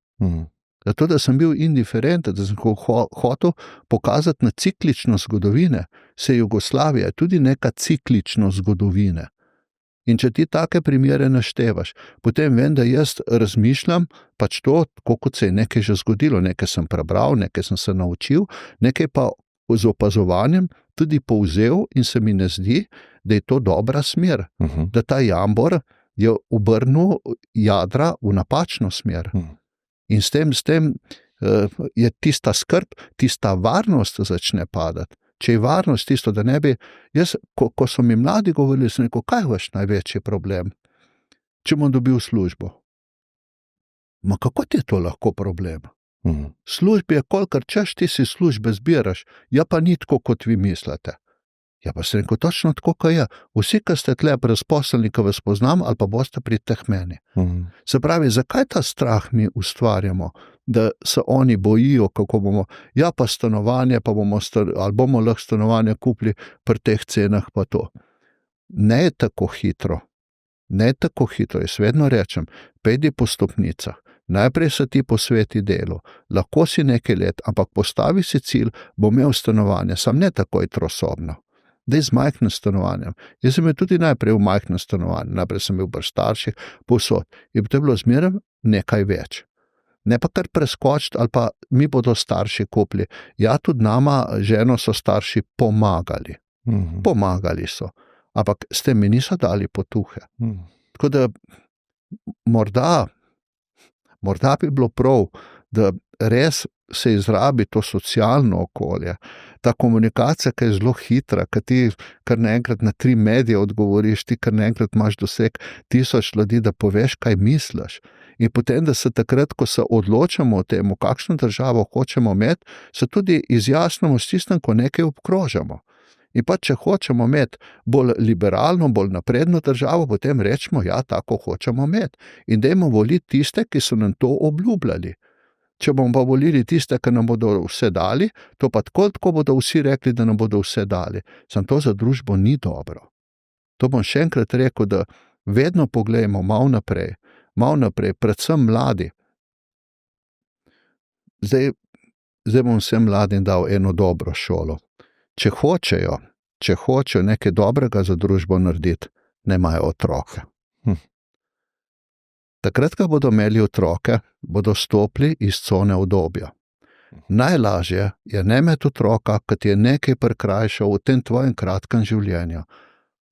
Zato, da sem bil indiferenten, da sem hotel pokazati na cikličnost zgodovine. Se Jugoslavija je tudi neka cikličnost zgodovine. In če ti take primere naštevaš, potem vem, da jaz razmišljam pač to, kot se je nekaj že zgodilo. Nekaj sem prebral, nekaj sem se naučil, nekaj pa z opazovanjem tudi povzel in se mi ne zdi, da je to dobra smer. Da ta jambor je obrnil jadra v napačno smer. In s tem je tista skrb, tista varnost začne padati. Če je varnost tisto, da ne bi, jaz, ko so mi mladi govorili, sem rekel, kaj je vaš največji problem, če bom dobil službo? Ma kako ti je to lahko problem? Službi je kolikor češ, ti si službe zbiraš, ja pa ni tako, kot vi mislite. Ja pa sem rekel, točno tako, kot je. Vsi, ki ste tle brezposelni, ki vas poznam, ali pa boste pri teh meni. Se pravi, zakaj ta strah mi ustvarjamo, da se oni bojijo, kako bomo, ja pa stanovanje, pa ali bomo lahko stanovanje kupili pri teh cenah pa to. Ne je tako hitro. Ne je tako hitro. Jaz vedno rečem, pejdi po stopnicah. Najprej se ti posveti delu. Lahko si nekaj let, ampak postavi si cilj, bo imel stanovanje, sam ne takoj trosobno. Dej z majhnim stanovanjem. Jaz sem bil tudi najprej v majhnem stanovanju, najprej sem bil pri starših, povsod. In to je bilo zmeraj nekaj več. Ne pa kar preskočiti, ali pa mi bodo starši kupili. Ja, tudi nama, ženo, so starši pomagali. Pomagali so. Ampak s tem mi niso dali potuhe. Tako da morda bi bilo prav, da res se izrabi to socialno okolje, ta komunikacija, ki je zelo hitra, ki ti kar naenkrat na 3 medije odgovoriš, ti kar naenkrat imaš doseg 1000 ljudi, da poveš, kaj misliš. In potem, da se takrat, ko se odločamo o tem, kakšno državo hočemo imeti, se tudi izjasnimo s tistem, ko nekaj obkrožamo. In pa če hočemo imeti bolj liberalno, bolj napredno državo, potem rečemo, ja, tako hočemo imeti. In dajmo voliti tiste, ki so nam to obljubljali. Če bomo pa volili tiste, ki nam bodo vse dali, to pa tako bodo vsi rekli, da nam bodo vse dali. Sam to za družbo ni dobro. To bom še enkrat rekel, da vedno pogledamo malo naprej, predvsem mladi. Zdaj bom vsem mladim dal eno dobro šolo. Če hočejo nekaj dobrega za družbo narediti, ne imajo otroke. Takrat, ko bodo imeli otroke, bodo stopili iz cone udobja. Najlažje je ne imeti otroka, ki ti je nekaj prikrajšal v tem tvojem kratkem življenju.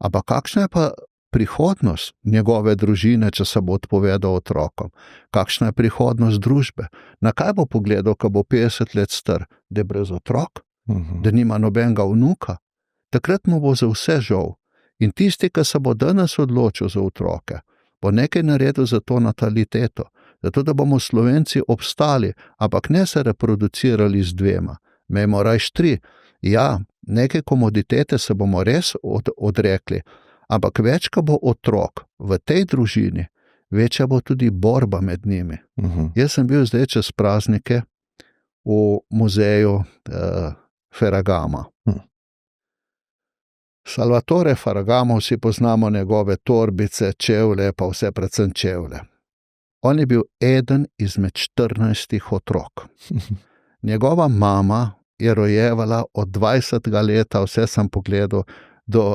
Ampak kakšna je pa prihodnost njegove družine, če se bo odpovedal otrokom? Kakšna je prihodnost družbe? Na kaj bo pogledal, ko bo 50 let star? Da je brez otrok? Da nima nobenega vnuka? Takrat mu bo za vse žal. In tisti, ki se bo danes odločil za otroke, bo nekaj naredil za to nataliteto, zato da bomo Slovenci obstali, ampak ne se reproducirali z 2. Imejmo rajš 3. Ja, neke komoditete se bomo res odrekli, ampak več, ko bo otrok v tej družini, večja bo tudi borba med njimi. Jaz sem bil zdaj čez praznike v muzeju Ferragama. Salvatore Ferragamo, vsi poznamo njegove torbice, čevlje, pa vse predvsem čevlje. On je bil eden izmed 14 otrok. Njegova mama je rojevala od 20. leta, vse sem pogledal, do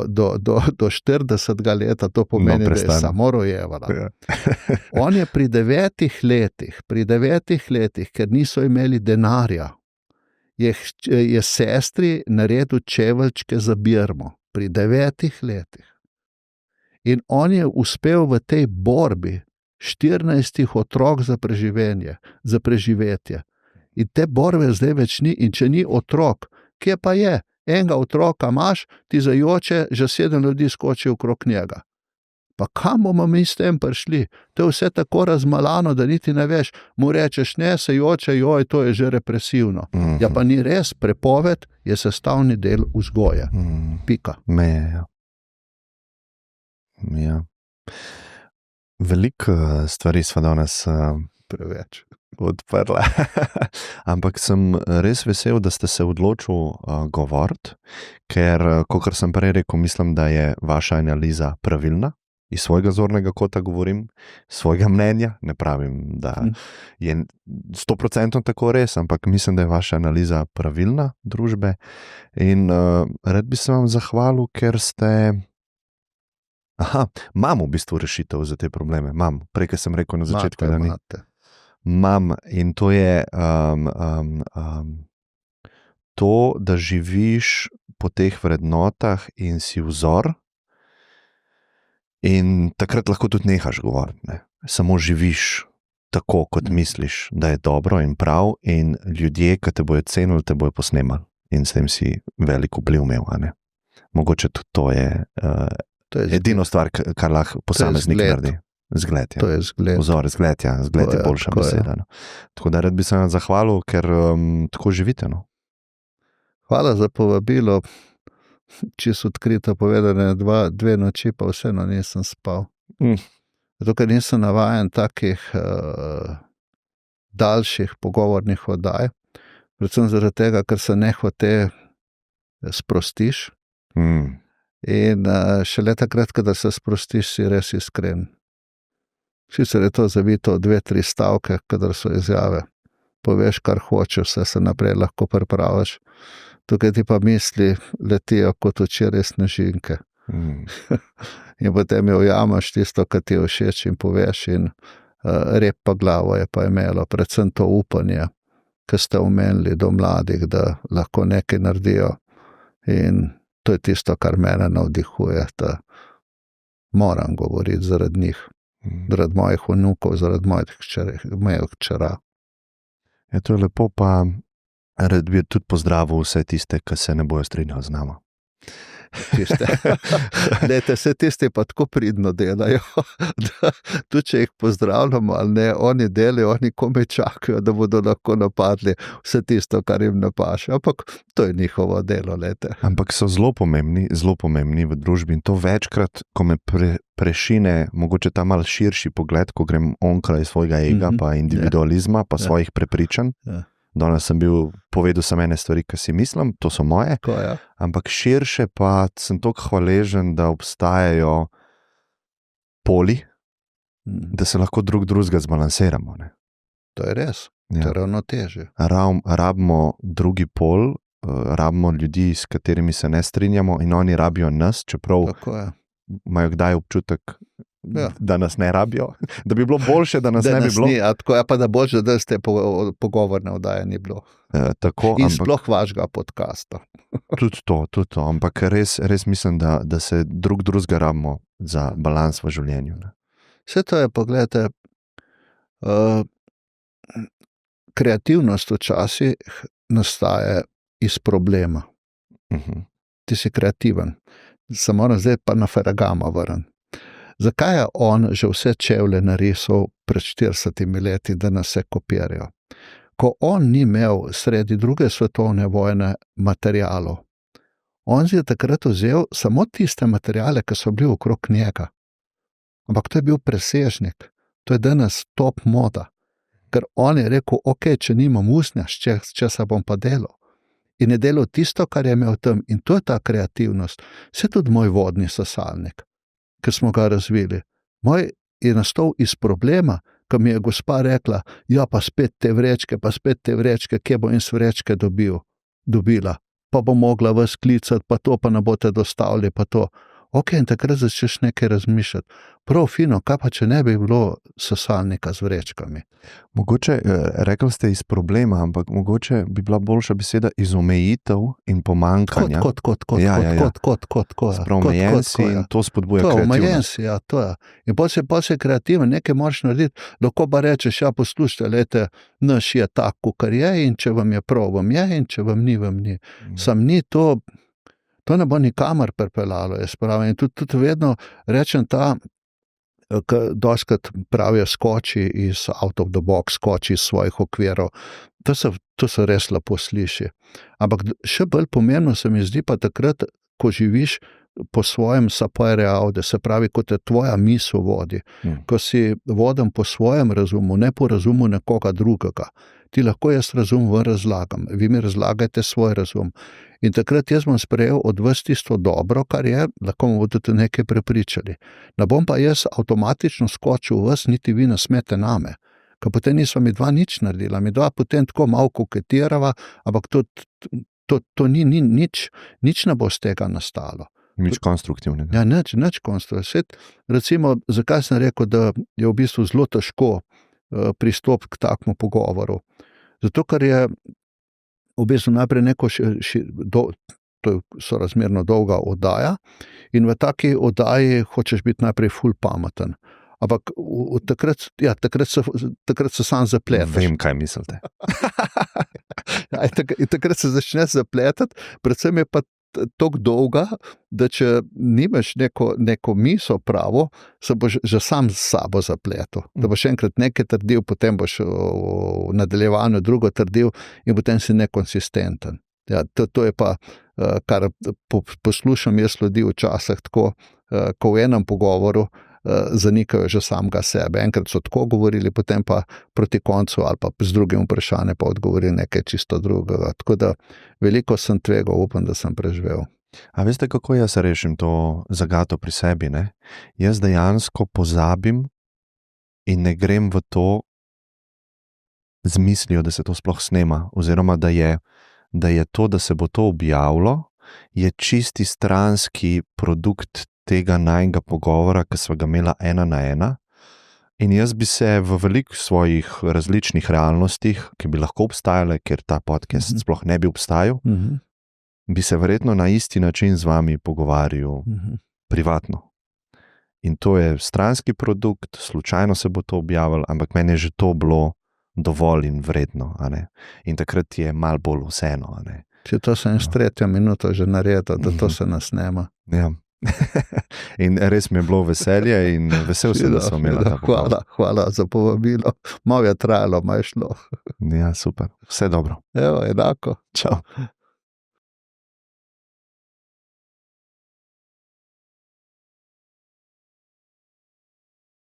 40. leta, to pomeni, da je samo rojevala. On je pri 9 letih, ker niso imeli denarja, je sestri naredil čeveljčke za birmo. Pri 9 letih. In on je uspel v tej borbi 14 otrok za preživetje. In te borbe zdaj več ni. In če ni otrok, kje pa je? Enega otroka imaš, ti zajoče, že 7 ljudi skoči okrog njega. Pa kam bomo mi s tem prišli? To je vse tako razmalano, da niti ne veš, mu rečeš ne, se joče, joj, to je že represivno. Ja, pa ni res, prepoved je sestavni del vzgoje. Pika. Ja. Veliko stvari sva danes preveč odprla. Ampak sem res vesel, da ste se odločili govoriti, ker, kakor sem prej rekel, mislim, da je vaša analiza pravilna. Iz svojega zornega kota govorim, svojega mnenja, ne pravim, da je 100% tako res, ampak mislim, da je vaša analiza pravilna družbe in rad bi se vam zahvalil, ker ste... imam v bistvu rešitev za te probleme, prej, sem rekel na začetku, da ni. Imam in to je to, da živiš po teh vrednotah in si vzor. In takrat lahko tudi nehaš govoriti, ne? Samo živiš tako, kot misliš, da je dobro in prav in ljudje, ki te bojo cenili, te bojo posnemali in s tem si veliko vpliv imel, a ne? Mogoče tudi to je edino stvar, kar lahko posameznik naredi. Zgled, ja. To je zgled. Vzor, zgled, ja. Zgled je boljša beseda. No. Tako da rad bi se vam zahvalil, ker tako živite, no. Hvala za povabilo. Čisto odkrito povedane, 2 noči pa vseeno nisem spal. Zato, ker nisem navajen takih daljših pogovornih oddaj, predvsem zaradi tega, ker se nehote sprostiš in šele takrat, kadar se sprostiš, si res iskren. Sicer je to zavito 2-3 stavke, kadar so izjave. Poveš, kar hočeš, vse se naprej lahko pripraviš. Tukaj ti pa misli letijo kot včeraj snežinke. In potem jo ujamaš tisto, kar ti je všeč in poveš in rep pa glavo je pa imelo. Predvsem to upanje, ki ste omenili do mladih, da lahko nekaj naredijo. In to je tisto, kar mene navdihuje, da moram govoriti zaradi njih, zaradi mojih vnukov, zaradi mojih hčera. Ja, to je lepo, pa rad bi tudi pozdravil vse tiste, ki se ne bojo strinjali z nama. Lejte, vse tisti pa tako pridno delajo, da tudi če jih pozdravljamo ali ne, oni delajo, oni komaj čakajo, da bodo lahko napadli vse tisto, kar jim ne paše. Ampak to je njihovo delo, lejte. Ampak so zelo pomembni v družbi in to večkrat, ko me prešine mogoče ta mal širši pogled, ko grem onkraj svojega ega, pa individualizma, pa svojih prepričanj. Danes sem povedal sem ene stvari, ki si mislim, to so moje, ampak širše pa sem toliko hvaležen, da obstajajo poli, da se lahko drug drugega zbalansiramo. Ne? To je res, to je ravnotežje. Rabimo drugi pol, rabimo ljudi, s katerimi se ne strinjamo in oni rabijo nas, čeprav imajo kdaj občutek, da nas ne rabijo, da bi bilo boljše, da nas ne bi bilo. Tako je pa, da boljše, da ste pogovorne oddaje ni bilo. Tako, in sploh vašega podcasta. Tudi to, ampak res mislim, da se drugega rabimo za balans v življenju. Ne? Vse to je, pogledajte, kreativnost včasih nastaja iz problema. Ti si kreativen. Se moram zdaj pa na Ferragama vrniti. Zakaj je on že vse čevlje narisal pred 40 leti, da nas se kopirajo? Ko on ni imel sredi 2. svetovne vojne materialov, on si je takrat vzel samo tiste materiale, ki so bili okrog njega. Ampak to je bil presežnik, to je danes top moda. Ker on je rekel, ok, če nimam usnja, če se bom pa delal. In je delal tisto, kar je imel tam. In to je ta kreativnost. Vse tudi moj vodni sesalnik, ki smo ga razvili. Moj je nastal iz problema, ko mi je gospa rekla, ja, pa spet te vrečke, kje bo iz vrečke dobila, pa bo mogla vas klicati, pa to pa ne boste dostavili, pa to. Ok, in takrat začneš nekaj razmišljati. Prav fino, kaj pa če ne bi bilo sesalnika z vrečkami? Mogoče, rekli ste iz problema, ampak mogoče bi bila boljša beseda iz omejitev in pomankanja. Omejen si in to spodbuja kreativnost. Omejen si, ja, to je. In potem si kreativen, nekaj moraš narediti, lahko pa rečeš, ja, poslušajte, lejte, naš je tako, kar je in če vam je prav, vam je in če vam ni. Sam ni to ne bo nikamor pripeljalo, jaz pravim. In tudi vedno rečem doskrat pravijo skoči iz out of the box, skoči iz svojih okvirov. To se res lepo sliši. Ampak še bolj pomembno se mi zdi pa takrat, ko živiš po svojem sapere aude, se pravi, ko te tvoja misel vodi, ko si voden po svojem razumu, ne po razumu nekoga drugega. Ti lahko jaz razum razlagam, vi mi razlagajte svoj razum. In takrat jaz bom sprejel od vas tisto dobro, kar je, lahko mu bodo nekaj prepričali. Ne bom pa jaz avtomatično skočil v vas, niti vi ne smete name. Ker potem nisva mi dva nič naredila, mi dva potem tako malo koketirava, ampak to ni nič ne bo z tega nastalo. Nič konstruktivnega. Ja, nič konstruktivnega. Recimo, zakaj sem rekel, da je v bistvu zelo težko pristop k takmu pogovoru. Zato, ker je v bistvu najprej neko to je sorazmerno dolga oddaja in v taki oddaji hočeš biti najprej ful pameten. Ampak takrat se sam zapletaš. Vem, kaj mislite. In takrat se začneš zapletati, predvsem je pa tako dolga, da če nimaš neko misel pravo, se boš že sam s sabo zapletel. Da boš enkrat nekaj trdil, potem boš v nadaljevanju drugo trdil in potem si nekonsistenten. Ja, to je pa, kar poslušam jaz ljudi včasih tako, ko v enem pogovoru zanikajo že samega sebe. Enkrat so tako govorili, potem pa proti koncu ali pa z drugim vprašanjem pa odgovorili nekaj čisto drugega. Tako da veliko sem tvegal, upam, da sem preživel. A veste, kako jaz rešim to zagato pri sebi, ne? Jaz dejansko pozabim in ne grem v to z mislijo, da se to sploh snema, oziroma da je to, da se bo to objavilo, je čisti stranski produkt tega najnega pogovora, ki sva ga imela 1 na 1, in jaz bi se v veliko svojih različnih realnostih, ki bi lahko obstajale, ker ta podcast sploh ne bi obstajal, bi se verjetno na isti način z vami pogovarjal privatno. In to je stranski produkt, slučajno se bo to objavilo, ampak meni je že to bilo dovolj in vredno, a ne? In takrat je malo bolj vseeno, a ne? Če to sem s 3. minuto že naredil, da to se nas snema. Ja. In res mi je bilo veselje in vesel sem, da smo imeli ta pogovor. Hvala za povabilo. Malo je trajalo, malo je šlo. Ja, super. Vse dobro. Evo, enako. Čau.